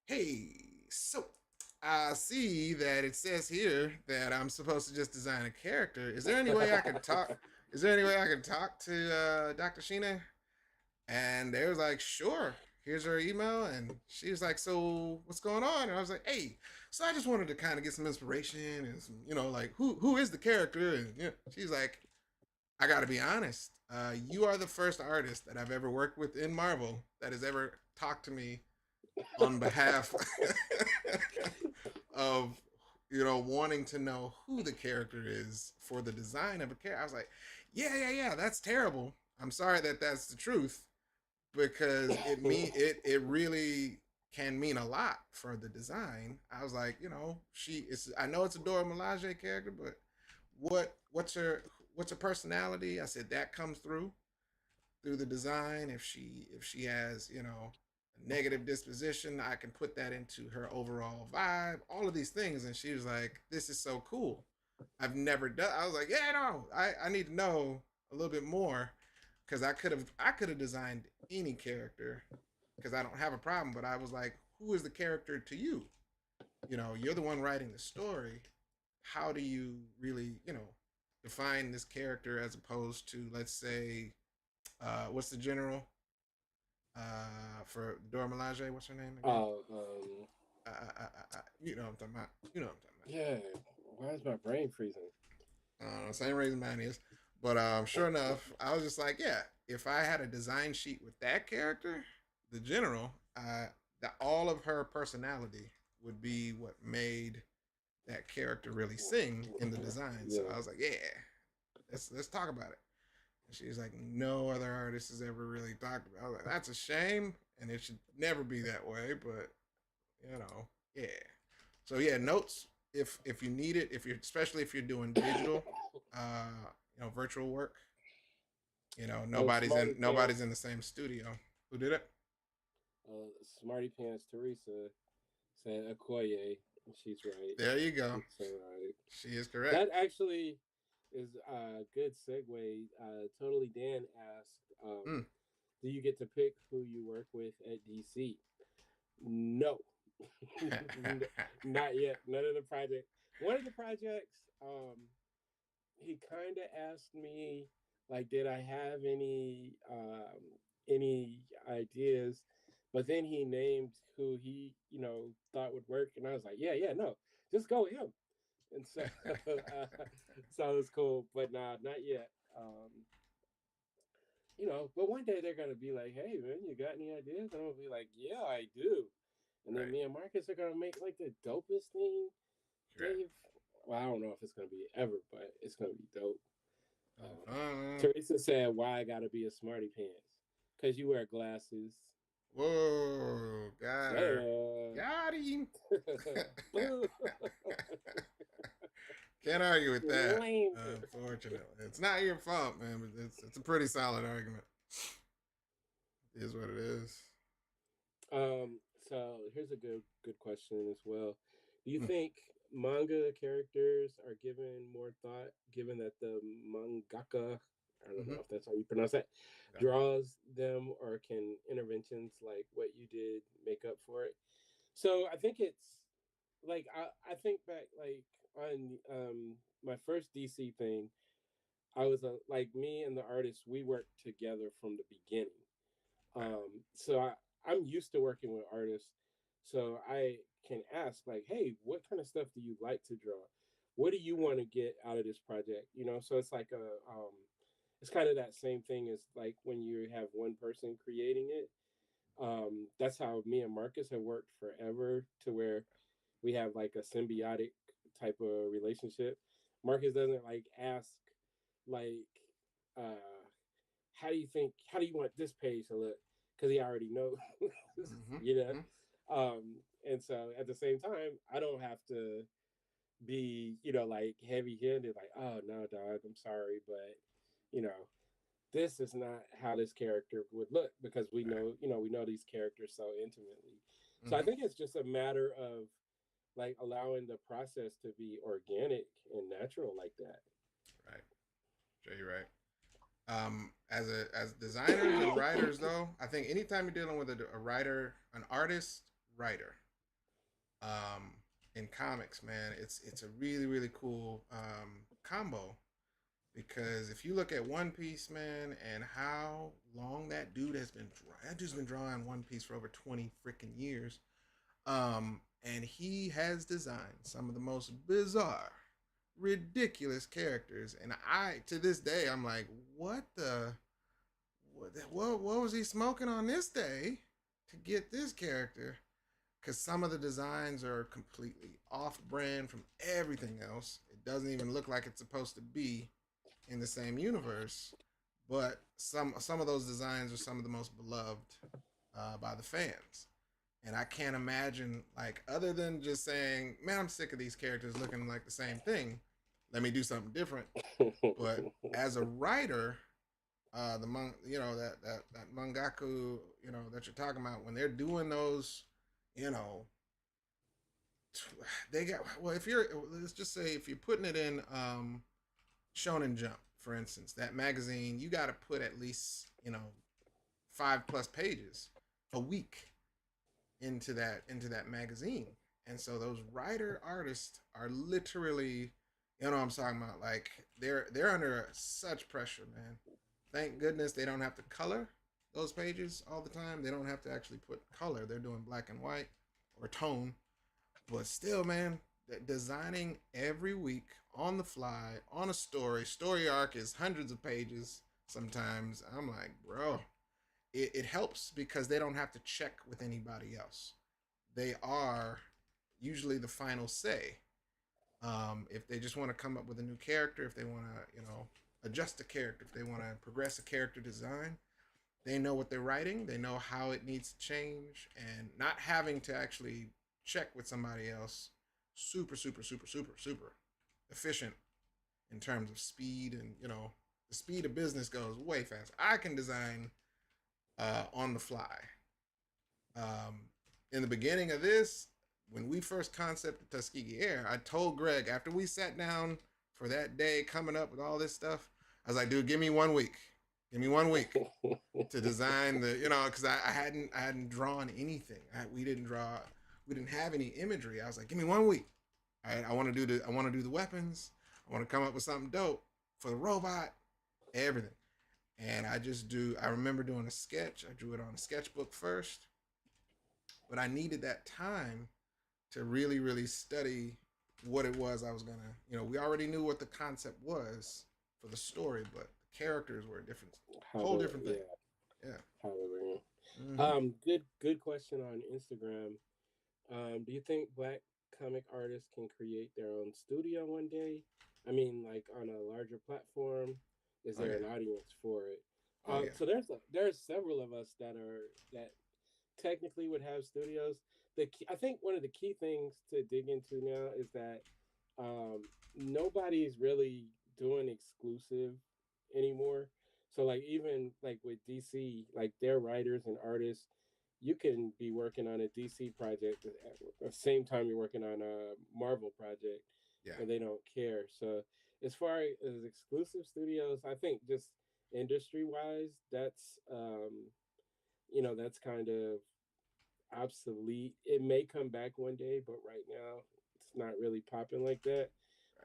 hey, so I see that it says here that I'm supposed to just design a character. Is there any way I can talk? Is there any way I can talk to Dr. Sheena? And they was like, sure. Here's her email. And she was like, so what's going on? And I was like, hey, so I just wanted to kind of get some inspiration and some, like who is the character? And she's like, I got to be honest. You are the first artist that I've ever worked with in Marvel that has ever talked to me on behalf of wanting to know who the character is for the design of a character. I was like, yeah, that's terrible. I'm sorry that that's the truth, because it really can mean a lot for the design. I was like, I know it's a Dora Milaje character, but what's her personality? I said that comes through the design. If she has a negative disposition. I can put that into her overall vibe, all of these things. And she was like, this is so cool. I've never done. I was like, yeah, no, I need to know a little bit more because I could have designed any character because I don't have a problem. But I was like, who is the character to you? You're the one writing the story. How do you really, define this character as opposed to, let's say, what's the general for Dora Milaje? What's her name again? Oh, You know what I'm talking about. You know what I'm talking about. yeah. Why is my brain freezing? Same reason mine is. But sure enough, I was just like, yeah, if I had a design sheet with that character, the general, that all of her personality would be what made that character really sing in the design. So Yeah. I was like, yeah, let's talk about it. And she's like, no other artist has ever really talked about it. I was like, that's a shame, and it should never be that way. But yeah. So yeah, notes if you need it, if you're especially if you're doing digital, virtual work. Oh, Nobody's Smarty in Pants. nobody's in the same studio. Who did it? Smarty Pants Teresa said Okoye. She's right. There you go. She's so right. She is correct. That actually is a good segue. Totally Dan asked, Mm. do you get to pick who you work with at DC? No. Not yet. None of the project. One of the projects, he kind of asked me, like, did I have any ideas? But then he named who he, thought would work, and I was like, yeah, no, just go with him. And so, so it was cool, but nah, not yet. But one day they're gonna be like, "Hey, man, you got any ideas?" And I'm gonna be like, "Yeah, I do." And then Right. me and Marcus are gonna make like the dopest thing Correct. they've. Well, I don't know if it's gonna be ever, but it's gonna be dope. Uh, Teresa said, "Why I gotta be a smarty pants? Cause you wear glasses." Whoa, got her. Got him. Can't argue with that. Lame. Unfortunately, it's not your fault, man. But it's a pretty solid argument. It is what it is. So here's a good question as well. Do you think manga characters are given more thought, given that the mangaka, I don't Mm-hmm. know if that's how you pronounce that, Yeah. draws them, or can interventions like what you did make up for it? So I think it's like I think back like on my first DC thing, I was like me and the artist, we worked together from the beginning. Right. So I'm used to working with artists, so I can ask like, hey, what kind of stuff do you like to draw? What do you want to get out of this project? So it's like it's kind of that same thing as like when you have one person creating it. That's how me and Marcus have worked forever, to where we have like a symbiotic type of relationship. Marcus doesn't like ask like uh how do you want this page to look, because he already knows. Mm-hmm. you know Mm-hmm. and so at the same time, I don't have to be like heavy handed, like, oh no, dog, I'm sorry, but you know this is not how this character would look, because Right. we know these characters so intimately. So I Mm-hmm. think it's just a matter of like allowing the process to be organic and natural like that. Right. Sure, you're right. As designers and writers, though, I think anytime you're dealing with a writer, an artist writer, um, in comics, man, it's a really really cool combo because if you look at One Piece, man, and how long that dude's been drawing One Piece for over 20 freaking years. And he has designed some of the most bizarre, ridiculous characters, and I to this day I'm like, what was he smoking on this day to get this character? Because some of the designs are completely off-brand from everything else. It doesn't even look like it's supposed to be in the same universe. But some of those designs are some of the most beloved by the fans. And I can't imagine, like, other than just saying, man, I'm sick of these characters looking like the same thing. Let me do something different. But as a writer, you know, that mangaku, you know, that you're talking about, when they're doing those, you know, they got, well, if you're, let's just say if you're putting it in Shonen Jump, for instance, that magazine, you got to put at least, you know, 5+ pages a week into that magazine. And so those writer artists are literally, you know what I'm talking about, like they're under such pressure, man. Thank goodness they don't have to color those pages all the time. They don't have to actually put color. They're doing black and white or tone. But still, man, designing every week on the fly on a story arc is hundreds of pages sometimes. I'm like, bro, it helps because they don't have to check with anybody else. They are usually the final say. If they just want to come up with a new character, if they want to, you know, adjust a character, if they want to progress a character design, they know what they're writing. They know how it needs to change, and not having to actually check with somebody else. Super, super, super, super, super efficient in terms of speed, and you know, the speed of business goes way fast. I can design on the fly. Um, in the beginning of this, when we first concepted Tuskegee Air, I told Greg after we sat down for that day coming up with all this stuff, I was like, dude, give me 1 week. Give me 1 week to design the, you know, because I hadn't drawn anything. We didn't have any imagery. I was like, give me 1 week. I want to do the weapons. I want to come up with something dope for the robot, everything. And I remember doing a sketch. I drew it on a sketchbook first, but I needed that time to really, really study what it was I was gonna, you know, we already knew what the concept was for the story, but the characters were a different, whole different thing. Yeah. How they were. Mm-hmm. Good question on Instagram. Do you think black comic artists can create their own studio one day? I mean, like on a larger platform, is Oh there yeah. an audience for it? Oh yeah. So there's several of us that technically would have studios. I think one of the key things to dig into now is that um, nobody's really doing exclusive anymore. So like even like with DC, like their writers and artists, you can be working on a DC project at the same time you're working on a Marvel project, Yeah. and they don't care. So as far as exclusive studios, I think just industry wise, that's kind of obsolete. It may come back one day, but right now it's not really popping like that.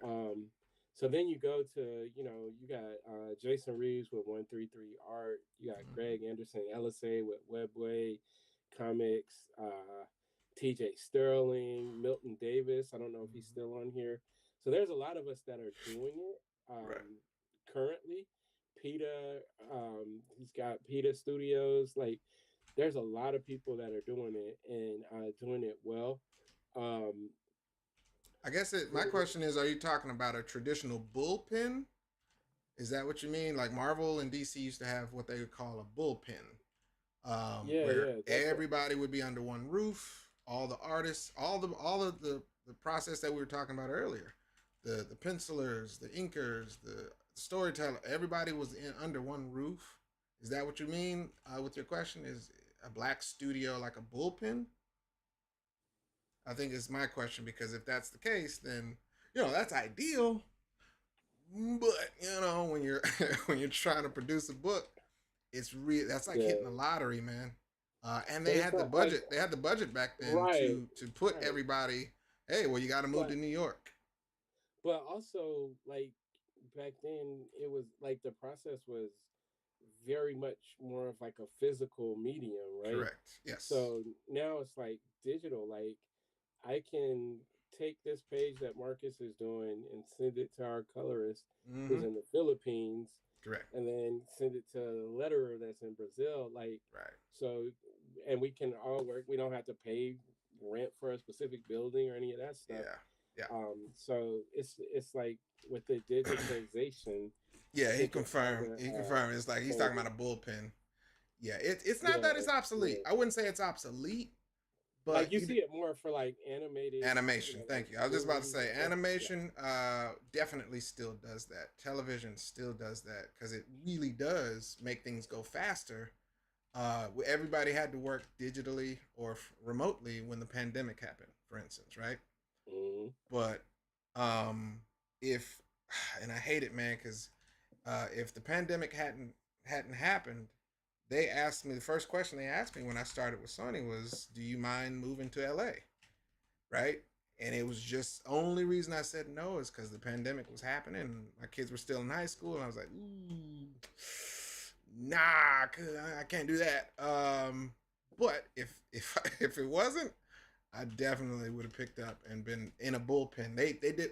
Right. Um, so then you go to, you got Jason Reeves with 133 Art. You got Mm-hmm. Greg Anderson, LSA with Webway Comics, TJ Sterling, Milton Davis. I don't know if he's Mm-hmm. still on here. So there's a lot of us that are doing it Right. currently. PETA, he's got PETA Studios. Like, there's a lot of people that are doing it and doing it well. Um, I guess my question is, are you talking about a traditional bullpen? Is that what you mean? Like Marvel and DC used to have what they would call a bullpen, yeah, where yeah, that's a everybody would be under one roof. All the artists, all of the process that we were talking about earlier, the pencilers, the inkers, the storyteller, everybody was in under one roof. Is that what you mean with your question? Is a black studio like a bullpen? I think it's my question, because if that's the case, then you know that's ideal. But you know when you're when you're trying to produce a book, it's real. That's like hitting the yeah, lottery, man. And but they it's had the not like budget. They had the budget back then right, to put right. everybody. Hey, well, you got to move to But New York. also like back then, it was like the process was very much more of like a physical medium, right? Correct. Yes. So now it's like digital. Like I can take this page that Marcus is doing and send it to our colorist who's Mm-hmm. in the Philippines, Correct. and then send it to the letterer that's in Brazil. Like, Right. so, and we can all work. We don't have to pay rent for a specific building or any of that stuff. Yeah. Yeah. So it's like with the digitization, I Yeah. He think it has confirmed. He confirmed. It's like he's talking changed. about a bullpen. Yeah. It's not that Yeah, it's obsolete. yeah, I wouldn't say it's obsolete, Like but you see it more for like animated, animation. like Thank you. I was just about to movies say and stuff. Yeah. animation definitely still does that. Television still does that because it really does make things go faster. Everybody had to work digitally or remotely when the pandemic happened, for instance, right? Mm-hmm. But um, if and I hate it, man, because if the pandemic hadn't happened, they asked me the first question they asked me when I started with Sony was, "Do you mind moving to LA?" Right? And it was just only reason I said no is because the pandemic was happening. And my kids were still in high school, and I was like, "Ooh, nah, I can't do that." But if if it wasn't, I definitely would have picked up and been in a bullpen. They did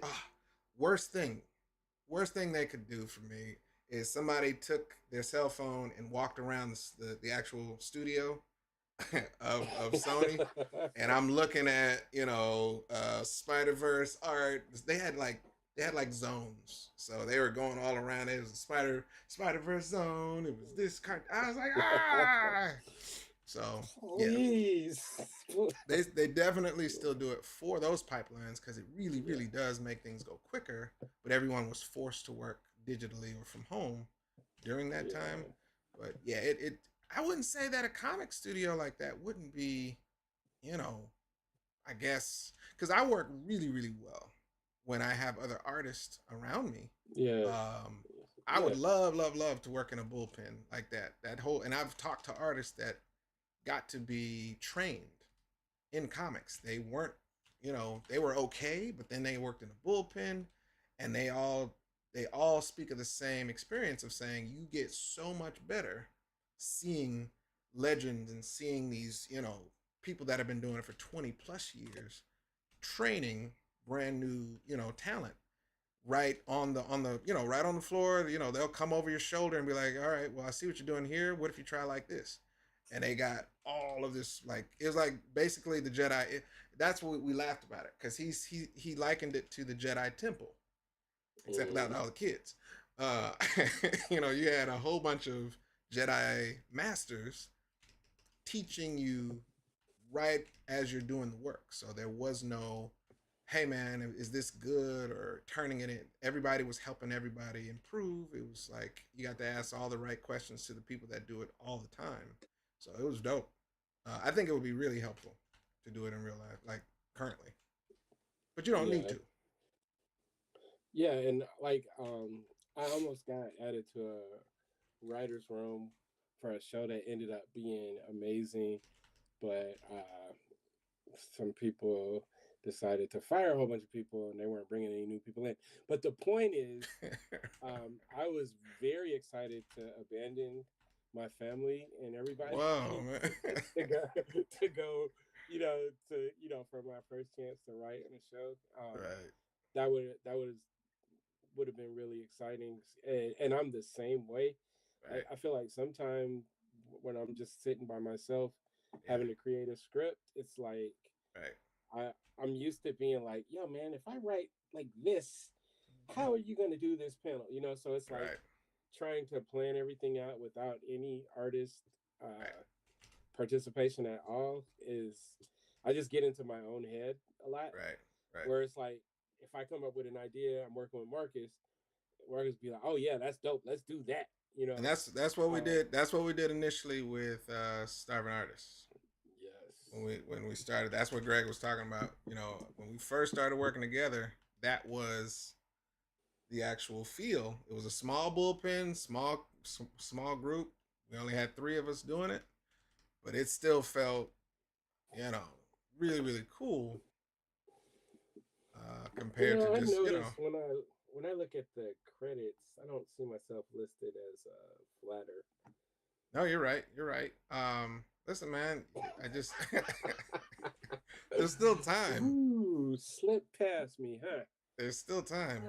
worst thing worst thing they could do for me is somebody took their cell phone and walked around the actual studio of Sony, and I'm looking at Spider Verse art. They had like zones, so they were going all around. It was a Spider Verse zone. It was this kind. I was like ah. So yeah, Please. they definitely still do it for those pipelines because it really Yeah. really does make things go quicker. But everyone was forced to work digitally or from home during that time. Yeah. But yeah, it I wouldn't say that a comic studio like that wouldn't be, you know, I guess because I work really really well when I have other artists around me. Yeah. Um, I Yeah. would love to work in a bullpen like that. That whole and I've talked to artists that got to be trained in comics. They weren't, they were okay, but then they worked in a bullpen, and they all speak of the same experience of saying you get so much better seeing legends and seeing these, people that have been doing it for 20 plus years training brand new, talent right on the right on the floor. They'll come over your shoulder and be like, all right, well, I see what you're doing here, what if you try like this? And they got all of this, like it was like basically the That's what we laughed about it because he likened it to the Jedi Temple, except without Mm. all the kids. uh you had a whole bunch of Jedi masters teaching you right as you're doing the work. So there was no, hey man, is this good or turning it in. Everybody was helping everybody improve. It was like you got to ask all the right questions to the people that do it all the time. So it was dope. I think it would be really helpful to do it in real life, like currently, but you don't need Yeah. to. Yeah. And like, I almost got added to a writer's room for a show that ended up being amazing, but some people decided to fire a whole bunch of people and they weren't bringing any new people in. But the point is, I was very excited to abandon my family and everybody Whoa, man. to go to go, for my first chance to write in a show. Right, That would have been really exciting, and I'm the same way. right, I feel like sometimes when I'm just sitting by myself yeah, having to create a script, it's like right, I I'm used to being like, yo, man, if I write like this, how are you gonna do this panel? So it's like right, trying to plan everything out without any artist right, participation at all is I just get into my own head a lot. right, right. Where it's like if I come up with an idea, I'm working with Marcus. Marcus be like, "Oh yeah, that's dope. Let's do that." And that's what we Um, did. That's what we did initially with Starving Artists. yes, When we started, that's what Greg was talking about. When we first started working together, that was the actual feel. It was a small bullpen, small group. We only had three of us doing it, but it still felt, you know, really really cool compared to I just noticed when I look at the credits, I don't see myself listed as a flatter. No, you're right. You're right. Listen, man, I just there's still time. Ooh, slip past me, huh? There's still time.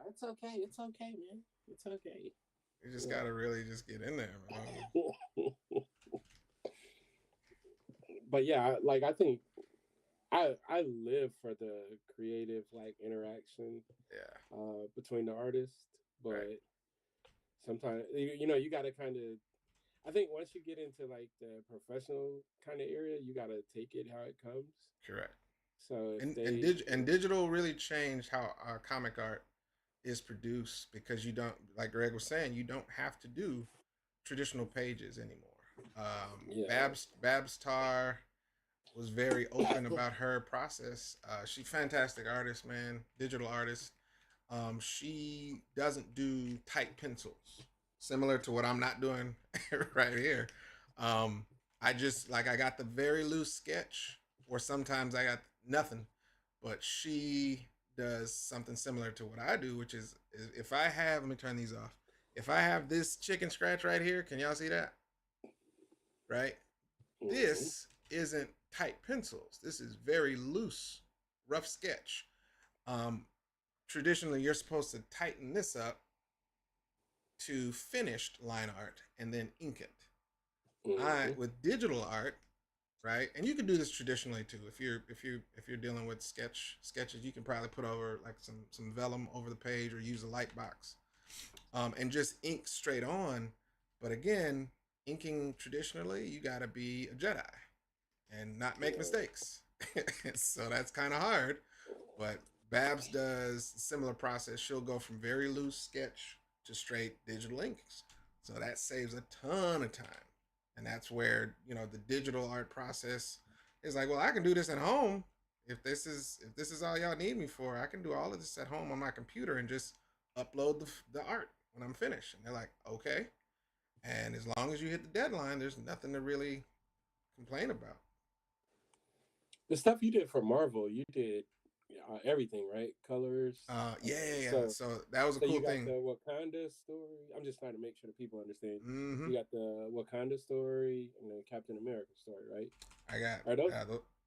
It's okay. It's okay, man. It's okay. You just Yeah. gotta really just get in there, man. But yeah, like I think I live for the creative like interaction Yeah. between the artists, Right. but sometimes you got to kind of I think once you get into like the professional kind of area, you got to take it how it comes. Correct. So if And they, digital really changed how comic art is produced because you don't, like Greg was saying, you don't have to do traditional pages anymore. yeah, Babs Tarr was very open about her process. She's fantastic artist, man, digital artist. She doesn't do tight pencils, similar to what I'm not doing right here. Um, I just like I got the very loose sketch, or sometimes I got nothing. But she does something similar to what I do, which is if I have, let me turn these off. If I have this chicken scratch right here, can y'all see that? Right? hmm This isn't tight pencils. This is very loose, rough sketch. Um, Traditionally, you're supposed to tighten this up to finished line art and then ink it. I hmm with digital art, right? And you can do this traditionally too. If you're dealing with sketches, you can probably put over like some vellum over the page or use a light box, and just ink straight on. But again, inking traditionally, you got to be a Jedi and not make yeah, mistakes. So that's kind of hard. But Babs does a similar process. She'll go from very loose sketch to straight digital inks. So that saves a ton of time. And that's where, the digital art process is like, well, I can do this at home. If this is all y'all need me for, I can do all of this at home on my computer and just upload the art when I'm finished. And they're like, okay. And as long as you hit the deadline, there's nothing to really complain about. the stuff you did for Marvel, you did everything, right? Colors. Yeah. So So that was a so you cool got the thing. Wakanda story. I'm just trying to make sure that people understand. Hmm. You got the Wakanda story and the Captain America story, right? I got Are those?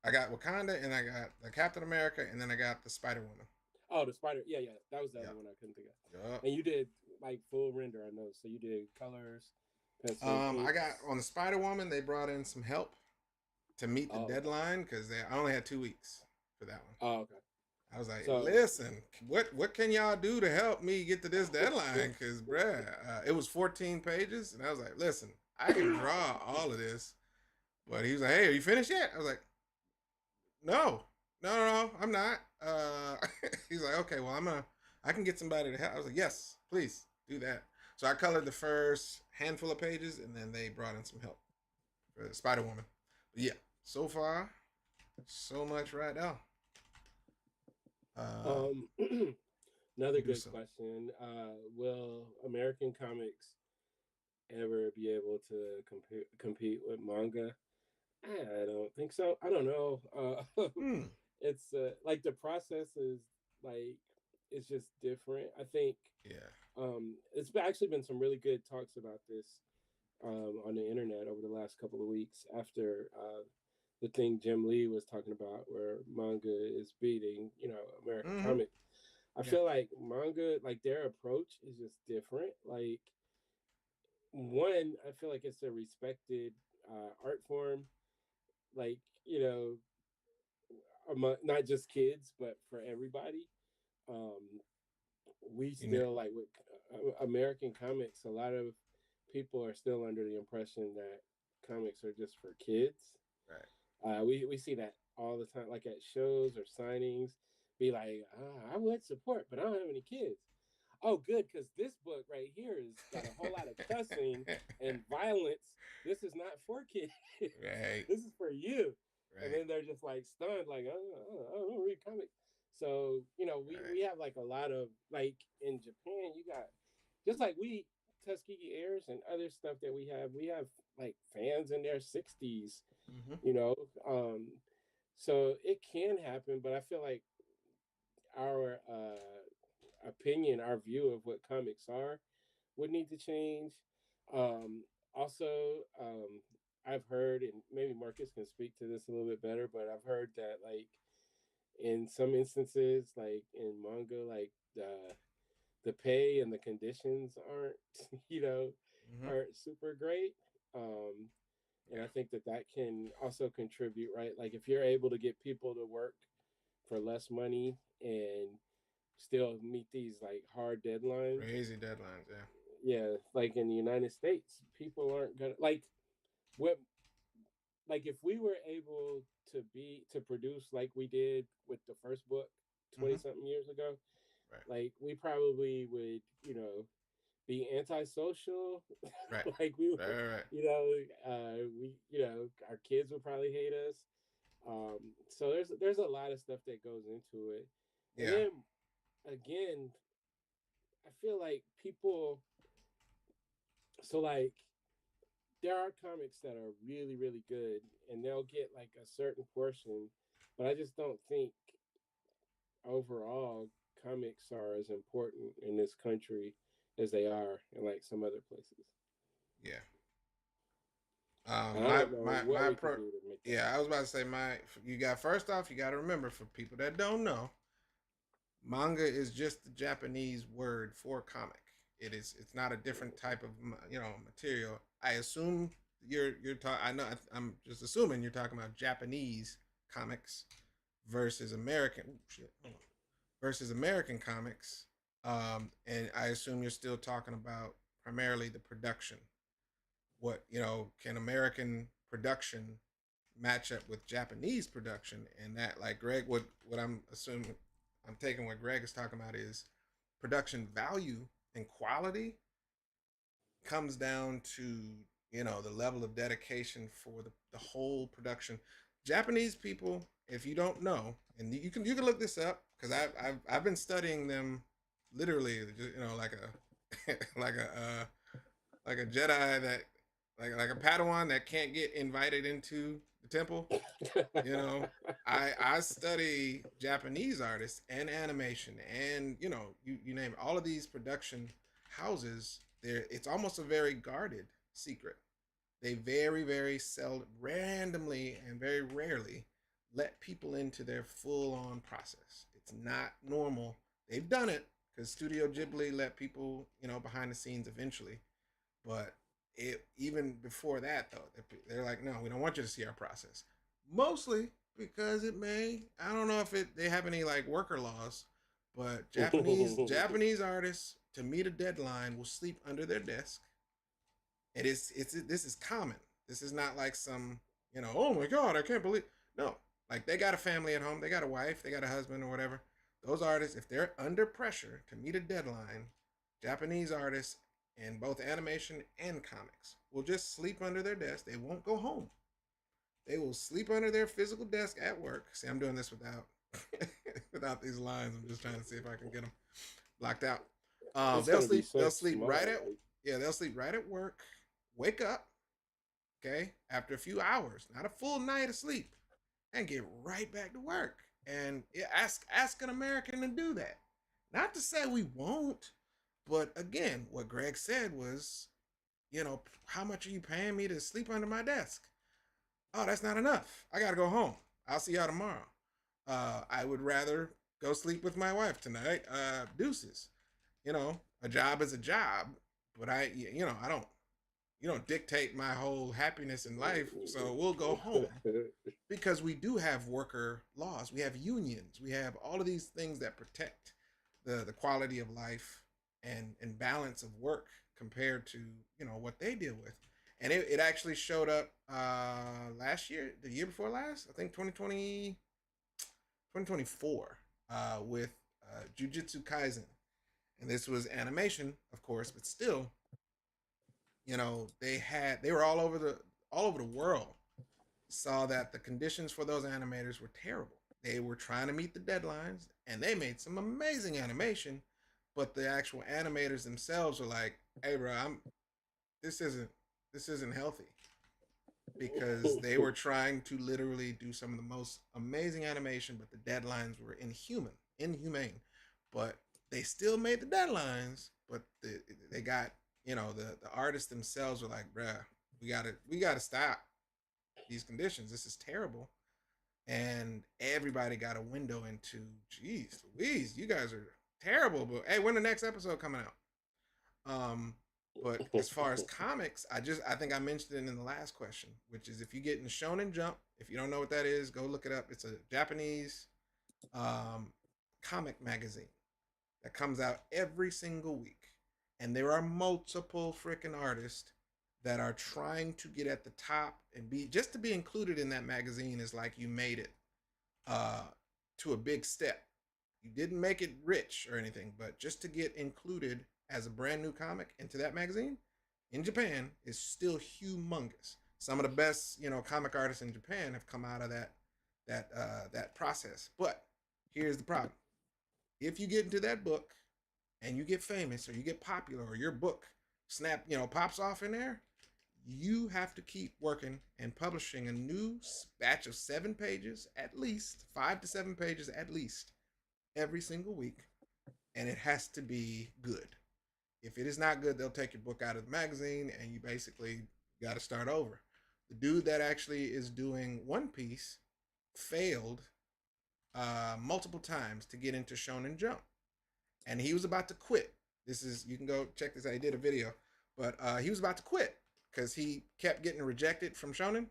I got Wakanda, and I got the Captain America, and then I got the Spider Woman. Oh, the Spider. Yeah, yeah. That was the other Yep. one I couldn't think of. Yep. And you did like full render on those. So you did colors, pencils, I got inks. on the Spider Woman. They brought in some help to meet the Oh, okay. deadline because I only had 2 weeks for that one. Oh, okay. I was like, So listen, what can y'all do to help me get to this deadline? Because, bruh, it was 14 pages. And I was like, listen, I can draw all of this. But he was like, hey, are you finished yet? I was like, no, no, I'm not. He's like, okay, well, I can get somebody to help. I was like, yes, please do that. So I colored the first handful of pages, and then they brought in some help for Spider Woman. But yeah, so far, so much right now. Uh, um, another we do good so. question. Will American comics ever be able to compete with manga? I don't think so. I don't know. Hmm. It's like the process is like it's just different. I think Yeah. it's actually been some really good talks about this on the internet over the last couple of weeks after the thing Jim Lee was talking about, where manga is beating American Mm-hmm. comic. I Yeah. feel like manga, like their approach is just different. Like one, I feel like it's a respected art form. Like not just kids, but for everybody. Um, we You know, still like with American comics. A lot of people are still under the impression that comics are just for kids. right. We see that all the time, like at shows or signings. Be like, I would support, but I don't have any kids. Oh, good, because this book right here has got a whole lot of cussing and violence. This is not for kids. Right. This is for you. And Right. then they're just like stunned, like, I don't read comics. So, Right. we have like a lot of, like in Japan, you got, just like Tuskegee Heirs and other stuff that we have like fans in their 60s, Mm-hmm. you know. So it can happen, but I feel like our opinion, our view of what comics are, would need to change. Also, I've heard, and maybe Marcus can speak to this a little bit better, but I've heard that like in some instances, like in manga, like the pay and the conditions aren't, you know, Mm-hmm. aren't super great. Um, and Yeah. I think that that can also contribute, right? Like if you're able to get people to work for less money and still meet these like hard deadlines, Crazy deadlines. Yeah. yeah, like in the United States, people aren't gonna like what like if we were able to produce like we did with the first book 20 Mm-hmm. something years ago, Right. like we probably would, be antisocial. Right. Like we Right. would, Right. Right. we our kids would probably hate us. So there's a lot of stuff that goes into it. And Yeah. then again, I feel like people, so like there are comics that are really really good and they'll get like a certain portion, but I just don't think overall comics are as important in this country as they are in like some other places. Yeah. And I My don't know my what my we could pro. do to make that Yeah, I happen. was about to say my. You got first off, you got to remember for people that don't know, manga is just the Japanese word for comic. It's not a different type of material. I assume you're talking. I know I'm just assuming you're talking about Japanese comics versus American. Ooh, shit. Hold on. Versus American comics. And I assume you're still talking about primarily the production. What can American production match up with Japanese production? And that, like Greg, what I'm assuming, I'm taking what Greg is talking about is production value and quality comes down to the level of dedication for the whole production. Japanese people, if you don't know, and you can look this up because I've been studying them literally, like a like a Jedi that like a Padawan that can't get invited into the temple. You know, I study Japanese artists and animation, and you name it, all of these production houses. There, it's almost a very guarded secret. They very very sell randomly and very rarely let people into their full on process. It's not normal. They've done it because Studio Ghibli let people behind the scenes eventually, but even before that though, they're like, no, we don't want you to see our process. Mostly because it may, I don't know if they have any like worker laws, but Japanese artists to meet a deadline will sleep under their desk. It's this is common. This is not like some oh my god, I can't believe. No, like they got a family at home, they got a wife, they got a husband or whatever. Those artists, if they're under pressure to meet a deadline, Japanese artists in both animation and comics will just sleep under their desk. They won't go home. They will sleep under their physical desk at work. See, I'm doing this without without these lines. I'm just trying to see if I can get them blocked out. It's They'll gonna be sleep. so They'll sleep right small. at yeah. They'll sleep right at work. Wake up, okay, after a few hours, not a full night of sleep, and get right back to work. And yeah, ask an American to do that. Not to say we won't, but again, what Greg said was, how much are you paying me to sleep under my desk? Oh, that's not enough. I gotta go home. I'll see y'all tomorrow. I would rather go sleep with my wife tonight. Deuces. A job is a job, but I don't. You don't dictate my whole happiness in life. So we'll go home because we do have worker laws. We have unions. We have all of these things that protect the quality of life and balance of work compared to what they deal with. And it actually showed up last year, the year before last, I think 2024, with Jujutsu Kaisen. And this was animation, of course, but still, they were all over the world, saw that the conditions for those animators were terrible. They were trying to meet the deadlines and they made some amazing animation, but the actual animators themselves were like, "Hey, bro, this isn't this isn't healthy," because they were trying to literally do some of the most amazing animation, but the deadlines were inhumane. But they still made the deadlines, but they got the artists themselves were like, "Bruh, we gotta stop these conditions. This is terrible." And everybody got a window into, geez, Louise, you guys are terrible. But hey, when the next episode coming out? But as far as comics, I think I mentioned it in the last question, which is if you get in Shonen Jump, if you don't know what that is, go look it up. It's a Japanese um, comic magazine that comes out every single week. And there are multiple freaking artists that are trying to get at the top and be just to be included in that magazine is like you made it uh, to a big step. You didn't make it rich or anything, but just to get included as a brand new comic into that magazine in Japan is still humongous. Some of the best, comic artists in Japan have come out of that process. But here's the problem: if you get into that book and you get famous or you get popular or your book pops off in there, you have to keep working and publishing a new batch of 7 pages, at least 5 to 7 pages at least, every single week, and it has to be good. If it is not good, they'll take your book out of the magazine, and you basically got to start over. The dude that actually is doing One Piece failed multiple times to get into Shonen Jump, and he was about to quit. This is You can go check this out. He did a video, but he was about to quit because he kept getting rejected from Shonen.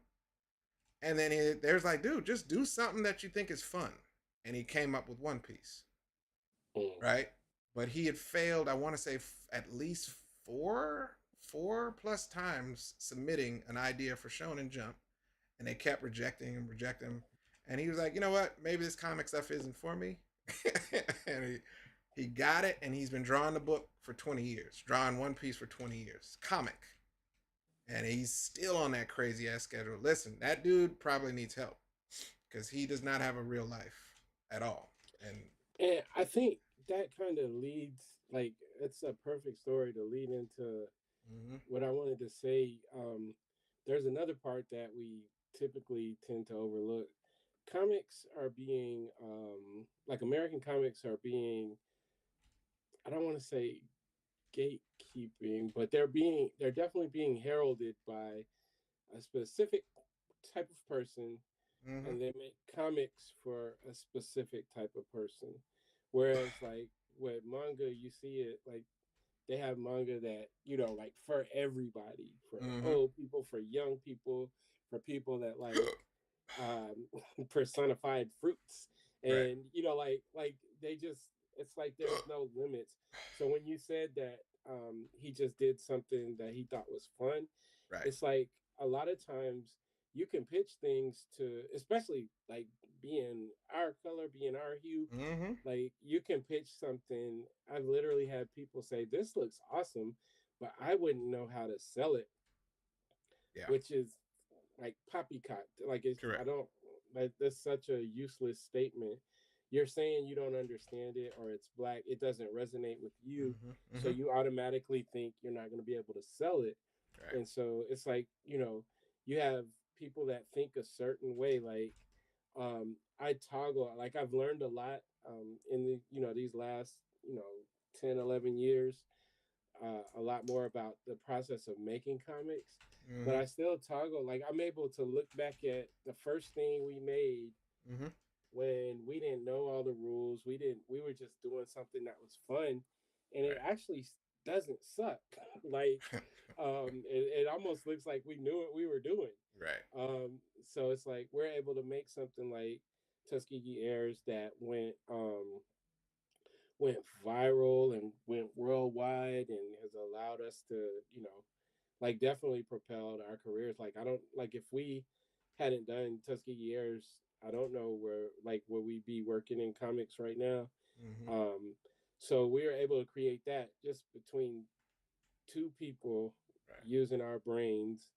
And then there's like, dude, just do something that you think is fun. And he came up with One Piece, right? But he had failed, I want to say, at least four plus times submitting an idea for Shonen Jump, and they kept rejecting him. And he was like, you know what? Maybe this comic stuff isn't for me. And he got it, and he's been drawing the book for 20 years, drawing One Piece for 20 years, comic. And he's still on that crazy ass schedule. Listen, that dude probably needs help because he does not have a real life at all. And I think that kind of leads, like, it's a perfect story to lead into what I wanted to say. There's another part that we typically tend to overlook. Comics are being, like, American comics are being, I don't want to say gatekeeping, but they're definitely being heralded by a specific type of person, and they make comics for a specific type of person. Whereas, like, with manga, you see it like they have manga that, like, for everybody, for old people, for young people, for people that like personified fruits, Right. and like they just, it's like there's no limits. So when you said that he just did something that he thought was fun, Right. it's like a lot of times you can pitch things to, especially like being our color, being our hue, like you can pitch something. I've literally had people say, this looks awesome, but I wouldn't know how to sell it, Yeah. which is like poppycock. Like, it's, I Correct. don't, like, that's such a useless statement. You're saying you don't understand it, or it's black, it doesn't resonate with you, so you automatically think you're not going to be able to sell it. Right. And so it's like, you have people that think a certain way. Like, I toggle, like, I've learned a lot in the, these last, 10, 11 years, a lot more about the process of making comics. But I still toggle, like, I'm able to look back at the first thing we made when we didn't know all the rules. We were just doing something that was fun, and it actually doesn't suck. Like, it almost looks like we knew what we were doing. Right. So it's like we're able to make something like Tuskegee Heirs that went viral and went worldwide, and has allowed us to, like, definitely propelled our careers. Like, I don't, like, if we hadn't done Tuskegee Heirs, I don't know where we'd be working in comics right now. So we were able to create that just between two people using our brains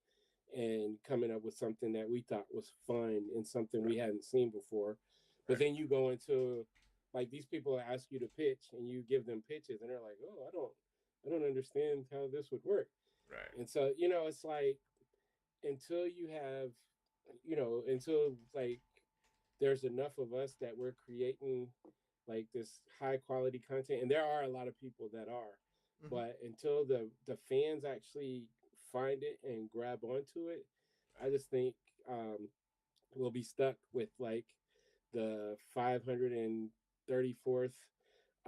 and coming up with something that we thought was fun and something we hadn't seen before. But then you go into, like, these people ask you to pitch, and you give them pitches, and they're like, oh, I don't understand how this would work. Right. And so, it's like, until you have, until, like, there's enough of us that we're creating, like, this high quality content, and there are a lot of people that are, but until the fans actually find it and grab onto it, I just think we'll be stuck with, like, the 534th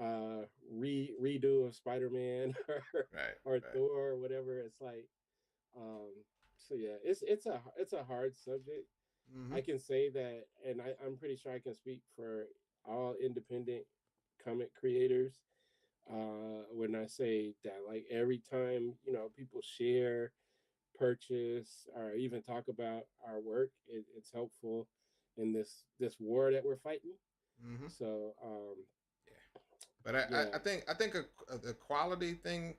redo of Spider-Man or Thor or whatever. It's like, so yeah, it's a hard subject. I can say that, and I'm pretty sure I can speak for all independent comic creators. When I say that, like every time people share, purchase, or even talk about our work, it's helpful in this war that we're fighting. Mm-hmm. So Yeah. But I, yeah. I think the quality thing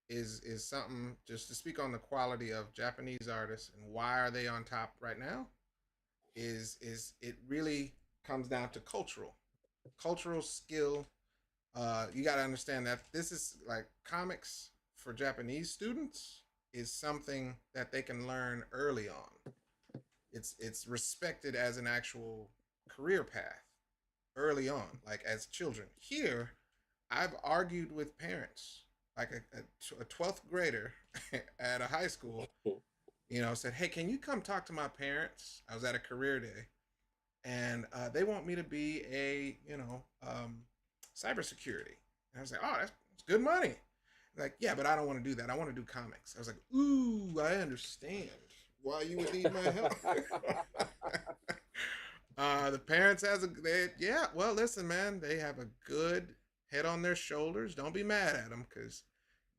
is something, just to speak on the quality of Japanese artists and why are they on top right now, is it really comes down to cultural skill. You got to understand that this is like comics for Japanese students is something that they can learn early on. It's respected as an actual career path early on, like as children. Here, I've argued with parents, like a 12th grader at a high school, said, "Hey, can you come talk to my parents?" I was at a career day, and they want me to be a, cybersecurity. And I was like, "Oh, that's good money." Like, yeah, but I don't want to do that. I want to do comics. I was like, "Ooh, I understand why you would need my help." The parents yeah. Well, listen, man, they have a good head on their shoulders. Don't be mad at them, because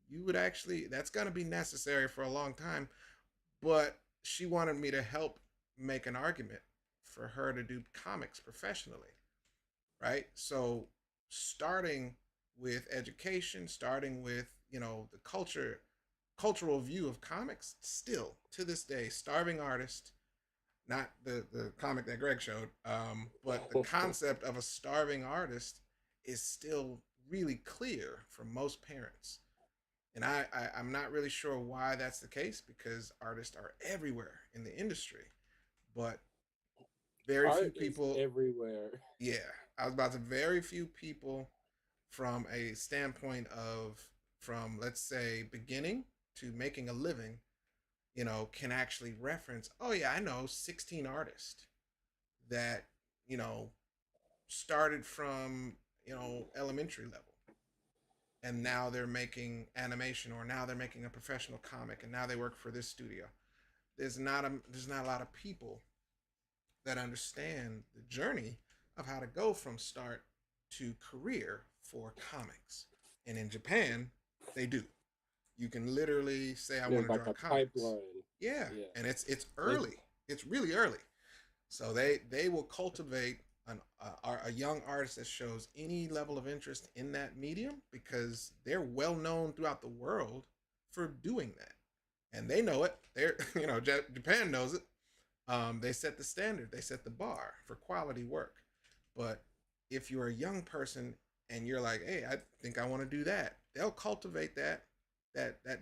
you would actually that's gonna be necessary for a long time. But she wanted me to help make an argument for her to do comics professionally, right? So starting with education, starting with the cultural view of comics, still to this day, starving artist, not the comic that Greg showed, but the concept of a starving artist is still really clear for most parents. And I'm not really sure why that's the case, because artists are everywhere in the industry, but very few Art is people. everywhere. Yeah, I was about to. Very few people, from a standpoint of, from, let's say, beginning to making a living, can actually reference, oh yeah, I know 16 artists that, you know, started from, elementary level, and now they're making animation, or now they're making a professional comic, and now they work for this studio. There's not a lot of people that understand the journey of how to go from start to career for comics. And in Japan, they do. You can literally say, I want There's to like draw a comics. pipeline. Yeah. Yeah. And it's It, early. It's really early. So they will cultivate a young artist that shows any level of interest in that medium, because they're well known throughout the world for doing that. And they know it. They're Japan knows it. They set the standard, they set the bar for quality work. But if you're a young person and you're like, hey, I think I want to do that, they'll cultivate that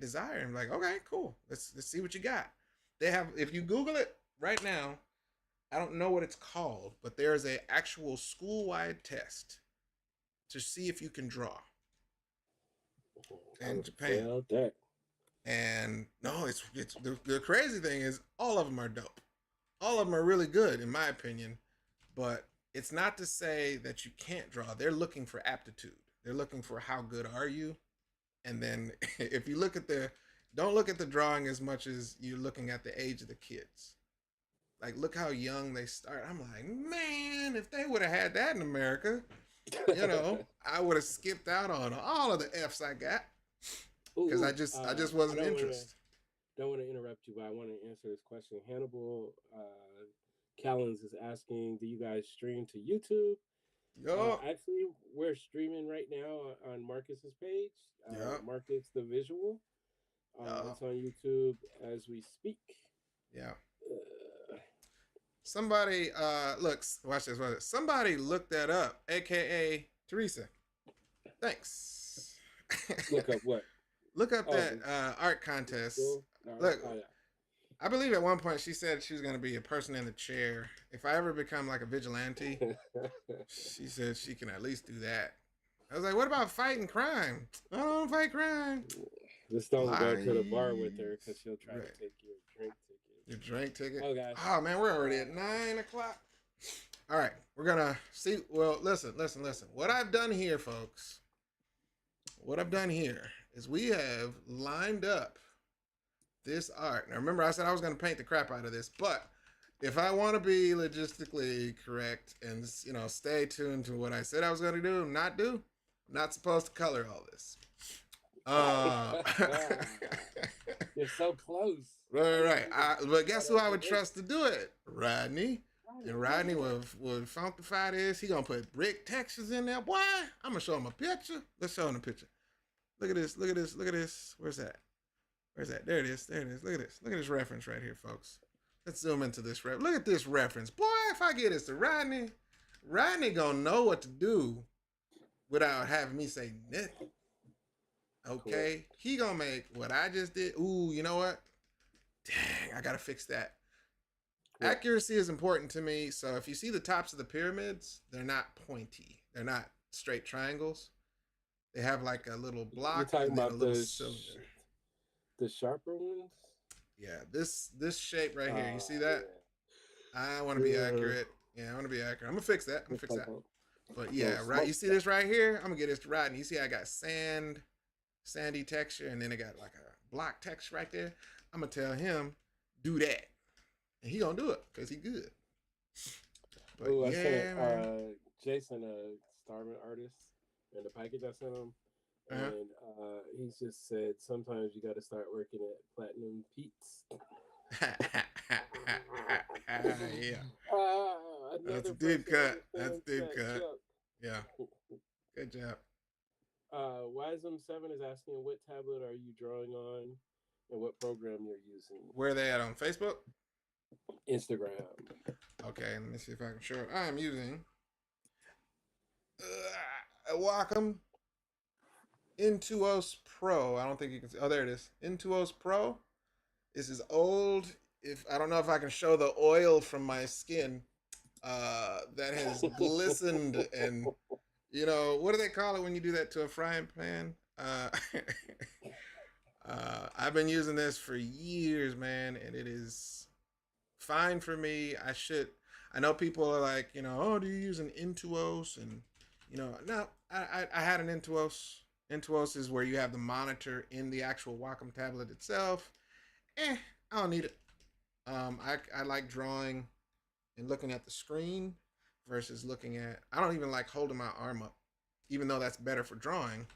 desire and be like, okay, cool, let's see what you got. They have, if you Google it right now, I don't know what it's called, but there's a actual school wide test to see if you can draw I in Japan. failed that. And no, it's the crazy thing is all of them are dope. All of them are really good in my opinion, but it's not to say that you can't draw. They're looking for aptitude. They're looking for how good are you, and then if you look at the don't look at the drawing as much as you're looking at the age of the kids. Like, look how young they start. I'm like, man, if they would have had that in America, I would have skipped out on all of the F's I got, because Ooh, I just I wasn't interested. don't want to interrupt you, but I want to answer this question. Hannibal Callens is asking, do you guys stream to YouTube? Yo, Actually, we're streaming right now on Marcus's page, yeah, Marcus the Visual. yeah, It's on YouTube as we speak. yeah. Uh, Somebody, watch this. Somebody look that up, aka Teresa. Thanks. look up what? Look up Oh, that art contest. cool. All right. Look, Oh I believe at one point she said she was going to be a person in the chair. If I ever become like a vigilante, yeah. she said she can at least do that. I was like, what about fighting crime? I don't fight crime. Just don't go to the bar with her Lies. because she'll try Right. to take your drink ticket. Your drink ticket. Oh gosh. Oh man, we're already at 9 o'clock. All right, we're gonna see. Well, listen. What I've done here, folks. What I've done here is we have lined up this art. Now, remember, I said I was gonna paint the crap out of this, but if I want to be logistically correct and stay tuned to what I said I was gonna do and not do, Not supposed to color all this. Right. Uh, You're so close. right, right. But Try guess to who I would erase. trust to do it? Rodney. And Rodney Yeah. would funkify this. He gonna put brick textures in there. Boy, I'm gonna show him a picture. Let's show him a picture. Look at this. Look at this. Look at this. Where's that? Where's that? There it is. There it is. Look at this. Look at this reference right here, folks. Let's zoom into this reference. Look at this reference. Boy, if I get this to Rodney, Rodney gonna know what to do without having me say nothing. Okay? Cool. He gonna make what I just did. Ooh, you know what? Dang, I gotta fix that. Cool. Accuracy is important to me. So if you see the tops of the pyramids, they're not pointy. They're not straight triangles. They have like a little You're block talking and then a about little cylinder. the sharper ones. Yeah, this shape right here. You see Yeah. that? I want to be accurate. Yeah, I want to be accurate. I'm gonna fix that. I'm gonna Looks fix like that. a But little yeah, right. You see smokestack. this right here? I'm gonna get this to Rodney. You see, I got sandy texture, and then it got like a block texture right there. I'm gonna tell him do that, and he gonna do it because he good. But Oh, I yeah, sent man. Jason a starving artist in the package I sent him, Uh-huh. and he just said sometimes you got to start working at Platinum Pete's. Yeah, that's a Another deep person cut. That's understands a deep that cut. joke. Yeah, good job. Wisdom 7 is asking what tablet are you drawing on and what program you're using. Where are they at on Facebook? Instagram. Okay, let me see if I can show it. I am using a Wacom Intuos Pro. I don't think you can see. Oh, there it is. Intuos Pro. This is old. If I don't know if I can show the oil from my skin that has glistened and what do they call it when you do that to a frying pan? I've been using this for years, man, and it is fine for me. I know people are like, oh, do you use an Intuos? And no, I had an Intuos. Intuos is where you have the monitor in the actual Wacom tablet itself. I don't need it. I like drawing and looking at the screen versus looking at. I don't even like holding my arm up, even though that's better for drawing.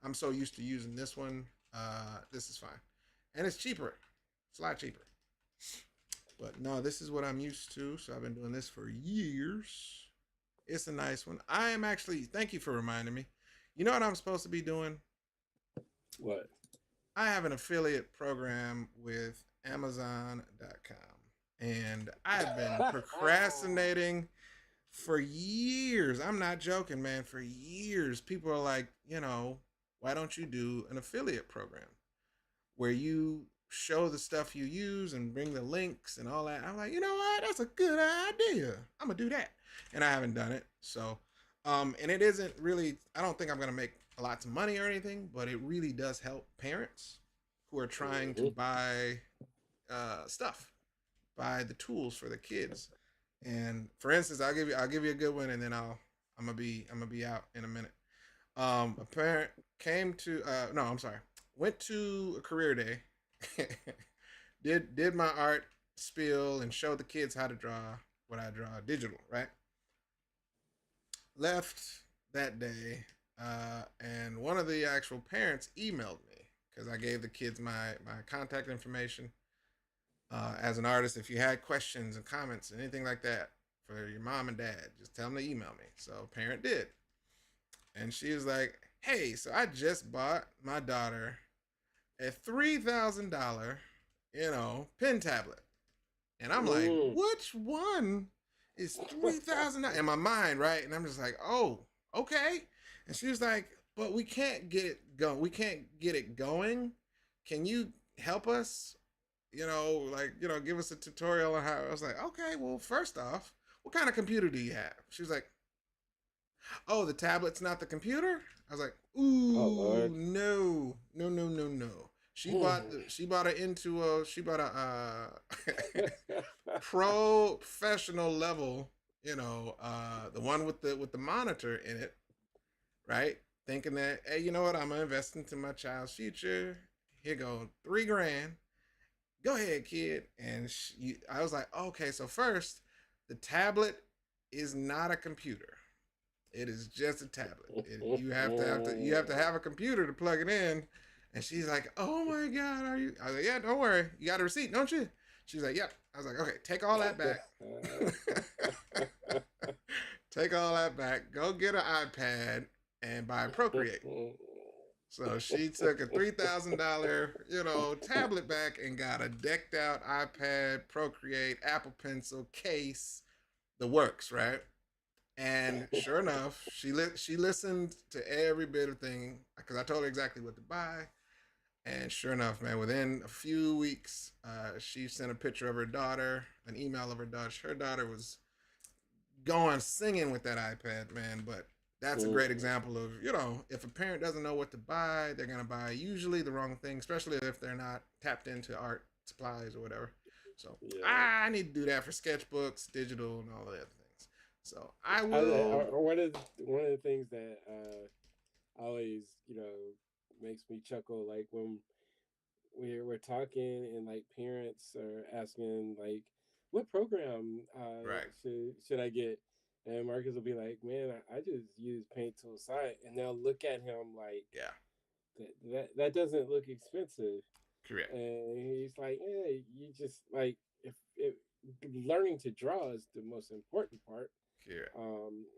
I'm so used to using this one. This is fine, and it's cheaper. It's a lot cheaper. But no, this is what I'm used to. So I've been doing this for years. It's a nice one. I am actually. Thank you for reminding me. You know what I'm supposed to be doing? What? I have an affiliate program with Amazon.com. And I've been procrastinating for years. I'm not joking, man. For years, people are like, why don't you do an affiliate program where you show the stuff you use and bring the links and all that? I'm like, you know what? That's a good idea. I'm going to do that. And I haven't done it. So, and it isn't really, I don't think I'm going to make lots of money or anything, but it really does help parents who are trying to buy stuff, buy the tools for the kids. And for instance, I'll give you a good one, and then I'm gonna be out in a minute. A parent came to no, I'm sorry, went to a career day, did my art spiel and showed the kids how to draw what I draw digital, right? Left that day, and one of the actual parents emailed me because I gave the kids my contact information. As an artist, if you had questions and comments, anything like that for your mom and dad, just tell them to email me. So parent did. And she was like, hey, so I just bought my daughter a $3,000, pen tablet. And I'm like, which one is $3,000 in my mind, right? And I'm just like, oh, okay. And she was like, but we can't get it going. We can't get it going. Can you help us? Give us a tutorial on how. I was like, okay, well, first off, what kind of computer do you have? She was like, oh, the tablet's not the computer. I was like, ooh, no. She bought a professional level, the one with the monitor in it, right? Thinking that, hey, you know what? I'm gonna invest into my child's future. Here go $3,000. Go ahead, kid. And I was like, okay, so first, the tablet is not a computer. It is just a tablet. You have to have a computer to plug it in. And she's like, "Oh my God, are you?" I was like, "Yeah, don't worry. You got a receipt, don't you?" She's like, "Yep." I was like, "Okay, take all that back. Take all that back. Go get an iPad and buy Procreate." So she took a $3,000, tablet back and got a decked out iPad, Procreate, Apple Pencil case, the works, right? And sure enough, she listened to every bit of thing because I told her exactly what to buy. And sure enough, man, within a few weeks, she sent a picture of her daughter, an email of her daughter. Her daughter was going singing with that iPad, man. But that's a great example of, if a parent doesn't know what to buy, they're going to buy usually the wrong thing, especially if they're not tapped into art supplies or whatever. So I need to do that for sketchbooks, digital, and all the other things. So I will. One of the things that always, makes me chuckle, like when we're talking and like parents are asking like, what program Right. should I get? And Marcus will be like, man, I just use Paint Tool Site, and they'll look at him like, Yeah. that doesn't look expensive. Correct. And he's like, yeah, you just like if learning to draw is the most important part. Correct.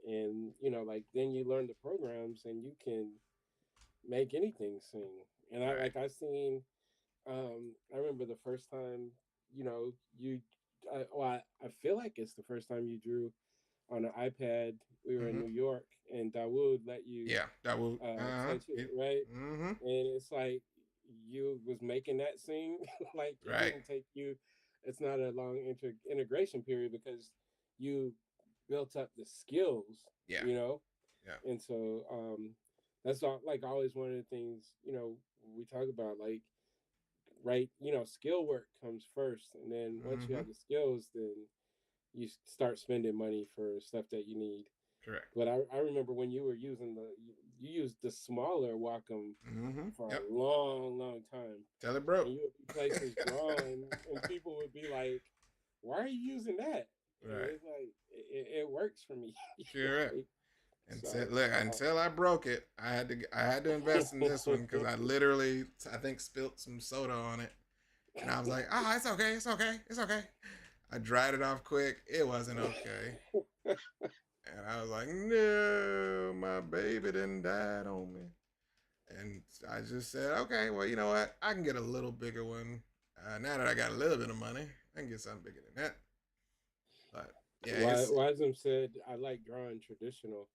And like then you learn the programs and you can make anything sing. And I seen I remember the first time, you I feel like it's the first time you drew on an iPad. We were in New York and Dawood let you Dawood touch it, right? Mm-hmm. And it's like you was making that scene like it didn't take you, it's not a long integration period because you built up the skills, Yeah. And so that's all, like always one of the things, we talk about, like, right, skill work comes first, and then once you have the skills, then you start spending money for stuff that you need. Correct. But I remember when you were using you used the smaller Wacom for a long time. Till it broke. And you would be places drawing, and people would be like, "Why are you using that?" Right. And it's like it works for me. Sure. Right? Until I broke it, I had to invest in this one because I think spilt some soda on it, and I was like, it's okay, it's okay, it's okay. I dried it off quick. It wasn't okay. And I was like, no, my baby didn't die on me. And I just said, okay, well, you know what? I can get a little bigger one. Now that I got a little bit of money, I can get something bigger than that. But yeah, Wisdom said, I like drawing traditional.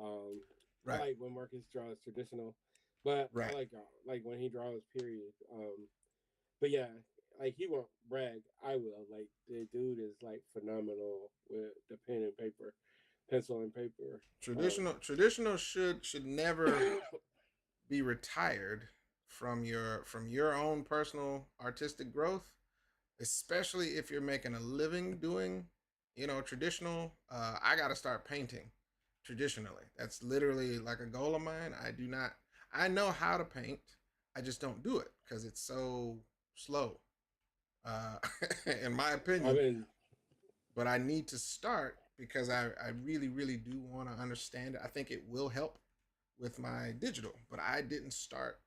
I like when Marcus draws traditional, but I like when he draws period. But yeah, like he won't brag. I will. Like the dude is like phenomenal with the pen and paper, pencil and paper. Traditional should never be retired from your own personal artistic growth, especially if you're making a living doing, traditional. I got to start painting traditionally. That's literally like a goal of mine. I know how to paint. I just don't do it because it's so slow. In my opinion. But I need to start because I really, really do want to understand it. I think it will help with my digital, but I didn't start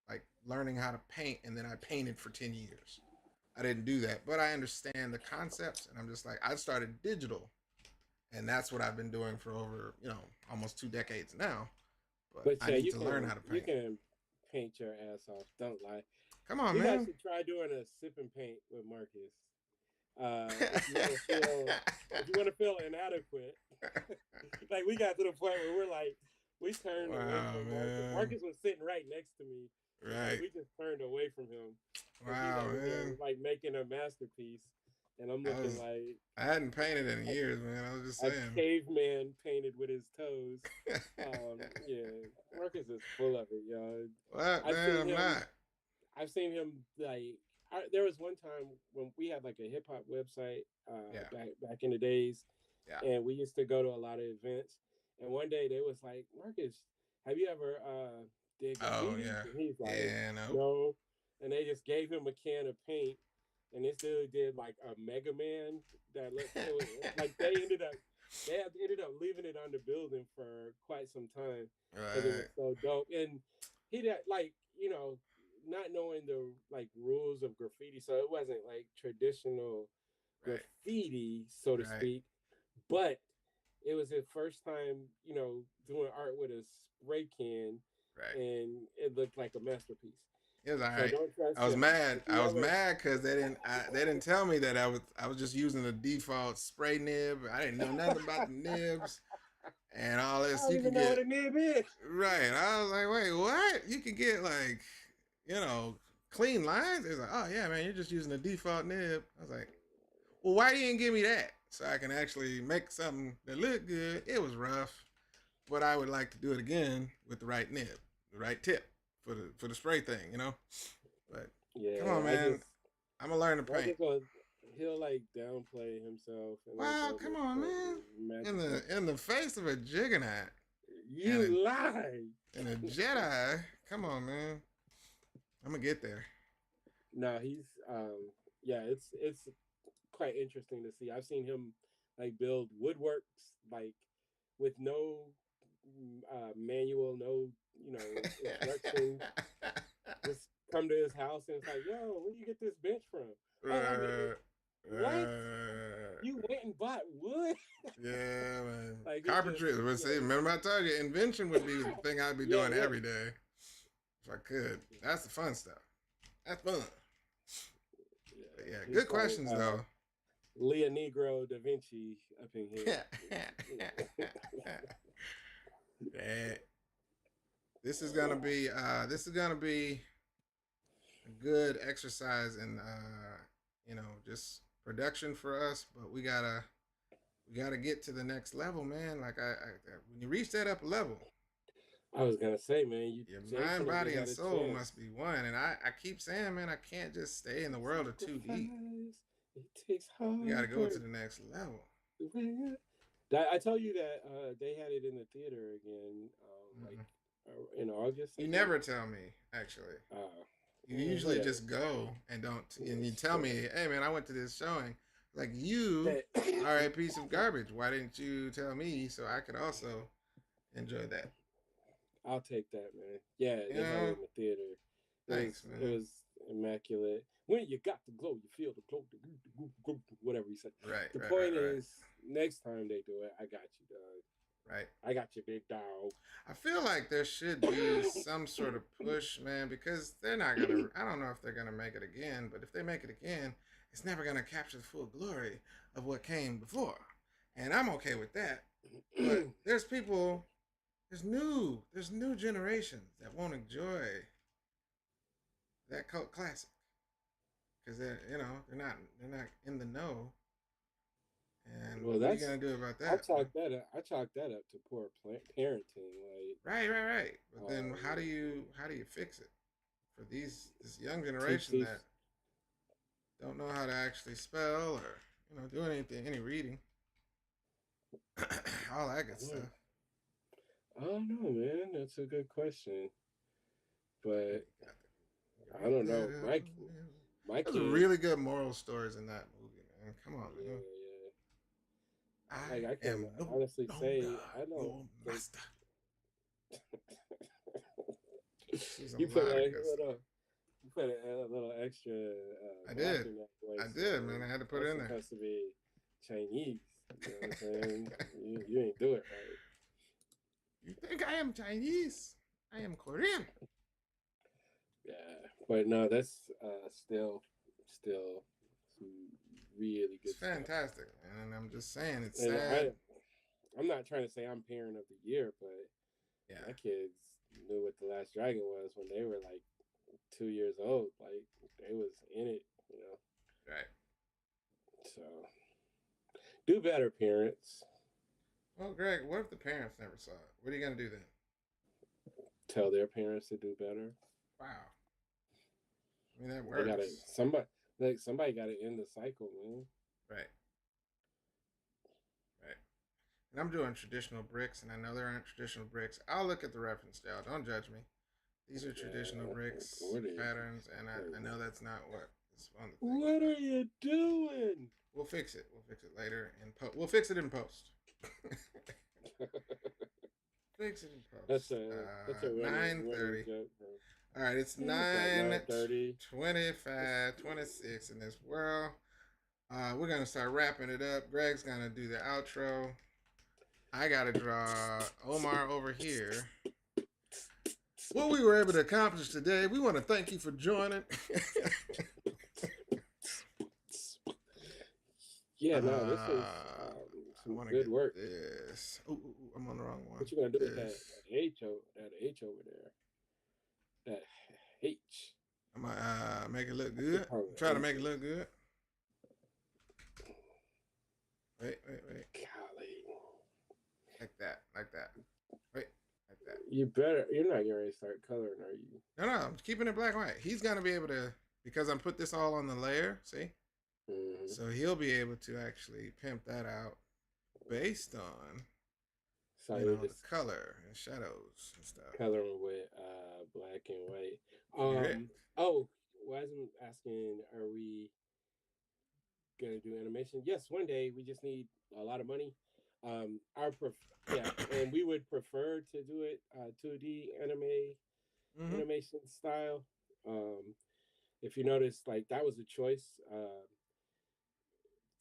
like learning how to paint and then I painted for 10 years. I didn't do that, but I understand the concepts and I'm just like, I started digital and that's what I've been doing for over, almost 2 decades now. But I need to learn how to paint. You can paint your ass off. Don't lie. Come on, man. You guys should try doing a sip and paint with Marcus. If you want to feel inadequate, like we got to the point where we're like, we turned away from Marcus. Marcus was sitting right next to me. Right. We just turned away from him. Wow, man. Like making a masterpiece. And I'm looking like I hadn't painted in years, man. I was just saying. A caveman painted with his toes. Yeah, Marcus is full of it, y'all. What? I'm not. I've seen him like. There was one time when we had like a hip hop website back in the days, and we used to go to a lot of events. And one day they was like, Marcus, have you ever did graffiti? And he's like, no. And they just gave him a can of paint. And this dude did like a Mega Man that looked like they ended up They ended up leaving it on the building for quite some time because it was Right, so dope. And he did like not knowing the like rules of graffiti, so it wasn't like traditional right, graffiti, so to right, speak. But it was his first time, doing art with a spray can, right. and it looked like a masterpiece. It was all So right. don't trust I was him. mad. If I you was ever, mad because they didn't tell me that I was just using the default spray nib. I didn't know nothing about the nibs and all I this. don't You even could know what get a nib is. right. I was like, wait, what? You could get like, you know, clean lines. It's like, oh yeah, man, you're just using the default nib. I was like, well, why you didn't give me that so I can actually make something that looked good? It was rough, but I would like to do it again with the right nib, the right tip for the spray thing, you know. But come on, Yeah, man, I'm gonna learn to I paint. just he'll like downplay himself and like Wow, go come make on, man. something magical. In the face of a juggernaut and You lie. a Jedi. Come on, man. I'm gonna get there. No, he's yeah, it's quite interesting to see. I've seen him like build woodworks like with no manual, no instructions. Just come to his house and it's like, yo, where do you get this bench from? Oh, I made it. What? uh, You went and bought wood? yeah, man. Like it just, Carpentry. Let's see. Remember, I told you, invention would be the thing I'd be yeah, doing yeah. every day if I could. That's the fun stuff. That's fun. But Yeah, yeah, he's good like questions though. Leo Negro da Vinci up in here. Yeah. This is gonna be a good exercise in just production for us, but we gotta get to the next level, man. Like when you reach that upper level, I was gonna say, man, you your mind, definitely body, and had a soul chance. must be one. And I keep saying, man, I can't just stay in the world of 2D. Sacrifice, it takes We gotta hard go to work. the next level. I told you that they had it in the theater again, like Mm-mm. in August, I You think. never tell me, actually. Uh, You usually Whatever. just go and don't, and you tell Whatever. me, hey man, I went to this showing. Like you That are a piece of garbage. Why didn't you tell me so I could also enjoy that? I'll take that, man. Yeah, You they had know? it in the theater. Thanks, It man. was immaculate. When you got the glow, you feel the glow, whatever he said. Right, The right, point right, right. is, next time they do it, I got you, dog. Right. I got you, big dog. I feel like there should be some sort of push, man, because they're not gonna. I don't know if they're gonna make it again, but if they make it again, it's never gonna capture the full glory of what came before, and I'm okay with that. But there's new generations that won't enjoy that cult classic because they're not in the know. And Well, what are you that's gonna do about that? I chalk that up to poor parenting. Like, Right, right, right. But then um, how do you fix it for this young teach generation these. that don't know how to actually spell or do anything, any reading, all that good stuff. I don't know, man. That's a good question, You but got I don't know. My There's a kids, really good moral stories in that movie, man. Come on, man. yeah, yeah. Like I I can am no honestly longer say I don't your think master. She's a you put lot of a good stuff. little you put a little extra I back did. in that I voice, did, man. man. I had to put it That's in there. supposed to be Chinese. You know what I'm saying? You ain't do it right. You think I am Chinese? I am Korean. Yeah, but no, that's still some really It's good stuff. fantastic, and I'm just saying it's And sad. I'm not trying to say I'm parent of the year, but Yeah, my kids knew what the Last Dragon was when they were like 2 years old. Like they was in it. right. So do better, parents. Well, Greg, what if the parents never saw it? What are you gonna do then? Tell their parents to do better. Wow. I mean, that They gotta works. somebody gotta end the cycle, man. Right, right. And I'm doing traditional bricks, and I know there aren't traditional bricks. I'll look at the reference, y'all. Don't judge me. These are traditional Yeah, bricks what are you? patterns, and I know that's not what is on the thing. What are you doing? We'll fix it. We'll fix it later in post. We'll fix it in post. Fix it in That's post. a running 9:30. joke. All right, it's Yeah, it's like 9:30. 9:25, 26 in this world. We're gonna start wrapping it up. Greg's gonna do the outro. I gotta draw Omar over here. What we were able to accomplish today, we want to thank you for joining. Yeah, no, this is some good work. This. Ooh, I'm on the wrong one. What you gonna do with that This. H over there? That H. I'm gonna make it look good. Try to make it look good. Wait. Golly. Like that. Wait, like that. You're not getting ready to start coloring, are you? No, I'm keeping it black and white. He's gonna be able to, because I'm put this all on the layer, see? Mm-hmm. So he'll be able to actually pimp that out based on the color and shadows and stuff. Coloring with black and white. Oh, Wasm asking, are we gonna do animation? Yes, one day. We just need a lot of money. And we would prefer to do it 2D animation style. If you notice, like that was a choice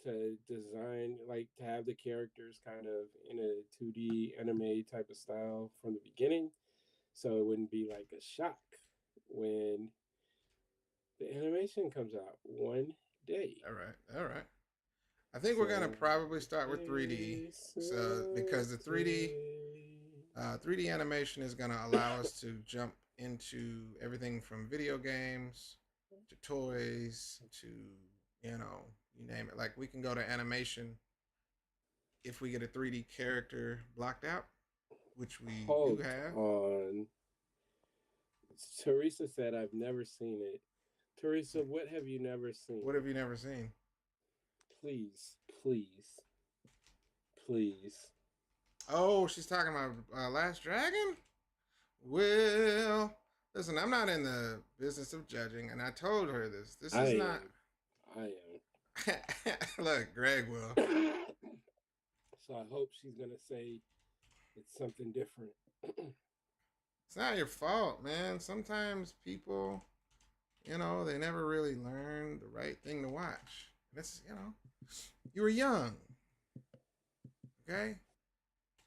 to design, like to have the characters kind of in a 2D anime type of style from the beginning, so it wouldn't be like a shock when the animation comes out one day. All right. I think we're gonna probably start with 3D, so because the 3D animation is gonna allow us to jump into everything from video games to toys to you name it. Like we can go to animation if we get a 3D character blocked out, which we do have. Teresa said, "I've never seen it." Teresa, what have you never seen? What have you never seen? Please. Oh, she's talking about Last Dragon? Well, listen, I'm not in the business of judging, and I told her this. This is not. I am. Look, Greg will. So I hope she's going to say it's something different. It's not your fault, man. Sometimes people, they never really learn the right thing to watch. That's, you were young. Okay?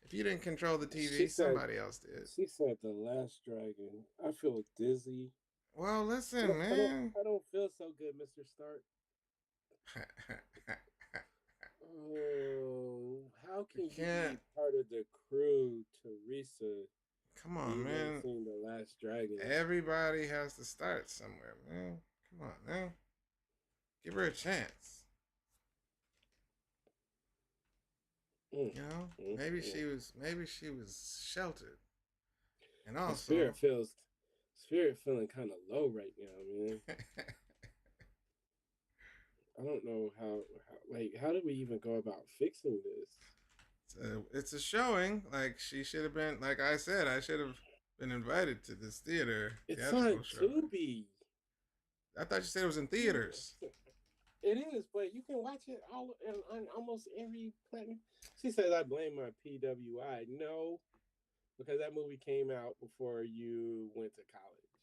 If you didn't control the TV, somebody else did. She said The Last Dragon. I feel dizzy. Well, listen, man. I don't feel so good, Mr. Stark. Oh, how can you be part of the crew, Teresa? Come on, man. Seen The Last Dragon. Everybody has to start somewhere, man. Come on, man. Give her a chance. Maybe she was sheltered. And also spirit feeling kind of low right now, man. I don't know how do we even go about fixing this? It's a showing. Like she should have been, like I said, I should have been invited to this theater. It's on Tubi. I thought you said it was in theaters. It is, but you can watch it on almost every platform. She says I blame my PWI. No, because that movie came out before you went to college.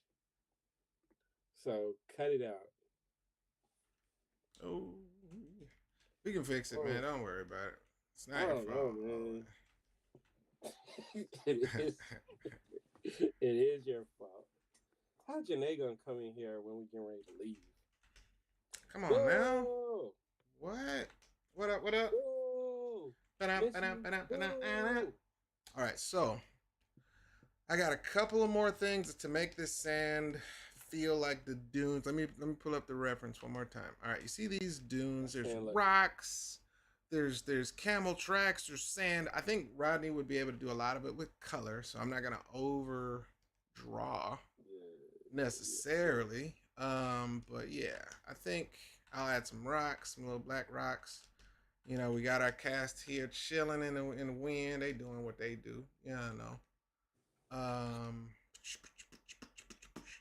So cut it out. Oh, we can fix it, man. Don't worry about it. It's not your fault, man. It is your fault. How Janae gonna come in here when we get ready to leave? Come on now. What? What up? All right, so I got a couple of more things to make this sand feel like the dunes. Let me pull up the reference one more time. All right, you see these dunes? There's rocks. There's camel tracks. There's sand. I think Rodney would be able to do a lot of it with color, so I'm not gonna overdraw necessarily. But yeah, I think I'll add some rocks, some little black rocks. We got our cast here chilling in the wind. They doing what they do. Yeah, I know.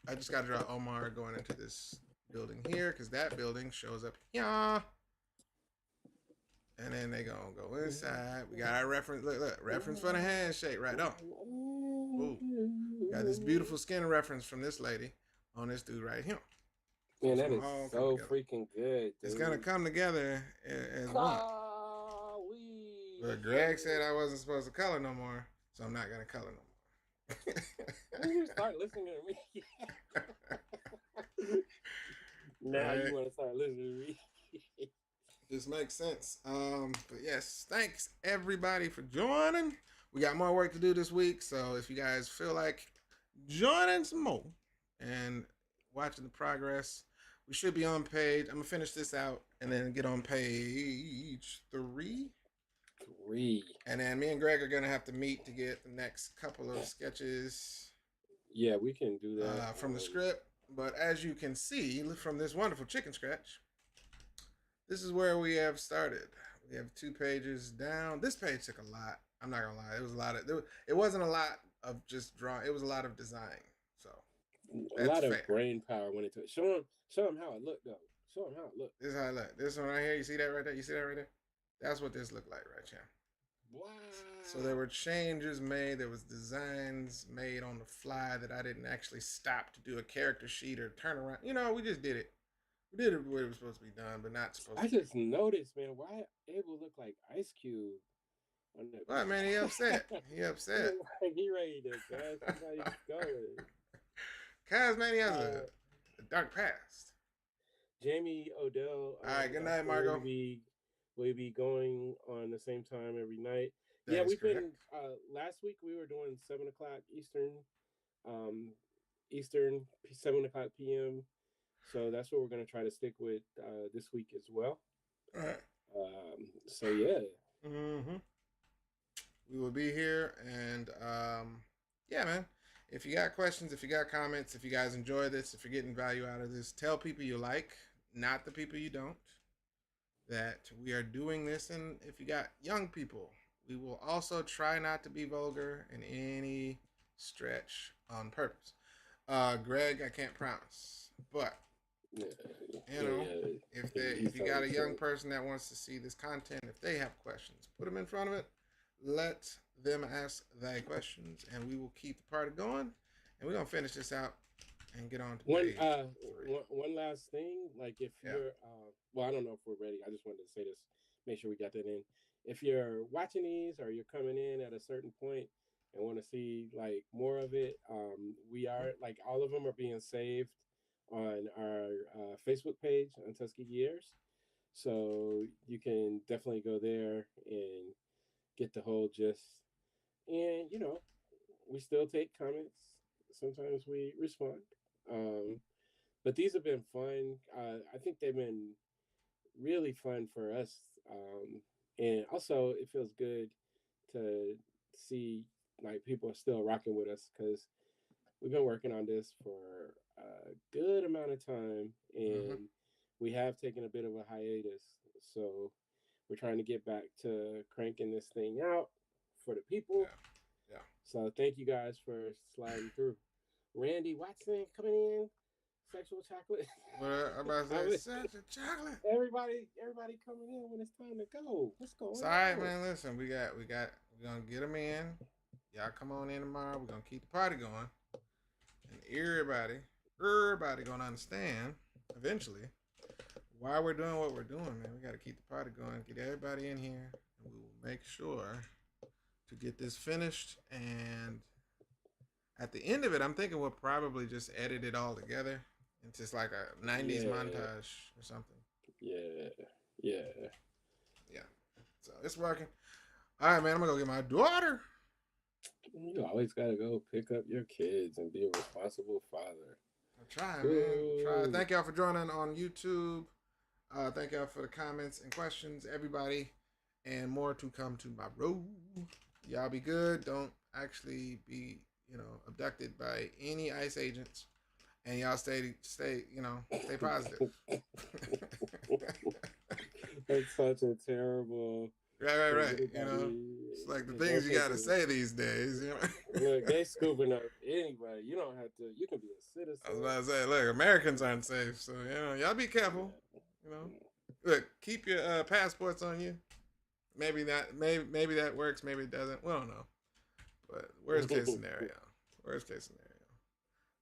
I just got to draw Omar going into this building here because that building shows up here. And then they gonna go inside. We got our reference. Look, reference for the handshake right on. Ooh, got this beautiful skin reference from this lady on this dude right here. Man, that is so freaking good. Dude. It's gonna come together as one. But Greg said I wasn't supposed to color no more, so I'm not gonna color no more. When you start listening to me, now you want to start listening to me. This makes sense. But yes, thanks everybody for joining. We got more work to do this week, so if you guys feel like joining some more and watching the progress, we should be on page. I'm gonna finish this out and then get on page 3. And then me and Greg are gonna have to meet to get the next couple of sketches. Yeah, we can do that from the script. But as you can see from this wonderful chicken scratch, this is where we have started. We have 2 pages down. This page took a lot. I'm not gonna lie. It was a lot of. It wasn't a lot of just drawing. It was a lot of design. So a lot of brain power went into it. Show him how it looked though. Show him how it looked. This is how it looked. This one right here. You see that right there? You see that right there? That's what this looked like right here. Wow. So there were changes made. There was designs made on the fly that I didn't actually stop to do a character sheet or turn around. You know, we just did it. We did it the way it was supposed to be done, but not supposed to. I just noticed, man, why Abel looked like Ice Cube. What, man? He upset. He upset. He ready to cuz he's going. Cuz, man, he has a dark past. Jamie Odell. All right, good night, Margo. We'll be going on the same time every night. We've been last week we were doing 7 o'clock Eastern 7 o'clock PM. So that's what we're gonna try to stick with this week as well. All right. So yeah. Mm-hmm. We will be here, and yeah, man. If you got questions, if you got comments, if you guys enjoy this, if you're getting value out of this, tell people you like, not the people you don't, that we are doing this. And if you got young people, we will also try not to be vulgar in any stretch on purpose. Greg, I can't promise, but you know, if you got a young person that wants to see this content, if they have questions, put them in front of it. Let them ask their questions, and we will keep the party going. And we're gonna finish this out and get on to page 3. One last thing, like if you're, well, I don't know if we're ready. I just wanted to say this, make sure we got that in. If you're watching these or you're coming in at a certain point and want to see like more of it, we are like all of them are being saved on our Facebook page on Tuskegee Heirs, so you can definitely go there and get the whole gist. And you know, we still take comments. Sometimes we respond. But these have been fun. I think they've been really fun for us. And also it feels good to see like people are still rocking with us, because we've been working on this for a good amount of time, and we have taken a bit of a hiatus. So we're trying to get back to cranking this thing out for the people. Yeah. So thank you guys for sliding through. Randy Watson coming in. Sexual chocolate. Well, I'm about to say sexual chocolate. Everybody coming in when it's time to go. What's going on? All right, man. Listen, we're gonna get them in. Y'all come on in tomorrow. We're gonna keep the party going, and everybody gonna understand eventually why we're doing what we're doing, man. We got to keep the party going, get everybody in here, and we will make sure to get this finished. And at the end of it, I'm thinking we'll probably just edit it all together into just like a 90s montage or something. Yeah. So it's working. All right, man. I'm gonna go get my daughter. You always gotta go pick up your kids and be a responsible father. I try, man. Try. Thank y'all for joining on YouTube. Thank y'all for the comments and questions, everybody, and more to come to my road. Y'all be good. Don't actually be, abducted by any ICE agents, and y'all stay positive. That's such a terrible. Right. It's like the things you got to say these days. Look, they scooping up anybody. You don't have to. You can be a citizen. I was about to say, look, Americans aren't safe, so y'all be careful. Look, keep your passports on you. maybe not. Maybe that works. Maybe it doesn't. We don't know. But worst case scenario. Worst case scenario.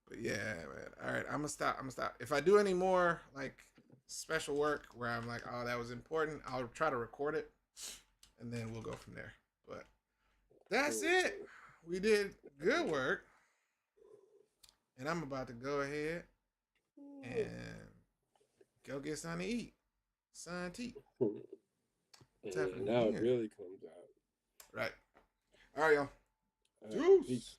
But yeah, man. All right, I'm gonna stop. I'm gonna stop. If I do any more like special work where I'm like, oh, that was important, I'll try to record it, and then we'll go from there. But that's it. We did good work, and I'm about to go ahead and go get something to eat. Son, tea. What's happening Now it here? really comes out. Right. All right, y'all. Peace. Juice.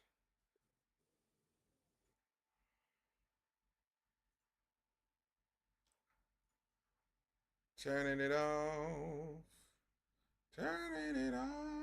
Turning it off. Turning it off.